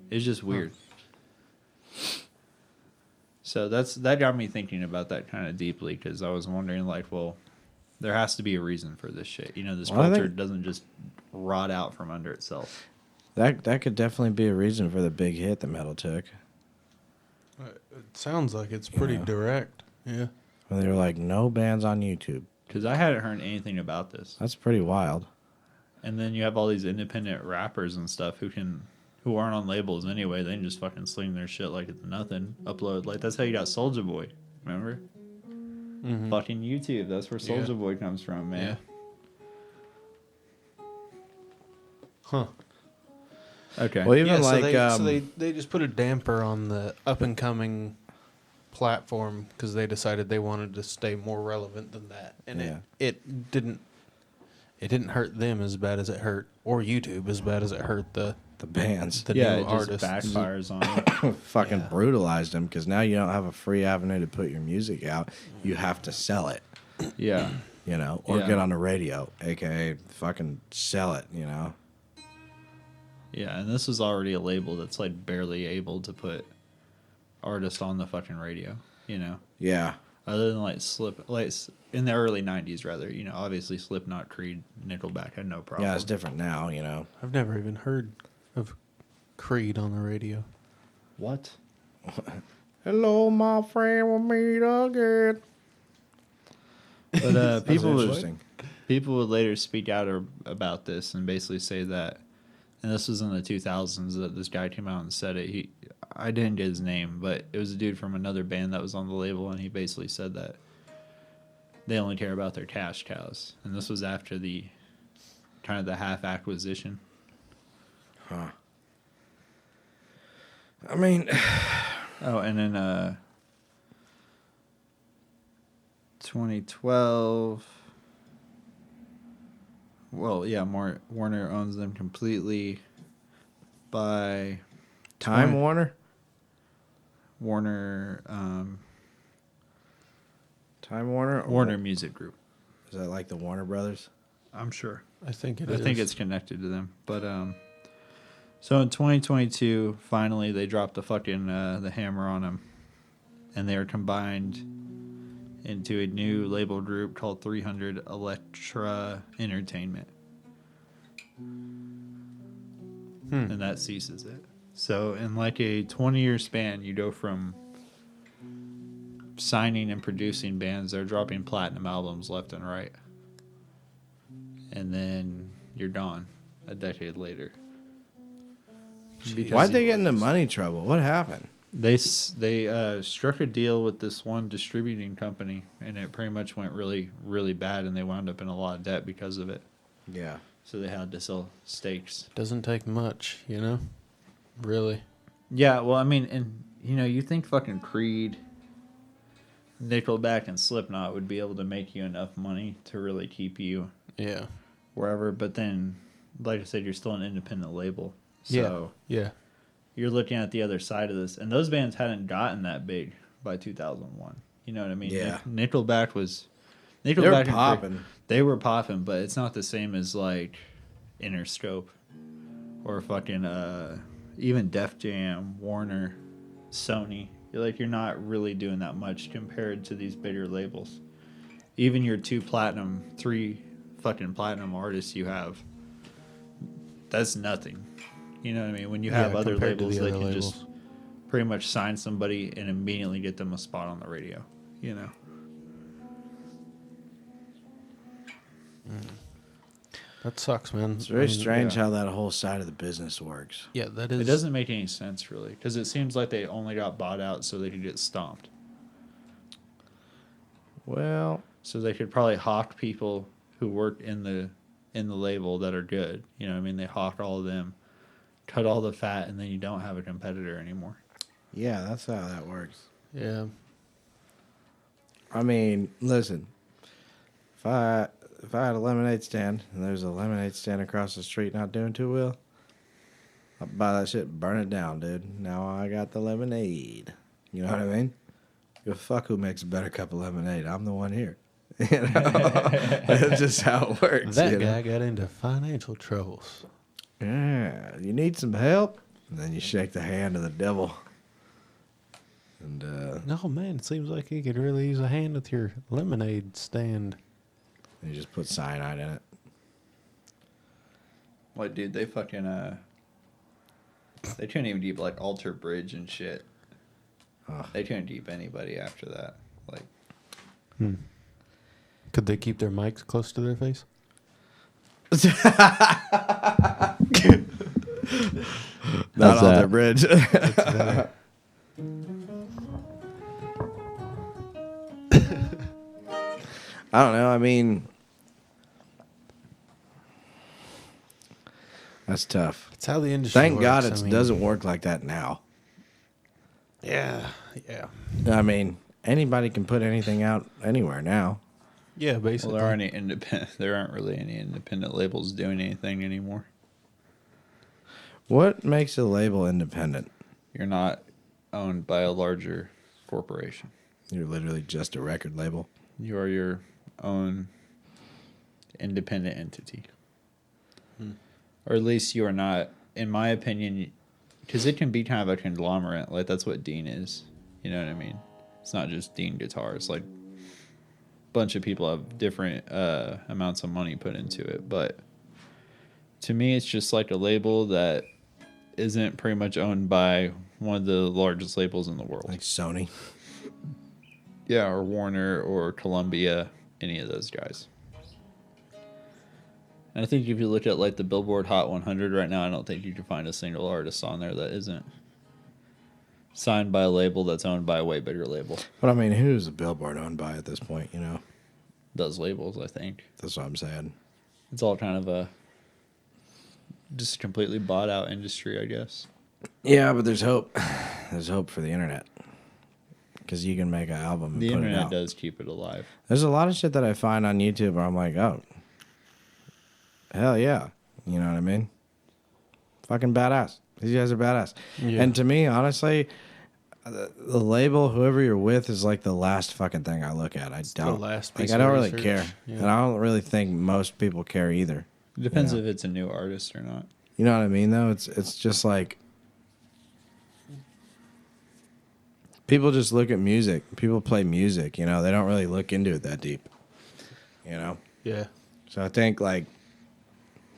it's just weird. So that got me thinking about that kind of deeply, because I was wondering, like, well, there has to be a reason for this shit. You know, this culture doesn't just rot out from under itself. That could definitely be a reason for the big hit that metal took. It sounds like it's pretty direct. Yeah. When they were like, no bands on YouTube. Because I hadn't heard anything about this. That's pretty wild. And then you have all these independent rappers and stuff who aren't on labels anyway. They can just fucking sling their shit like it's nothing. Upload. Like, that's how you got Soulja Boy. Remember? Mm-hmm. Fucking YouTube. That's where Soulja Boy comes from, man. Yeah. Huh. Okay. Well, even so they just put a damper on the up and coming platform because they decided they wanted to stay more relevant than that, and it didn't hurt them as bad as it hurt, or YouTube as bad as it hurt the bands, the new artists. Backfires on them. Fucking brutalized them, because now you don't have a free avenue to put your music out. You have to sell it. Yeah. You know, or get on the radio, aka fucking sell it. You know. Yeah, and this is already a label that's like barely able to put artists on the fucking radio, you know? Yeah. Other than like in the early 90s, rather, you know, obviously Slipknot, Creed, Nickelback had no problem. Yeah, it's different now, you know. I've never even heard of Creed on the radio. What? Hello, my friend, we'll meet again. But people would later speak out about this and basically say that, and this was in the 2000s that this guy came out and said it. I didn't get his name, but it was a dude from another band that was on the label, and he basically said that they only care about their cash cows. And this was after the kind of the half acquisition. Huh. I mean, oh, and then 2012. Well, yeah, Warner owns them completely by Time Warner? Warner, Time Warner? Warner Music Group. Is that like the Warner Brothers? I'm sure. I think it I is. think it's connected to them. But so in 2022, finally they dropped the fucking the hammer on them, and they are combined into a new label group called 300 Elektra Entertainment. And that ceases it. So in like a 20-year span, you go from signing and producing bands that are dropping platinum albums left and right, and then you're gone a decade later. Why'd they get into money trouble? What happened? They struck a deal with this one distributing company, and it pretty much went really, really bad, and they wound up in a lot of debt because of it. Yeah. So they had to sell stakes. Doesn't take much, you know? Really. Yeah, well, I mean, and, you know, you think fucking Creed, Nickelback, and Slipknot would be able to make you enough money to really keep you wherever, but then, like I said, you're still an independent label. So yeah. You're looking at the other side of this, and those bands hadn't gotten that big by 2001. You know what I mean? Yeah. Nickelback They were popping. They were popping, but it's not the same as like Interscope or fucking even Def Jam, Warner, Sony. You're not really doing that much compared to these bigger labels. Even your three fucking platinum artists you have, that's nothing. You know what I mean? When you have other labels, they can just pretty much sign somebody and immediately get them a spot on the radio. You know? That sucks, man. It's very strange how that whole side of the business works. Yeah, that is. It doesn't make any sense, really, because it seems like they only got bought out so they could get stomped. Well, So they could probably hawk people who work in the label that are good. You know what I mean? They hawk all of them, cut all the fat, and then you don't have a competitor anymore. Yeah, that's how that works. Yeah. I mean, listen, if I had a lemonade stand and there's a lemonade stand across the street not doing too well, I'd buy that shit, burn it down, dude. Now I got the lemonade. You know what I mean? Go fuck who makes a better cup of lemonade. I'm the one here. You know? That's just how it works. That you know? guy got into financial troubles. Yeah, you need some help? And then you shake the hand of the devil. And No, man, it seems like he could really use a hand with your lemonade stand. you just put cyanide in it. Like, dude, they fucking they couldn't even deep like Alter Bridge and shit. Ugh. They couldn't deep anybody after that. Like, Could they keep their mics close to their face? Not How's on that? the bridge. I don't know. I mean, that's tough. It's how the industry Thank works. God I it mean, doesn't work like that now. Yeah, yeah. I mean, anybody can put anything out anywhere now. Yeah, well, basically. there aren't really any independent labels doing anything anymore. What makes a label independent? You're not owned by a larger corporation. You're literally just a record label. You are your own independent entity. Or at least you are not, in my opinion, because it can be kind of a conglomerate. Like, that's what Dean is. You know what I mean? It's not just Dean Guitars. Like, a bunch of people have different amounts of money put into it. But to me, it's just like a label that isn't pretty much owned by one of the largest labels in the world. Like Sony. Yeah, or Warner or Columbia, any of those guys. And I think if you look at like the Billboard Hot 100 right now, I don't think you can find a single artist on there that isn't signed by a label that's owned by a way bigger label. But I mean, who's the Billboard owned by at this point, you know? Those labels, I think. That's what I'm saying. It's all kind of a just completely bought out industry, I guess. Yeah, but there's hope. There's hope for the internet. Because you can make an album and The put it internet out. does keep it alive. There's a lot of shit that I find on YouTube where I'm like, oh, hell yeah. You know what I mean? Fucking badass. These guys are badass. Yeah. And to me, honestly, the label, whoever you're with, is like the last fucking thing I look at. I don't. last Like, piece I of don't really research. care. Yeah. And I don't really think most people care either. It depends Yeah. if it's a new artist or not. You know what I mean, though? It's just like people just look at music. People play music, you know. They don't really look into it that deep, you know. Yeah. So I think like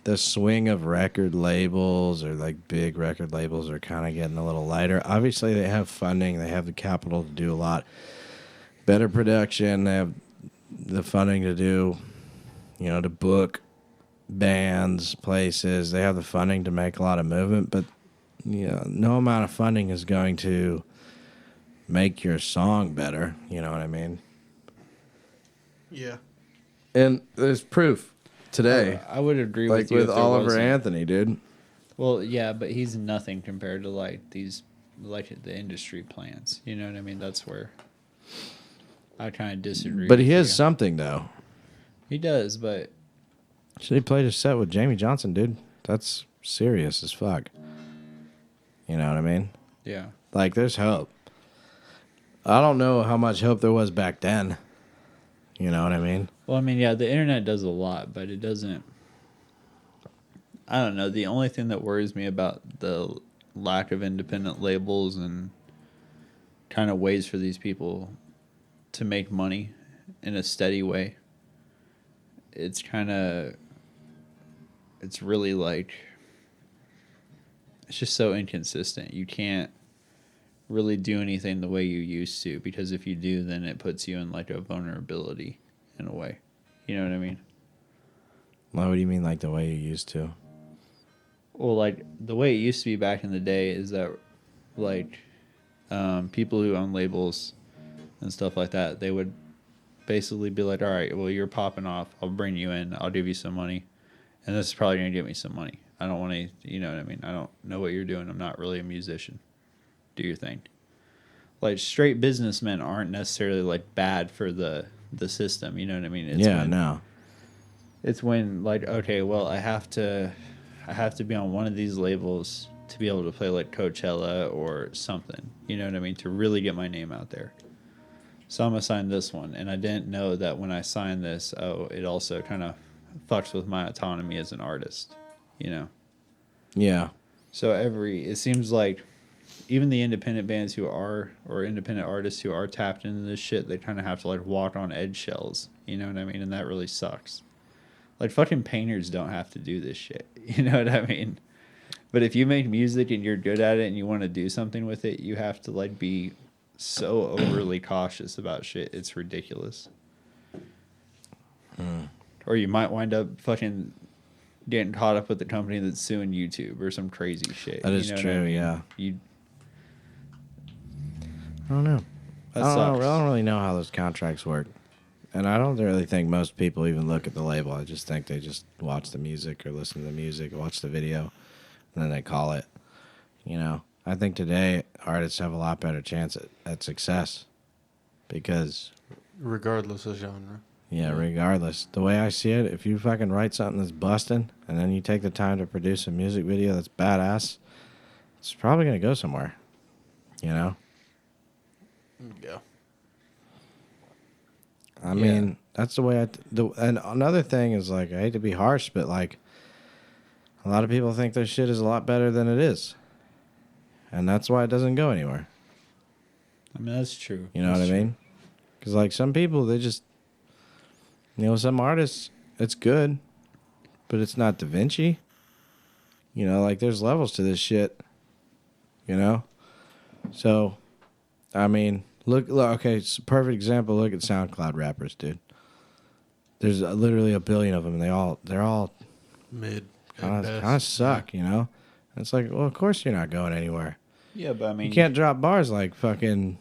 the swing of record labels or like big record labels are kind of getting a little lighter. Obviously, they have funding. They have the capital to do a lot better production. They have the funding to do, you know, to book bands, places. They have the funding to make a lot of movement, but you know, no amount of funding is going to make your song better. You know what I mean? Yeah. And there's proof today, I would agree like with you with if there Oliver wasn't. Anthony, dude. Well, yeah, but he's nothing compared to like these, like the industry plans. You know what I mean? That's where I kind of disagree. But with he has you. something though. He does, but So he played a set with Jamie Johnson, dude. That's serious as fuck. You know what I mean? yeah, Like, there's hope. I don't know how much hope there was back then. You know what I mean? well, I mean, yeah, the internet does a lot, but it doesn't. I don't know. The only thing that worries me about the lack of independent labels and kind of ways for these people to make money in a steady way, it's really like, it's just so inconsistent. You can't really do anything the way you used to, because if you do, then it puts you in like a vulnerability in a way. You know what I mean? What do you mean, like the way you used to? Well, like the way it used to be back in the day is that like people who own labels and stuff like that, they would basically be like, all right, well, you're popping off. I'll bring you in. I'll give you some money. And this is probably going to get me some money. I don't want to, you know what I mean? I don't know what you're doing. I'm not really a musician. Do your thing. Like, straight businessmen aren't necessarily, like, bad for the system. You know what I mean? No. It's when, like, okay, well, I have to be on one of these labels to be able to play, like, Coachella or something. You know what I mean? To really get my name out there. So I'm going to sign this one. And I didn't know that when I signed this, it also kind of fucks with my autonomy as an artist, you know? Yeah. So it seems like even the independent bands or independent artists who are tapped into this shit, they kind of have to, like, walk on eggshells, you know what I mean? And that really sucks. Like, fucking painters don't have to do this shit, you know what I mean? But if you make music and you're good at it and you want to do something with it, you have to, like, be so overly cautious about shit. It's ridiculous. Or you might wind up fucking getting caught up with the company that's suing YouTube or some crazy shit. That is true, yeah. I don't know. That I sucks. don't really know how those contracts work. And I don't really think most people even look at the label. I just think they just watch the music or listen to the music, watch the video, and then they call it. You know, I think today artists have a lot better chance at success because... regardless of genre. Yeah, regardless. The way I see it, if you fucking write something that's busting and then you take the time to produce a music video that's badass, it's probably going to go somewhere. You know? Yeah. I mean, that's the way and another thing is, like, I hate to be harsh, but, like, a lot of people think their shit is a lot better than it is. And that's why it doesn't go anywhere. I mean, that's true. You know what I mean? Because, like, some people, they just... You know, some artists, it's good, but it's not Da Vinci. You know, like, there's levels to this shit. You know? So, I mean, look, okay, it's a perfect example. Look at SoundCloud rappers, dude. There's literally a billion of them, and they're all mid kind of suck, you know? And it's like, well, of course you're not going anywhere. Yeah, but I mean... You can't drop bars like fucking...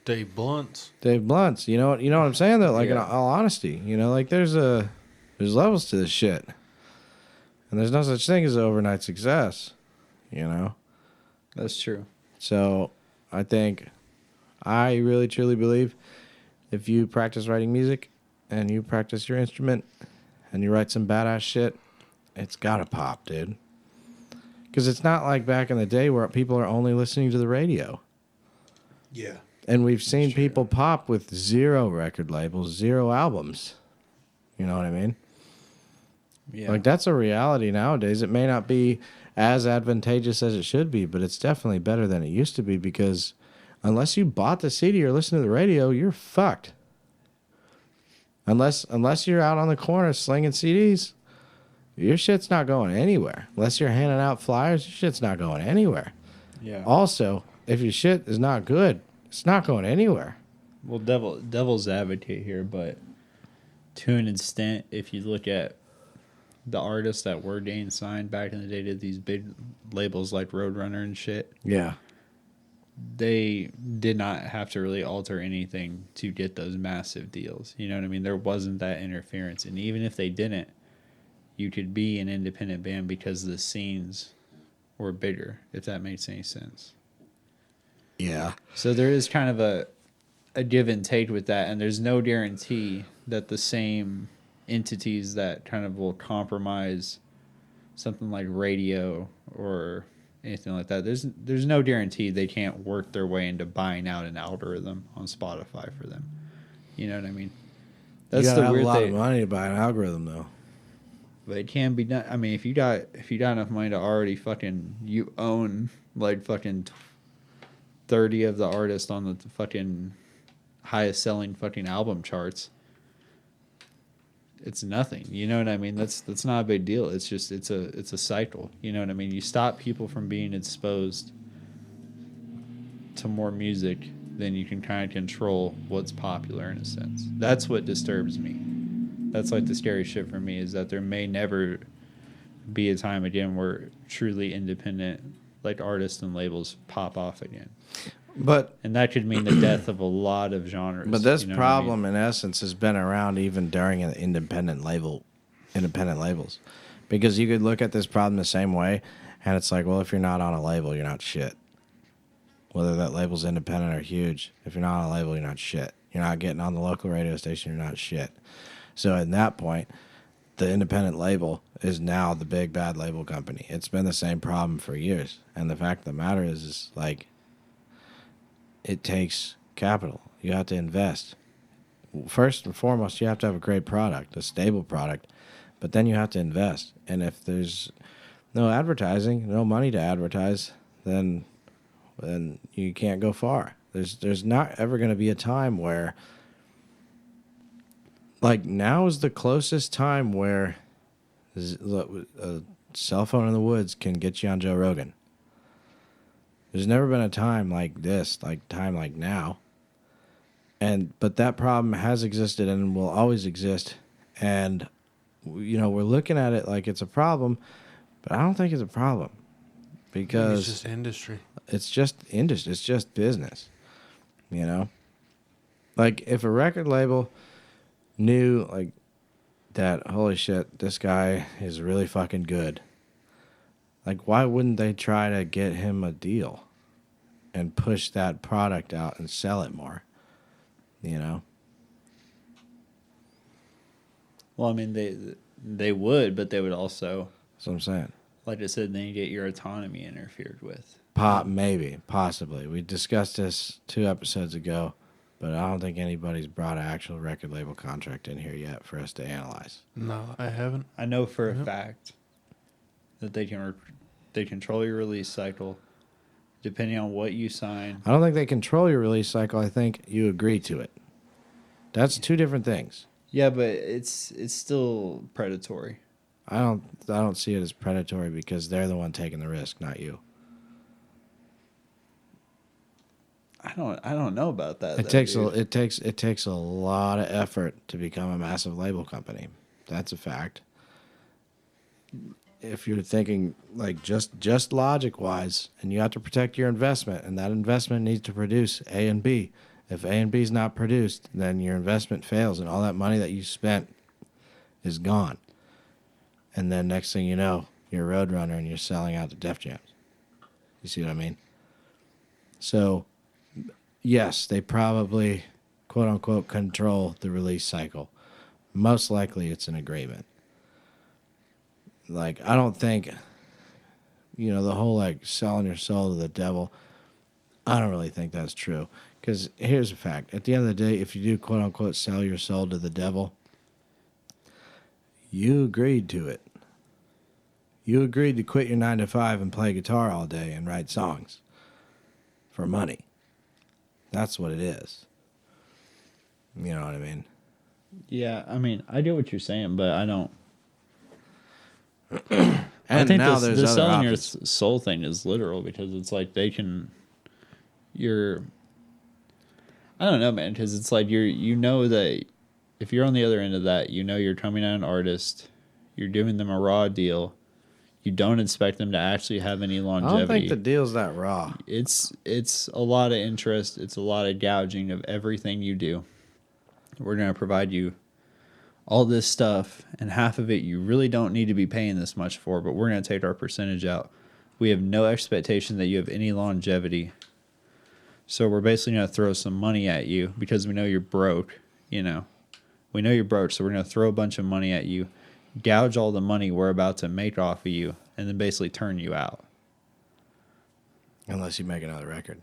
Dave Blunt's, you know what I'm saying though? Like, in all honesty, you know, like there's levels to this shit, and there's no such thing as overnight success, you know. That's true. So, I really truly believe if you practice writing music and you practice your instrument and you write some badass shit, it's gotta pop, dude. Because it's not like back in the day where people are only listening to the radio. yeah. And we've seen people pop with 0 record labels, 0 albums. You know what I mean? Yeah. Like, that's a reality nowadays. It may not be as advantageous as it should be, but it's definitely better than it used to be, because unless you bought the CD or listened to the radio, you're fucked. Unless you're out on the corner slinging CDs, your shit's not going anywhere. Unless you're handing out flyers, your shit's not going anywhere. Yeah. Also, if your shit is not good, it's not going anywhere. Well, devil's advocate here, but to an extent, if you look at the artists that were getting signed back in the day to these big labels like Roadrunner and shit, Yeah. they did not have to really alter anything to get those massive deals. You know what I mean? There wasn't that interference. And even if they didn't, you could be an independent band because the scenes were bigger, if that makes any sense. Yeah. So there is kind of a give and take with that, and there's no guarantee that the same entities that kind of will compromise something like radio or anything like that, there's no guarantee they can't work their way into buying out an algorithm on Spotify for them. You know what I mean? That's you the gotta weird have a lot thing. of money to buy an algorithm, though. But it can be done. I mean, if you got enough money to already you own like 30 of the artists on the fucking highest selling fucking album charts, it's nothing. You know what I mean? That's not a big deal. It's just it's a cycle. You know what I mean? You stop people from being exposed to more music, then you can kind of control what's popular in a sense. That's what disturbs me. That's like the scary shit for me, is that there may never be a time again where truly independent like artists and labels pop off again. But And that could mean the death of a lot of genres. this you know what I mean? problem, in essence, has been around even during an independent labels, because you could look at this problem the same way, and it's like, well, if you're not on a label, you're not shit. Whether that label's independent or huge, if you're not on a label, you're not shit. You're not getting on the local radio station, you're not shit. So at that point, the independent label is now the big bad label company. It's been the same problem for years, and the fact of the matter is like, it takes capital. You have to invest. First and foremost, you have to have a great product, a stable product, but then you have to invest. And if there's no advertising, no money to advertise, then you can't go far. There's not ever going to be a time where, like, now is the closest time where a cell phone in the woods can get you on Joe Rogan. There's never been a time like this, like time like now. But that problem has existed and will always exist. And, you know, we're looking at it like it's a problem, but I don't think it's a problem. Because it's just industry. It's just industry. It's just business. You know? Like, if a record label knew, like, that, holy shit, this guy is really fucking good, like, why wouldn't they try to get him a deal and push that product out and sell it more? You know? Well, I mean, they would, but they would also, That's what I'm saying. like I said, then you get your autonomy interfered with. Maybe, possibly. We discussed this 2 episodes ago, but I don't think anybody's brought an actual record label contract in here yet for us to analyze. No, I haven't. I know for a fact that they control your release cycle, depending on what you sign. I don't think they control your release cycle. I think you agree to it. That's 2 different things. Yeah, but it's still predatory. I don't see it as predatory because they're the one taking the risk, not you. I don't know about that. It takes a lot of effort to become a massive label company. That's a fact. If you're thinking like just logic wise, and you have to protect your investment, and that investment needs to produce A and B. If A and B is not produced, then your investment fails, and all that money that you spent is gone. And then next thing you know, you're a roadrunner and you're selling out to Def Jams. You see what I mean? So, yes, they probably, quote unquote, control the release cycle. Most likely it's an agreement. Like, I don't think, you know, the whole, like, selling your soul to the devil, I don't really think that's true. Because here's a fact. At the end of the day, if you do, quote unquote, sell your soul to the devil, you agreed to it. You agreed to quit your 9 to 5 and play guitar all day and write songs for money. That's what it is. You know what I mean? Yeah, I mean, I get what you're saying, but I don't. And I think now the there's other selling your options. soul thing is literal because it's like they can. I don't know, man, because it's like you know that if you're on the other end of that, you know you're coming at an artist, you're giving them a raw deal, you don't expect them to actually have any I longevity. don't think the deal's that raw. It's a lot of interest. It's a lot of gouging of everything you do. We're going to provide you all this stuff, and half of it you really don't need to be paying this much for, but we're going to take our percentage out. We have no expectation that you have any longevity. So we're basically going to throw some money at you because we know you're broke, you know. We know you're broke, so we're going to throw a bunch of money at you, gouge all the money we're about to make off of you, and then basically turn you out. Unless you make another record.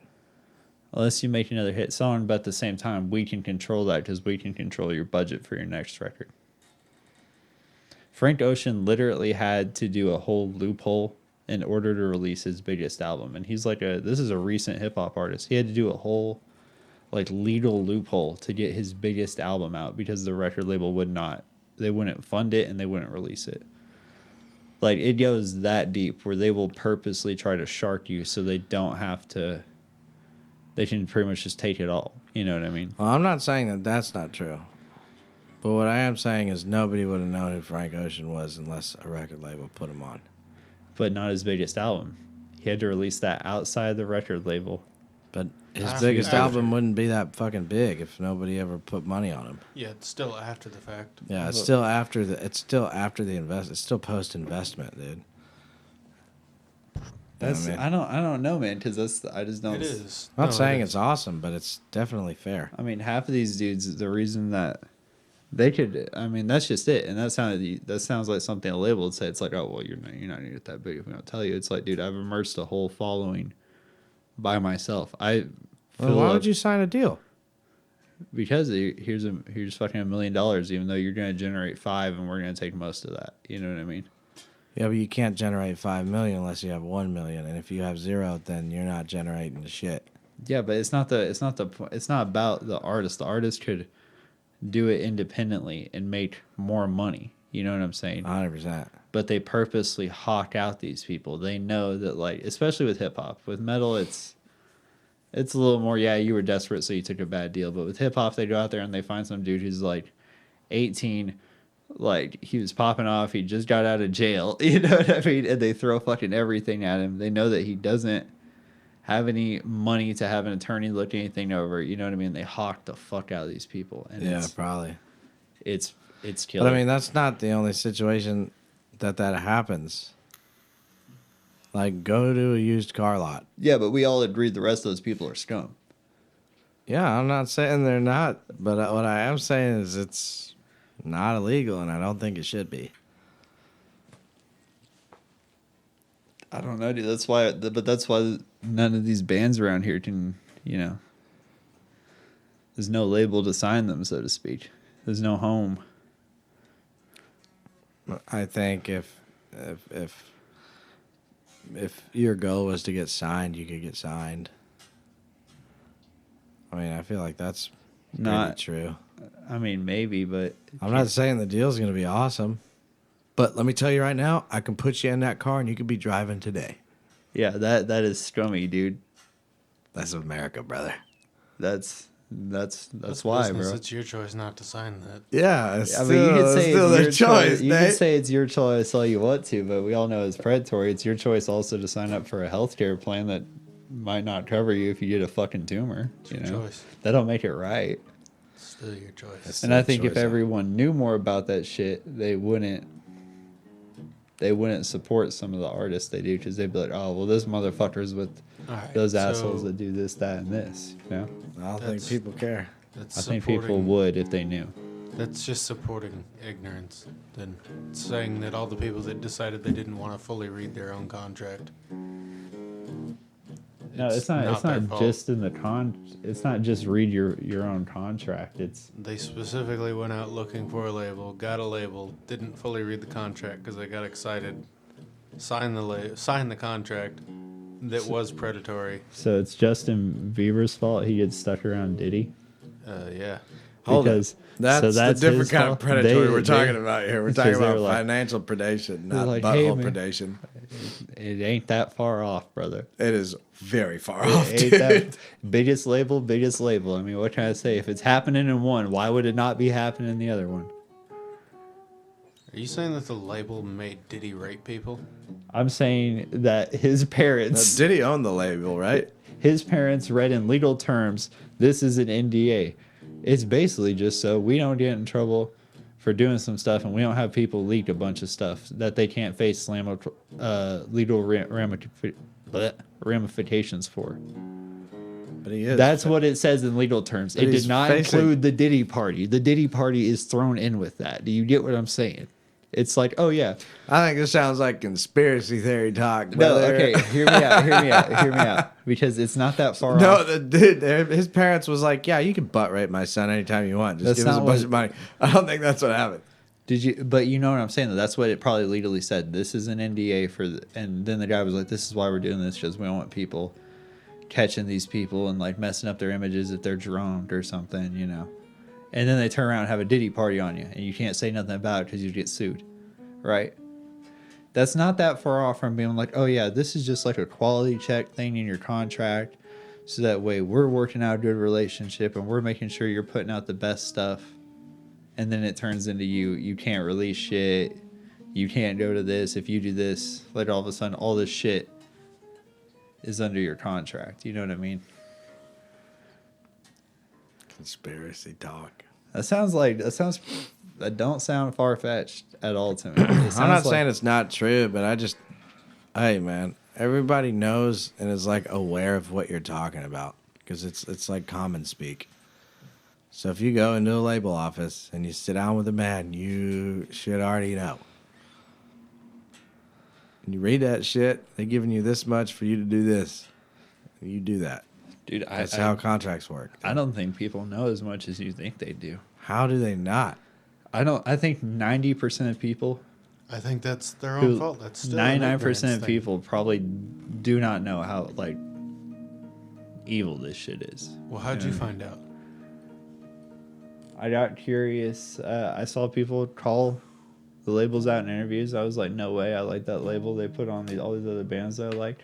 Unless you make another hit song, but at the same time, we can control that because we can control your budget for your next record. Frank Ocean literally had to do a whole loophole in order to release his biggest album. And he's like this is a recent hip-hop artist. He had to do a whole like legal loophole to get his biggest album out because the record label wouldn't fund it and they wouldn't release it. Like, it goes that deep where they will purposely try to shark you so they don't have to. They can pretty much just take it all. You know what I mean? Well, I'm not saying that that's not true. But what I am saying is nobody would have known who Frank Ocean was unless a record label put him on. But not his biggest album. He had to release that outside the record label But his After- biggest after. album wouldn't be that fucking big if nobody ever put money on him. Yeah, it's still after the fact. Yeah, it's still after the invest. It's still post investment, dude. That's I mean, I don't know, man, because I just don't. It is. I'm not No, saying it it's is. awesome, but it's definitely fair. I mean, half of these dudes, the reason that they could, I mean, that's just it, and that sounds like something a label would say. It's like, oh well, you're not gonna get that big if we don't tell you. It's like, dude, I've immersed a whole following by myself. I Well, feel why like- would you sign a deal? because here's fucking $1 million, even though you're gonna generate 5 and we're gonna take most of that. You know what I mean? Yeah, but you can't generate 5 million unless you have 1 million, and if you have 0, then you're not generating the shit. Yeah, but it's not about the artist. The artist could do it independently and make more money. You know what I'm saying? 100%. But they purposely hawk out these people. They know that, like, especially with hip hop, with metal, it's a little more. Yeah, you were desperate, so you took a bad deal. But with hip hop, they go out there and they find some dude who's like 18, like he was popping off. He just got out of jail. You know what I mean? And they throw fucking everything at him. They know that he doesn't have any money to have an attorney look anything over. You know what I mean? They hawk the fuck out of these people. And Yeah, probably. it's killer. But I mean, that's not the only situation that happens. Like, go to a used car lot. yeah, but we all agree the rest of those people are scum. Yeah, I'm not saying they're not, but what I am saying is it's not illegal, and I don't think it should be. I don't know, dude. That's why none of these bands around here can, you know. There's no label to sign them, so to speak. There's no home. I think if your goal was to get signed, you could get signed. I mean, I feel like that's Not pretty true. I mean, maybe, but I'm not saying the deal's going to be awesome, but let me tell you right now, I can put you in that car and you could be driving today. yeah, that is scummy, dude. That's America, brother. That's why, Business. bro. It's your choice not to sign that. Yeah, it's I mean, you could say still it's their your choice. You can Nate. say it's your choice all you want to, but we all know it's predatory. It's your choice also to sign up for a healthcare plan that might not cover you if you get a fucking tumor. It's You your know, choice. that don't make it right. It's still your choice. It's And I their think if choice, though. everyone knew more about that shit, they wouldn't support some of the artists they do, because they'd be like, oh well, this motherfucker's with All right, those so assholes that do this, that, and this. You know, I don't think That's- people care. That's I think people supporting- would if they knew. That's just supporting ignorance. Then saying that all the people that decided they didn't want to fully read their own contract. No, it's not. It's their not fault. just in the It's not just read your own contract. It's They specifically went out looking for a label, got a label, didn't fully read the contract because they got excited, signed the contract that was predatory. so it's Justin Bieber's fault he gets stuck around Diddy. Yeah. Hold it. Because That's, so that's the different his kind fault. of predatory They- we're talking they- about here. We're because talking they were about like- financial predation, They're not like, butthole "Hey, man." predation. It ain't that far off, brother. It is very far off, Ain't dude. that biggest label? I mean, what can I say? If it's happening in one, why would it not be happening in the other one? Are you saying that the label made Diddy rape people? I'm saying that his Now, parents, did he own the label, right? his parents read in legal terms, this is an NDA. It's basically just so we don't get in trouble for doing some stuff, and we don't have people leak a bunch of stuff that they can't face legal ramifications for. But he is. That's what it says in legal terms. But It he's did not facing- include the Diddy party. The Diddy party is thrown in with that. Do you get what I'm saying? It's like, oh yeah, I think this sounds like conspiracy theory talk. no, brother. okay, hear me out, because it's not that far No, off. the dude, his parents was like, "Yeah, you can butt rape my son anytime you want. Just That's give us a not bunch what- of money." I don't think that's what happened. Did you? But you know what I'm saying, though. That's what it probably legally said. This is an NDA for, and then the guy was like, "This is why we're doing this, because we don't want people catching these people and like messing up their images if they're drunk or something, you know." And then they turn around and have a Diddy party on you, and you can't say nothing about it because you get sued, right? That's not that far off from being like, "Oh yeah, this is just like a quality check thing in your contract, so that way we're working out a good relationship and we're making sure you're putting out the best stuff." And then it turns into you can't release shit. You can't go to this. If you do this, like all of a sudden, all this shit is under your contract. You know what I mean? Conspiracy talk. That don't sound far fetched at all to me. I'm not saying it's not true, but hey man, everybody knows and is like aware of what you're talking about because it's like common speak. So if you go into a label office and you sit down with a man, you should already know. And you read that shit, they're giving you this much for you to do this. You do that. Dude, That's how contracts work. I don't think people know as much as you think they do. How do they not? I think 90% of people, I think that's their own fault. That's still 99% of people probably do not know how like evil this shit is. Well, how'd you find out? I got curious. I saw people call the labels out in interviews. I was like, no way. I like that label they put on all these other bands that I liked.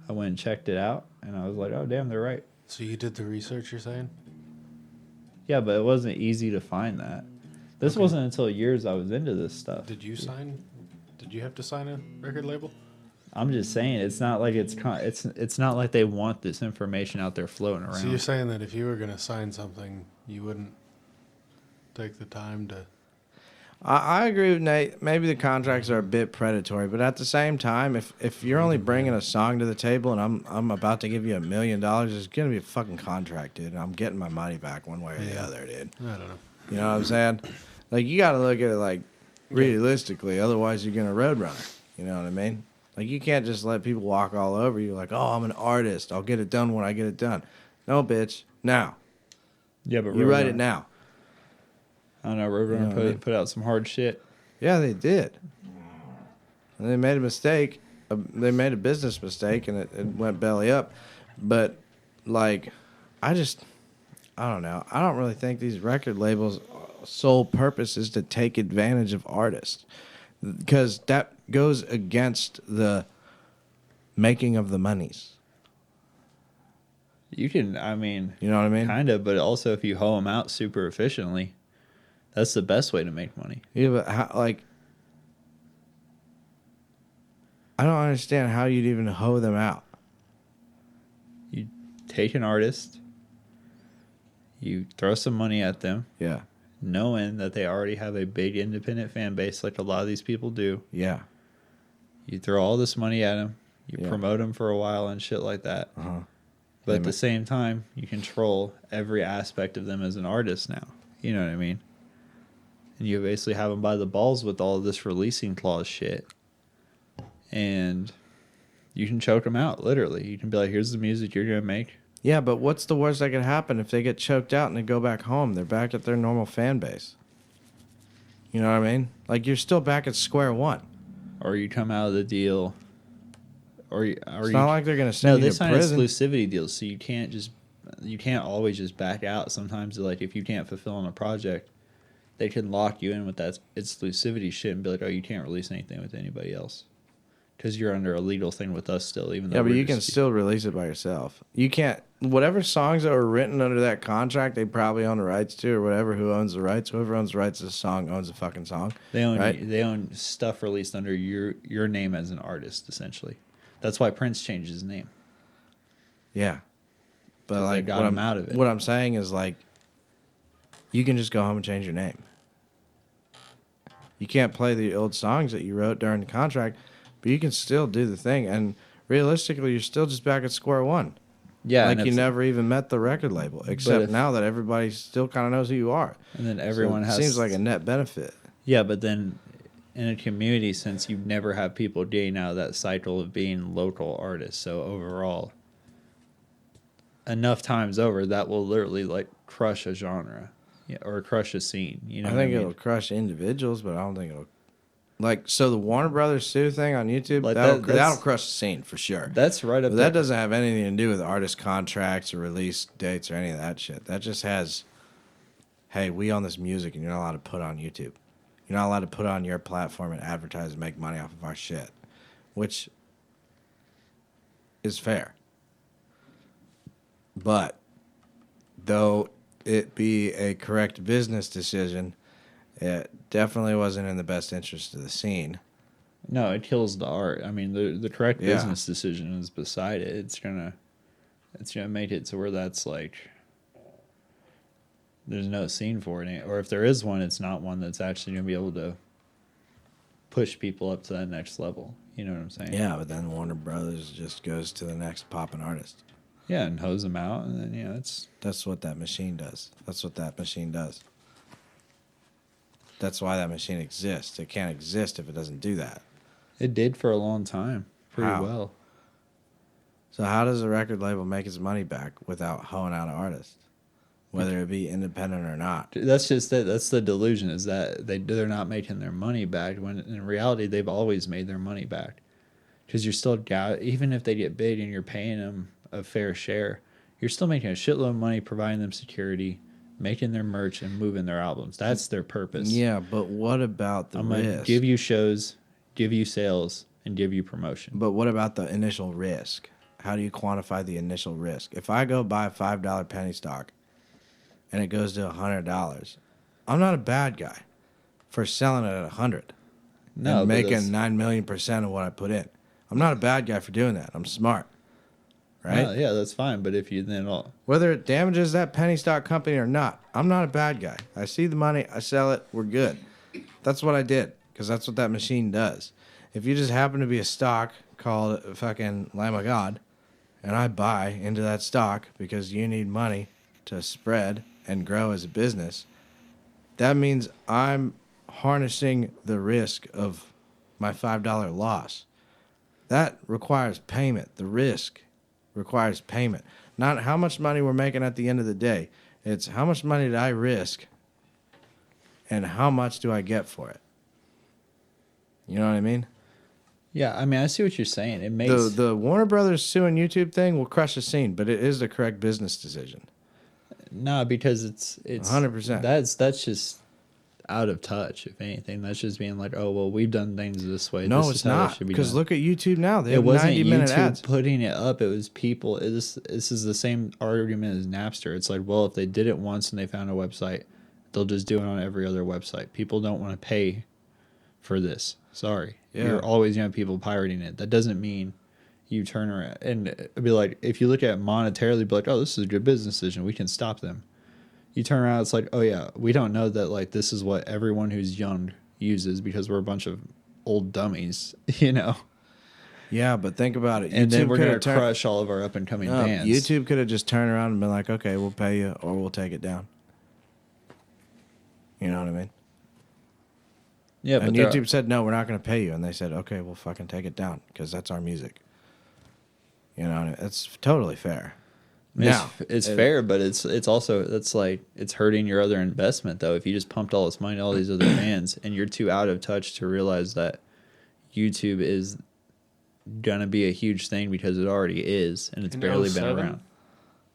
I went and checked it out, and I was like, oh, damn, they're right. So you did the research, you're saying? Yeah, but it wasn't easy to find that. This wasn't until years I was into this stuff. Did you have to sign a record label? I'm just saying, it's not like it's not like they want this information out there floating around. So you're saying that if you were going to sign something, you wouldn't take the time to... I agree with Nate. Maybe the contracts are a bit predatory, but at the same time, if you're only bringing a song to the table and I'm about to give you $1 million, it's gonna be a fucking contract, dude. And I'm getting my money back one way or the other, dude. I don't know. You know what I'm saying? Like you got to look at it like realistically, otherwise you're gonna roadrunner. You know what I mean? Like you can't just let people walk all over you. Like, oh, I'm an artist. I'll get it done when I get it done. No, bitch. Now. Yeah, but you write it now. I don't know. Roadrunner put out some hard shit. Yeah, they did. And they made a mistake. They made a business mistake, and it went belly up. But, like, I don't know. I don't really think these record labels' sole purpose is to take advantage of artists. Because that goes against the making of the monies. You can, I mean... You know what I mean? Kind of, but also if you hoe them out super efficiently... That's the best way to make money. Yeah, but I don't understand how you'd even hoe them out. You take an artist, you throw some money at them. Yeah. Knowing that they already have a big independent fan base like a lot of these people do. Yeah. You throw all this money at them. You promote them for a while and shit like that. Uh-huh. But at the same time, you control every aspect of them as an artist now. You know what I mean? And you basically have them by the balls with all of this releasing clause shit. And you can choke them out, literally. You can be like, here's the music you're going to make. Yeah, but what's the worst that could happen if they get choked out and they go back home? They're back at their normal fan base. You know what I mean? Like, you're still back at square one. Or you come out of the deal. It's not like they're going to send you to prison. No, they sign exclusivity deals, so you can't always just back out. Sometimes, like, if you can't fulfill on a project, they can lock you in with that exclusivity shit and be like, oh, you can't release anything with anybody else. Because you're under a legal thing with us still, even though... Yeah, but you can still release it by yourself. You can't... Whatever songs that were written under that contract, they probably own the rights to, or whatever. Who owns the rights? Whoever owns the rights to the song owns the fucking song. They own right? They own stuff released under your name as an artist, essentially. That's why Prince changed his name. Yeah. But like, got him out of it. What I'm saying is, like, you can just go home and change your name. You can't play the old songs that you wrote during the contract, but you can still do the thing. And realistically, you're still just back at square one. Yeah. Like you never even met the record label, except now that everybody still kind of knows who you are. And then everyone so it seems like a net benefit. Yeah, but then in a community sense, you never have people getting out of that cycle of being local artists. So overall, enough times over, that will literally like crush a genre. Yeah, or crush a scene. You know, I think it'll crush individuals, but I don't think it'll. Like, so the Warner Brothers Sue thing on YouTube, like that'll crush the scene for sure. That's right up but there. That doesn't have anything to do with artist contracts or release dates or any of that shit. That just has, hey, we own this music and you're not allowed to put it on YouTube. You're not allowed to put it on your platform and advertise and make money off of our shit, which is fair. But, though it be a correct business decision, it definitely wasn't in the best interest of the scene. No, it kills the art. I mean, the correct business decision is beside it. It's gonna make it to where that's like there's no scene for it, or if there is one, it's not one that's actually going to be able to push people up to that next level. You know what I'm saying? Yeah, but then Warner Brothers just goes to the next poppin' artist. Yeah, and hose them out, and then That's what that machine does. That's what that machine does. That's why that machine exists. It can't exist if it doesn't do that. it did for a long time, pretty How? well. So how does a record label make its money back without hoeing out an artist, whether it be independent or not? That's just it. That's the delusion, is that they're not making their money back, when in reality they've always made their money back. Because you're still even if they get big and you're paying them a fair share, you're still making a shitload of money, providing them security, making their merch, and moving their albums. That's their purpose. Yeah, but what about the I'm gonna risk? give you shows, give you sales, and give you promotion. But what about the initial risk? How do you quantify the initial risk? If I go buy a $5 penny stock and it goes to $100, I'm not a bad guy for selling it at $100 No, and but making that's- 9,000,000% of what I put in. I'm not a bad guy for doing that. I'm smart, right? No, yeah, that's fine. But if you then all Whether it damages that penny stock company or not, I'm not a bad guy. I see the money, I sell it, we're good. That's what I did, because that's what that machine does. If you just happen to be a stock called fucking Lamb of God, and I buy into that stock because you need money to spread and grow as a business, that means I'm harnessing the risk of my $5 loss. That requires payment. The risk requires payment. Not how much money we're making at the end of the day. It's how much money did I risk and how much do I get for it? You know what I mean? yeah, I mean, I see what you're saying. It makes The Warner Brothers suing YouTube thing will crush the scene, but it is the correct business decision. no, because it's 100%. That's just out of touch. If anything, that's just being like, oh well, we've done things this way. No, this it's is how it not. should be Because done. look at YouTube now. They It have wasn't 90-minute YouTube ads. putting it up. It was people. This is the same argument as Napster. It's like, well, if they did it once and they found a website, they'll just do it on every other website. People don't want to pay for this. Sorry. Yeah. You're always going to have people pirating it. That doesn't mean you turn around and it'd be like, if you look at it monetarily, be like, oh, this is a good business decision, we can stop them. You turn around, it's like, oh yeah, we don't know that like this is what everyone who's young uses because we're a bunch of old dummies, you know. Yeah, but think about it. And then we're coulda going to crush all of our up and coming bands. YouTube could have just turned around and been like, okay, we'll pay you or we'll take it down. You know what I mean? Yeah, but And there- YouTube said, no, we're not going to pay you. And they said, okay, we'll fucking take it down because that's our music. You know, it's totally fair. Now, it's fair, but it's also that's like it's hurting your other investment though. If you just pumped all this money to all these other bands and you're too out of touch to realize that YouTube is gonna be a huge thing because it already is and it's In barely been 07? around.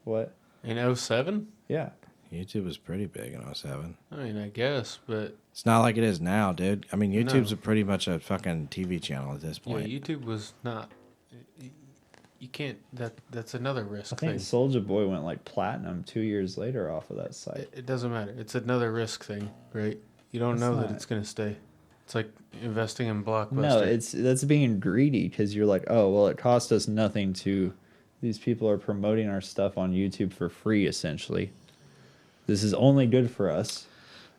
What? In 07? Yeah. YouTube was pretty big in 07. I mean, I guess, but It's not like it is now, dude. I mean, YouTube's No. pretty much a fucking TV channel at this yeah, point. YouTube was not. You can't. That's another risk I thing. think Soulja Boy went like platinum 2 years later off of that site. It doesn't matter. It's another risk thing, right? You don't It's know not. that it's gonna stay. It's like investing in Blockbuster. No, that's being greedy because you're like, oh well, it cost us nothing to. These people are promoting our stuff on YouTube for free, essentially. This is only good for us.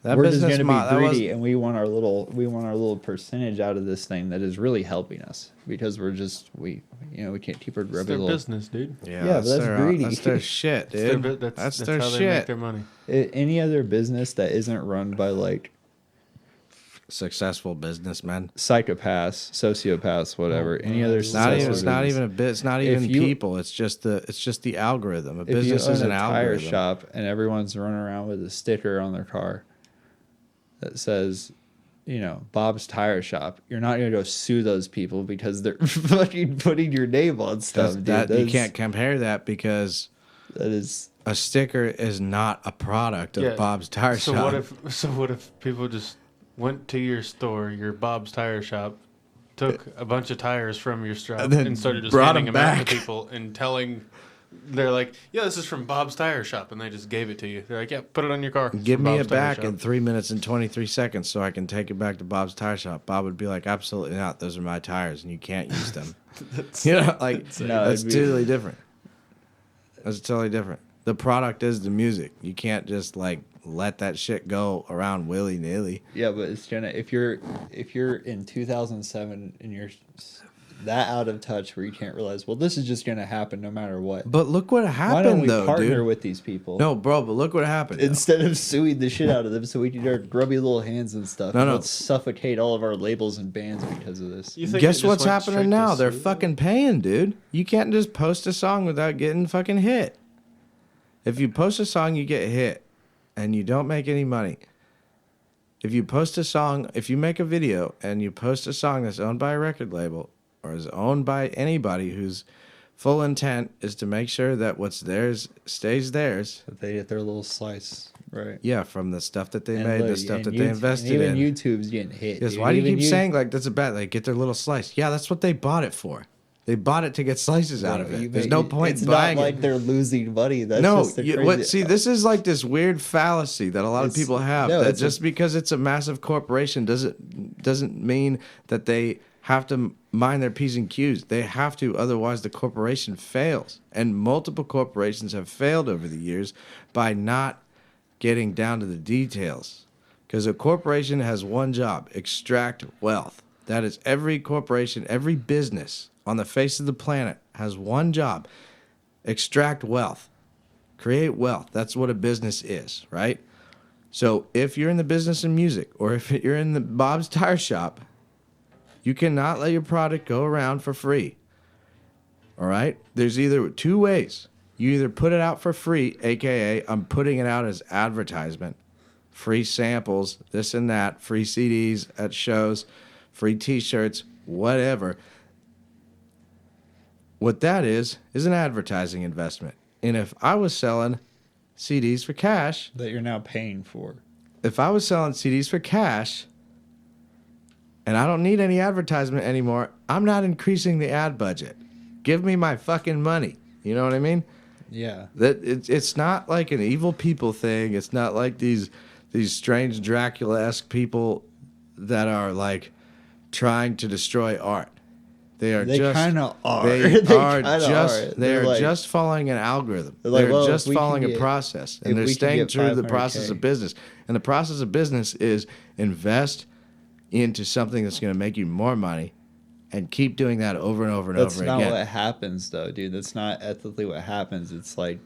That We're just business going to mo- be that was- greedy, and we want our little percentage out of this thing that is really helping us because we can't keep our it's grubby their little. business, dude. Yeah, but that's greedy. That's their shit, It's their, dude. that's their how they make shit. their money. Any other business that isn't run by like Successful businessmen. psychopaths, sociopaths, whatever. Any other It's not even. successful It's not business. even a bit. It's not If even you- people. It's just the algorithm. A If you business is own an a tire algorithm. shop and everyone's running around with a sticker on their car that says, Bob's Tire Shop, you're not gonna go sue those people because they're fucking putting your name on stuff. Dude. You That's- can't compare that because That is. a sticker is not a product of Yeah. Bob's Tire So Shop. what if people just went to your store, your Bob's Tire Shop, took a bunch of tires from your shop And then and started just brought handing 'em them out back. to people and telling, they're like, yeah, this is from Bob's Tire Shop, and they just gave it to you. They're like, yeah, put it on your car. It's Give from me Bob's it Tire back Shop. in 3 minutes and 23 seconds so I can take it back to Bob's Tire Shop. Bob would be like, absolutely not. Those are my tires and you can't use them. Like, No, that's it'd be- totally different. That's totally different. The product is the music. You can't just like let that shit go around willy nilly. Yeah, but it's gonna if you're in 2007 and you're that out of touch where you can't realize, well, this is just gonna happen no matter what. But look what happened, Why don't we though, partner dude. with these people? No, bro, but look what happened. Instead of suing the shit out of them so we can do our grubby little hands and stuff. No. Let's suffocate all of our labels and bands because of this. You think Guess it just what's went straight happening to now? They're sue? fucking paying, dude. You can't just post a song without getting fucking hit. If you post a song, you get hit, and you don't make any money. If you post a song, if you make a video and you post a song that's owned by a record label or is owned by anybody whose full intent is to make sure that what's theirs stays theirs. That they get their little slice, right? Yeah, from the stuff that they And made, look, the stuff and that YouTube- they invested and in. even YouTube's getting hit. Yes, dude. why do you Even keep saying like that's a bad? Like get their little slice. Yeah, that's what they bought it for. They bought it to get slices out of it. There's no point It's in buying not like it. they're losing money. That's No, just the crazy. see, this is like this weird fallacy that a lot of It's- people have. no, That it's just because it's a massive corporation doesn't mean that they have to mind their P's and Q's. They have to, otherwise the corporation fails. And multiple corporations have failed over the years by not getting down to the details. Because a corporation has one job: extract wealth. That is every corporation, every business on the face of the planet has one job: extract wealth, create wealth. That's what a business is, right? So if you're in the business of music, or if you're in the Bob's Tire Shop, you cannot let your product go around for free. All right? There's either two ways. You either put it out for free, aka I'm putting it out as advertisement, free samples, this and that, free CDs at shows, free t-shirts, whatever. What that is an advertising investment. And if I was selling CDs for cash, that you're now paying for. if I was selling CDs for cash and I don't need any advertisement anymore, I'm not increasing the ad budget. Give me my fucking money. You know what I mean? Yeah. That it's not like an evil people thing. It's not like these strange Dracula-esque people that are like trying to destroy art. They kind of are. They are just They're like, just following an algorithm. They're like, They're well, just if we can following a get- process, if and they're we can staying get true to the process 500K. of business. And the process of business is invest into something that's going to make you more money, and keep doing that over and over and That's over not again. what happens, though, dude. That's not ethically what happens. It's like,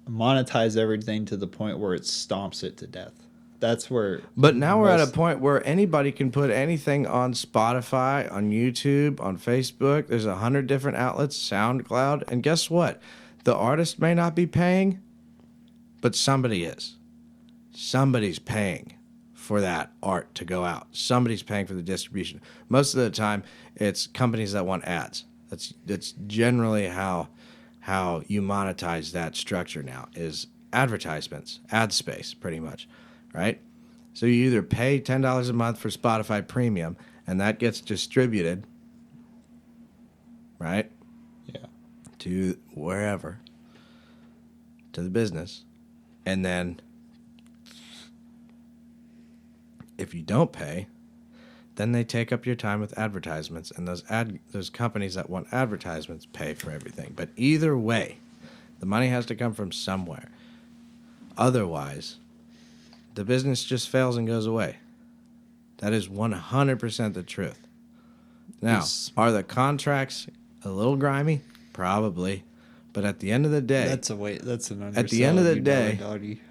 monetize everything to the point where it stomps it to death. That's where. But now we're at a most- point where anybody can put anything on Spotify, on YouTube, on Facebook. There's 100 different outlets, SoundCloud. And guess what? The artist may not be paying, but somebody is. Somebody's paying for that art to go out. Somebody's paying for the distribution. Most of the time, it's companies that want ads. That's generally how you monetize that structure now, is advertisements, ad space, pretty much. Right? So you either pay $10 a month for Spotify Premium, and that gets distributed, right? Yeah. To wherever, to the business. And then if you don't pay, then they take up your time with advertisements, and those companies that want advertisements pay for everything. But either way, the money has to come from somewhere. Otherwise, the business just fails and goes away. That is 100% the truth. Now, are the contracts a little grimy? Probably. But at the end of the day, That's an underselling. at the end of the you day, doggy.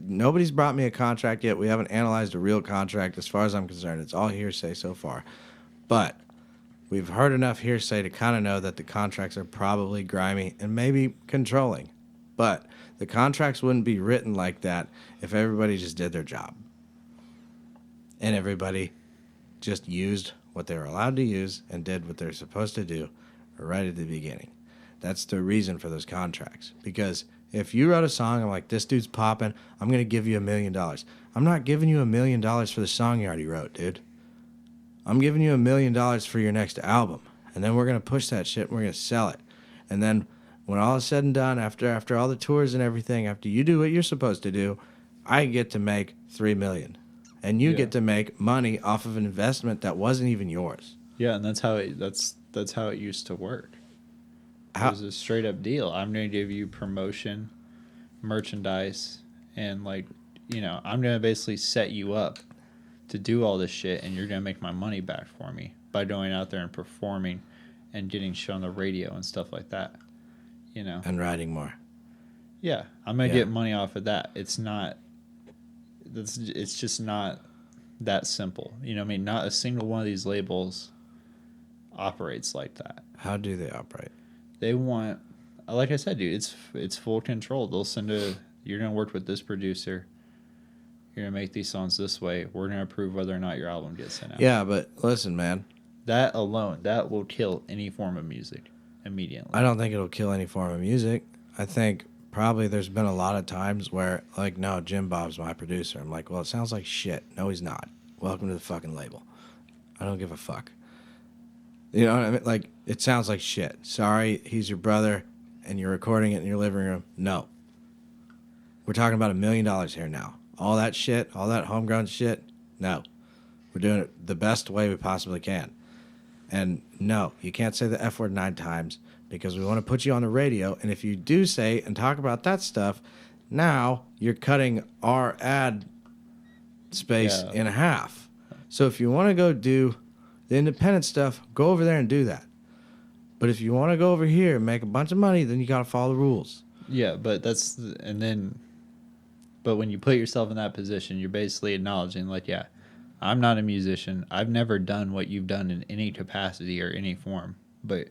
nobody's brought me a contract yet. We haven't analyzed a real contract. As far as I'm concerned, it's all hearsay so far. But we've heard enough hearsay to kind of know that the contracts are probably grimy and maybe controlling. But the contracts wouldn't be written like that if everybody just did their job. And everybody just used what they were allowed to use and did what they're supposed to do right at the beginning. That's the reason for those contracts. Because if you wrote a song, I'm like, this dude's popping, I'm going to give you $1 million. I'm not giving you $1 million for the song you already wrote, dude. I'm giving you $1 million for your next album. And then we're going to push that shit and we're going to sell it. And then when all is said and done, after all the tours and everything, after you do what you're supposed to do, I get to make $3 million. And you get to make money off of an investment that wasn't even yours. Yeah, and that's how it used to work. It was a straight up deal. I'm going to give you promotion, merchandise, and like, you know, I'm going to basically set you up to do all this shit, and you're going to make my money back for me by going out there and performing and getting shit on the radio and stuff like that. You know, And writing more. yeah, I'm going to get money off of that. It's just not that simple. You know what I mean? Not a single one of these labels operates like that. How do they operate? They want, like I said, dude, it's full control. They'll send you're going to work with this producer. You're going to make these songs this way. We're going to approve whether or not your album gets sent out. Yeah, but listen, man. That alone, that will kill any form of music immediately. I don't think it'll kill any form of music. I think probably there's been a lot of times where, like, no, Jim Bob's my producer. I'm like, well, it sounds like shit. No, he's not. Welcome to the fucking label. I don't give a fuck. You know what I mean? Like, it sounds like shit. Sorry, he's your brother, and you're recording it in your living room. No. We're talking about $1 million here now. All that shit, all that homegrown shit, no. We're doing it the best way we possibly can. And no, you can't say the F word 9 times because we want to put you on the radio. And if you do say and talk about that stuff, now you're cutting our ad space in half. So if you want to go do the independent stuff, go over there and do that. But if you want to go over here and make a bunch of money, then you got to follow the rules. Yeah, but but when you put yourself in that position, you're basically acknowledging, like, yeah, I'm not a musician. I've never done what you've done in any capacity or any form, but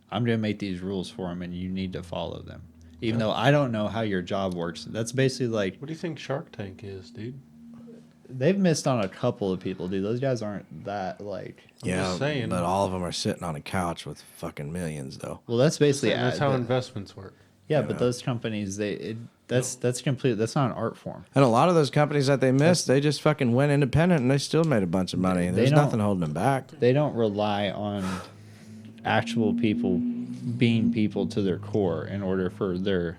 I'm going to make these rules for them, and you need to follow them. Even though I don't know how your job works. That's basically like... What do you think Shark Tank is, dude? They've missed on a couple of people, dude. Those guys aren't that, like... I'm just saying. But all of them are sitting on a couch with fucking millions, though. Well, that's basically... That's how investments work. Yeah, but those companies, that's complete. That's not an art form. And a lot of those companies that they missed, they just fucking went independent and they still made a bunch of money. There's nothing holding them back. They don't rely on actual people being people to their core in order for their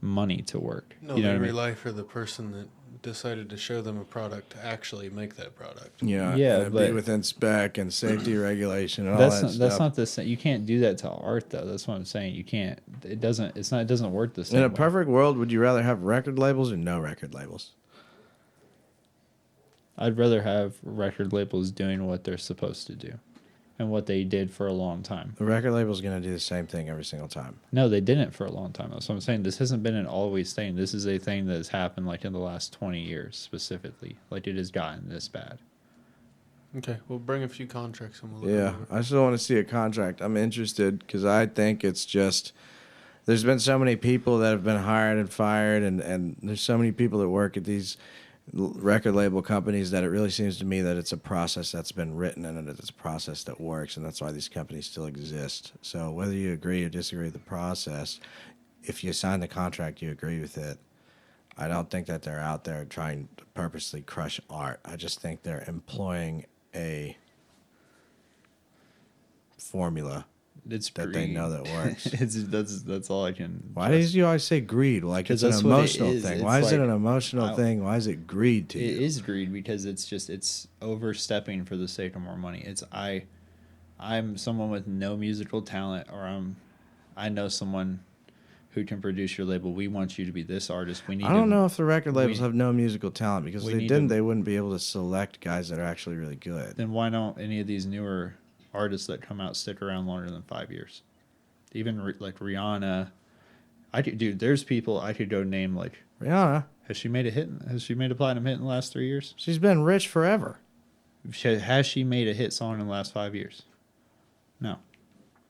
money to work. No, you know they what I mean? rely for the person that decided to show them a product to actually make that product. Yeah, Yeah, be within spec and safety regulation and all that stuff. That's not the same. You can't do that to art, though. That's what I'm saying. You can't. It doesn't. It's not. It doesn't work the same. In a way. perfect world, would you rather have record labels or no record labels? I'd rather have record labels doing what they're supposed to do, and what they did for a long time. The record label's going to do the same thing every single time. No, they didn't for a long time. That's what I'm saying. This hasn't been an always thing. This is a thing that has happened like in the last 20 years specifically. Like it has gotten this bad. Okay, we'll bring a few contracts and we'll look Yeah, over. I still want to see a contract. I'm interested because I think it's just there's been so many people that have been hired and fired, and there's so many people that work at these record label companies that it really seems to me that it's a process that's been written and it's a process that works, and that's why these companies still exist. So whether you agree or disagree with the process, if you sign the contract, you agree with it. I don't think that they're out there trying to purposely crush art. I just think they're employing a formula It's that greed. they know that works. That's all I can. Why do you always say greed? Like it's an that's what it emotional is. thing. It's Why is it like- an emotional thing? Why is it greed to you? It is greed because it's overstepping for the sake of more money. I'm someone with no musical talent, or I know someone who can produce your label. We want you to be this artist. We need. I don't know if the record labels we- have no musical talent because if we they need didn't, to- they wouldn't be able to select guys that are actually really good. Then why don't any of these newer artists that come out stick around longer than 5 years? Even like Rihanna, there's people I could go name like. Rihanna, Has she made a hit? Has she made a platinum hit in the last 3 years? she's been rich forever. Has she made a hit song in the last 5 years? No.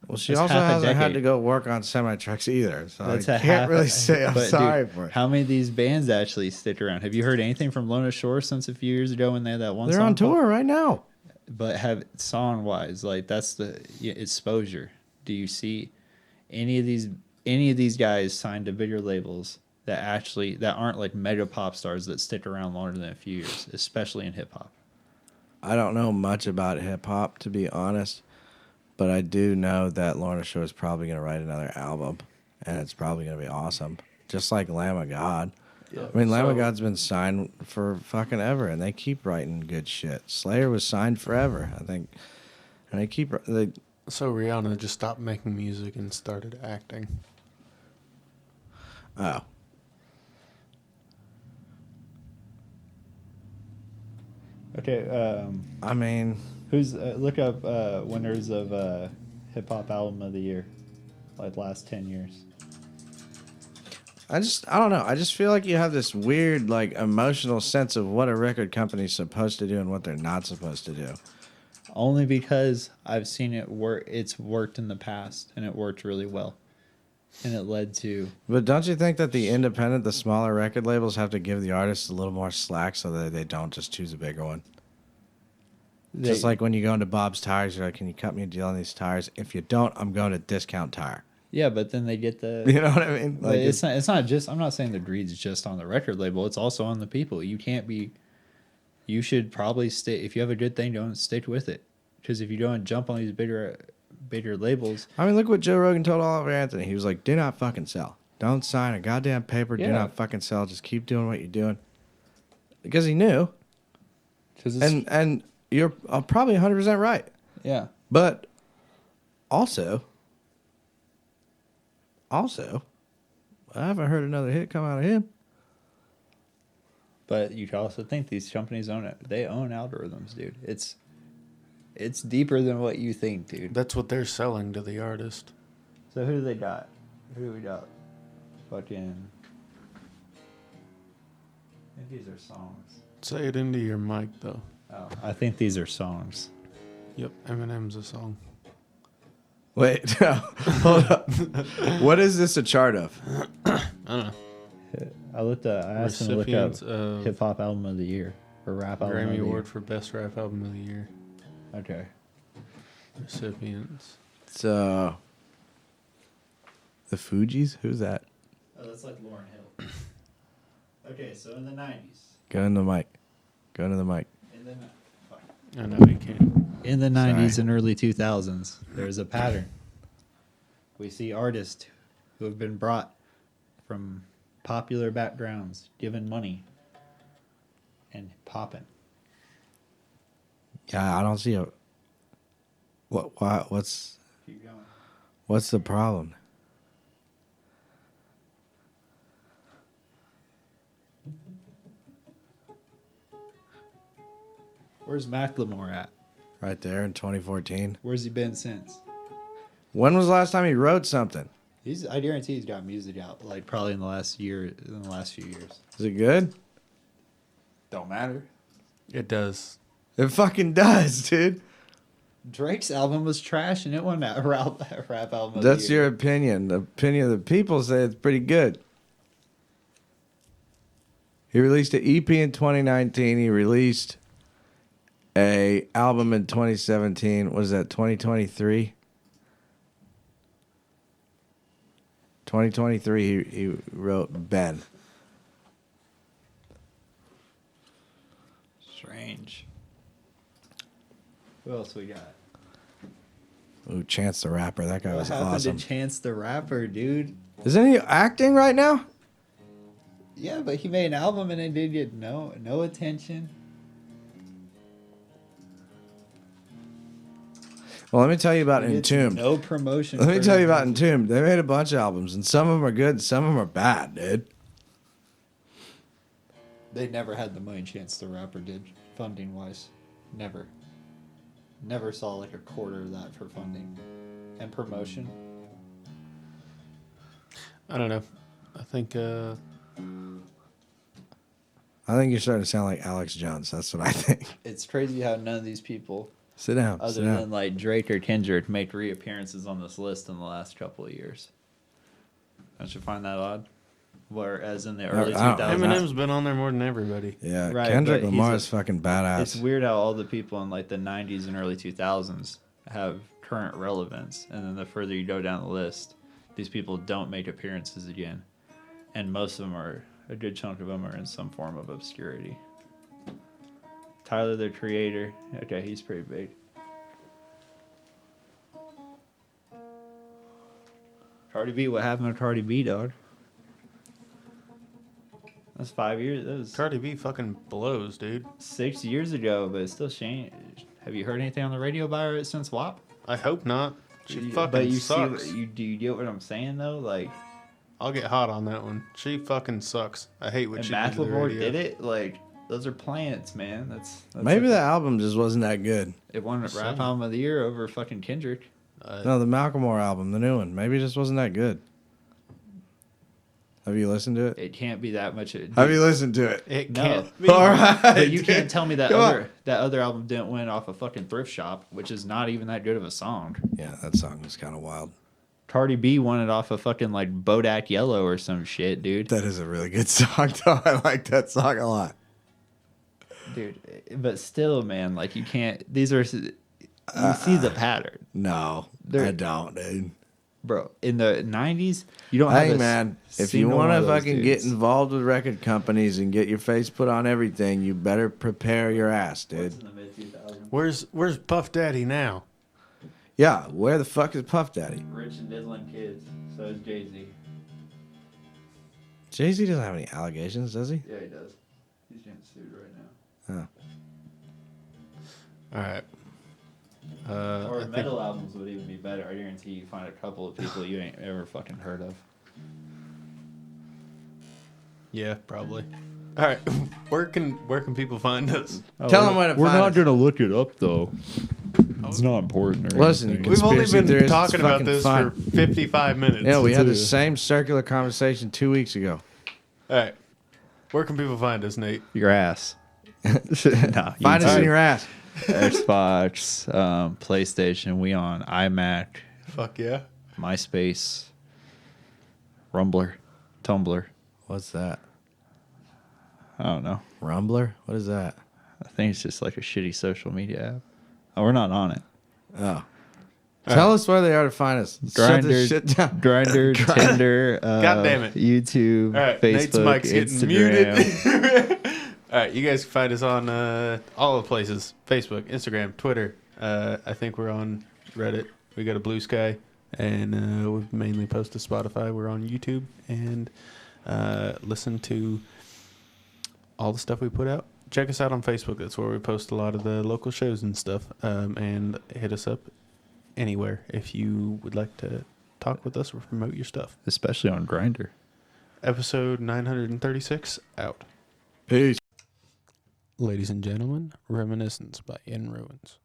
Well, she That's also half a hasn't had decade. to go work on semi-trucks either, so That's I a can't half- really say I'm but, sorry dude, for it. How many of these bands actually stick around? Have you heard anything from Lona Shore since a few years ago when they had that one They're song on called- tour right now. But have song-wise, like that's the exposure. Do you see any of these guys signed to bigger labels that aren't like mega pop stars that stick around longer than a few years, especially in hip hop? I don't know much about hip hop, to be honest, but I do know that Lorna Shore is probably going to write another album, and it's probably going to be awesome, just like Lamb of God. Yeah. I mean, Lamb of God's been signed for fucking ever, and they keep writing good shit. Slayer was signed forever, I think, and they keep So Rihanna just stopped making music and started acting. Oh. Okay. I mean, Who's look up winners of hip hop album of the year, like last 10 years. I don't know. I just feel like you have this weird, like, emotional sense of what a record company's supposed to do and what they're not supposed to do. Only because I've seen it work. It's worked in the past, and it worked really well, and it led to. But don't you think that the independent, the smaller record labels have to give the artists a little more slack so that they don't just choose a bigger one? Just like when you go into Bob's Tires, you're like, can you cut me a deal on these tires? If you don't, I'm going to Discount Tire. Yeah, but then they get the. You know what I mean? Like it's not just. I'm not saying the greed's just on the record label. It's also on the people. You can't be. You should probably stay. If you have a good thing, don't stick with it. Because if you don't jump on these bigger labels. I mean, look what Joe Rogan told Oliver Anthony. He was like, do not fucking sell. Don't sign a goddamn paper. Yeah. Do not fucking sell. Just keep doing what you're doing. Because he knew. And you're probably 100% right. Yeah. But also, I haven't heard another hit come out of him. But you can also think these companies own it. They own algorithms, dude. It's deeper than what you think, dude. That's what they're selling to the artist. So who do they got? Who do we got? Fucking. I think these are songs. Say it into your mic, though. Oh, I think these are songs. Yep, Eminem's a song. Wait, no, hold up. What is this a chart of? I don't know. I asked him to look Recipients up of hip hop album of the year or rap album of Grammy the Award year. for Best Rap Album of the Year. Okay. Recipients. So, the Fugees? Who's that? Oh, that's like Lauryn Hill. Okay, so in the 90s. Go in the mic. Go into the mic. I know you can't. In the 90s Sorry. and early 2000s, there's a pattern. We see artists who have been brought from popular backgrounds, given money, and popping. Yeah, I don't see a. What's Keep going. what's the problem? Where's Macklemore at? Right there in 2014. Where's he been since? When was the last time he wrote something? I guarantee he's got music out, like probably in the last few years. Is it good? Don't matter. It does. It fucking does, dude. Drake's album was trash, and it won that rap album. Of That's the year. your opinion. The opinion of the people say it's pretty good. He released an EP in 2019. He released a album in 2017. Was that 2023? 2023, he wrote Ben. Strange. Who else we got? Ooh, Chance the Rapper. That guy What was happened awesome. to Chance the Rapper, dude? Isn't he acting right now? Yeah, but he made an album and it did get no attention. Well, let me tell you about He gets Entombed. No promotion. Let me for tell you his about music. Entombed. They made a bunch of albums, and some of them are good, and some of them are bad, dude. They never had the money Chance the Rapper did, funding wise. Never. Never saw like a quarter of that for funding and promotion. I don't know. I think I think you're starting to sound like Alex Jones. That's what I think. It's crazy how none of these people, Sit down. other sit down. than like Drake or Kendrick, make reappearances on this list in the last couple of years. Don't you find that odd? Whereas in the early I don't- 2000s, Eminem's been on there more than everybody. Yeah, Right, Kendrick but Lamar he's is fucking badass. it's weird how all the people in like the 90s and early 2000s have current relevance, and then the further you go down the list, these people don't make appearances again, and most of them are, a good chunk of them are in some form of obscurity. Tyler, the Creator, okay, he's pretty big. Cardi B, what happened to Cardi B, dog? That's 5 years. That was Cardi B fucking blows, dude. 6 years ago, but it's still changed. Have you heard anything on the radio about her since WAP? I hope not. She fucking But you sucks. see, do you get what I'm saying though? Like, I'll get hot on that one. She fucking sucks. I hate what and she did to the Macklemore radio. did it. Like, those are planets, man. That's Maybe like the album just wasn't that good. it won rap album of the year over fucking Kendrick. No, the Macklemore album, the new one. Maybe it just wasn't that good. Have you listened to it? It can't be that much. Have you listened to it? It No. can't be. All right. But you can't tell me that Come on. that other album didn't win off a fucking thrift shop, which is not even that good of a song. Yeah, that song was kind of wild. Cardi B won it off of fucking like Bodak Yellow or some shit, dude. That is a really good song, though. I like that song a lot. Dude, but still, man, like you can't. These are you see the pattern, No, They're- I don't, dude. bro. In the '90s, you don't have Hey, a man, if you single want one to of those fucking get dudes. involved with record companies and get your face put on everything, you better prepare your ass, dude. Where's Puff Daddy now? Yeah, where the fuck is Puff Daddy? Rich and diddling kids. So is Jay-Z. Jay-Z doesn't have any allegations, does he? Yeah, he does. He's getting sued right now. Oh. All right. Or I think- metal albums would even be better. I guarantee you find a couple of people you ain't ever fucking heard of. Yeah, probably. All right. Where can people find us? Tell them where to find us. gonna look it up though. It's not important. Listen, you We've only conspiracy been theorists, talking it's about fucking this fun. for 55 minutes. Yeah, we had the It's a- same circular conversation 2 weeks ago. All right. Where can people find us, Nate? Your ass. Nah, Find us in YouTube, your ass. Xbox, PlayStation. We on iMac, Fuck yeah. MySpace, Rumbler, Tumblr. What's that? I don't know. Rumbler? What is that? I think it's just like a shitty social media app. Oh, we're not on it. Oh. Tell us where they are to find us. Shut Grindr, this shit down. Grindr, Tinder, God damn it. YouTube, All right. Facebook, Nate's mic's getting Instagram. muted. All right. You guys can find us on all the places: Facebook, Instagram, Twitter. I think we're on Reddit. We got a Blue Sky, and we mainly post to Spotify. We're on YouTube, and listen to all the stuff we put out. Check us out on Facebook. That's where we post a lot of the local shows and stuff. And hit us up anywhere if you would like to talk with us or promote your stuff. Especially on Grindr. Episode 936 out. Peace. Ladies and gentlemen, Reminiscence by In Ruins.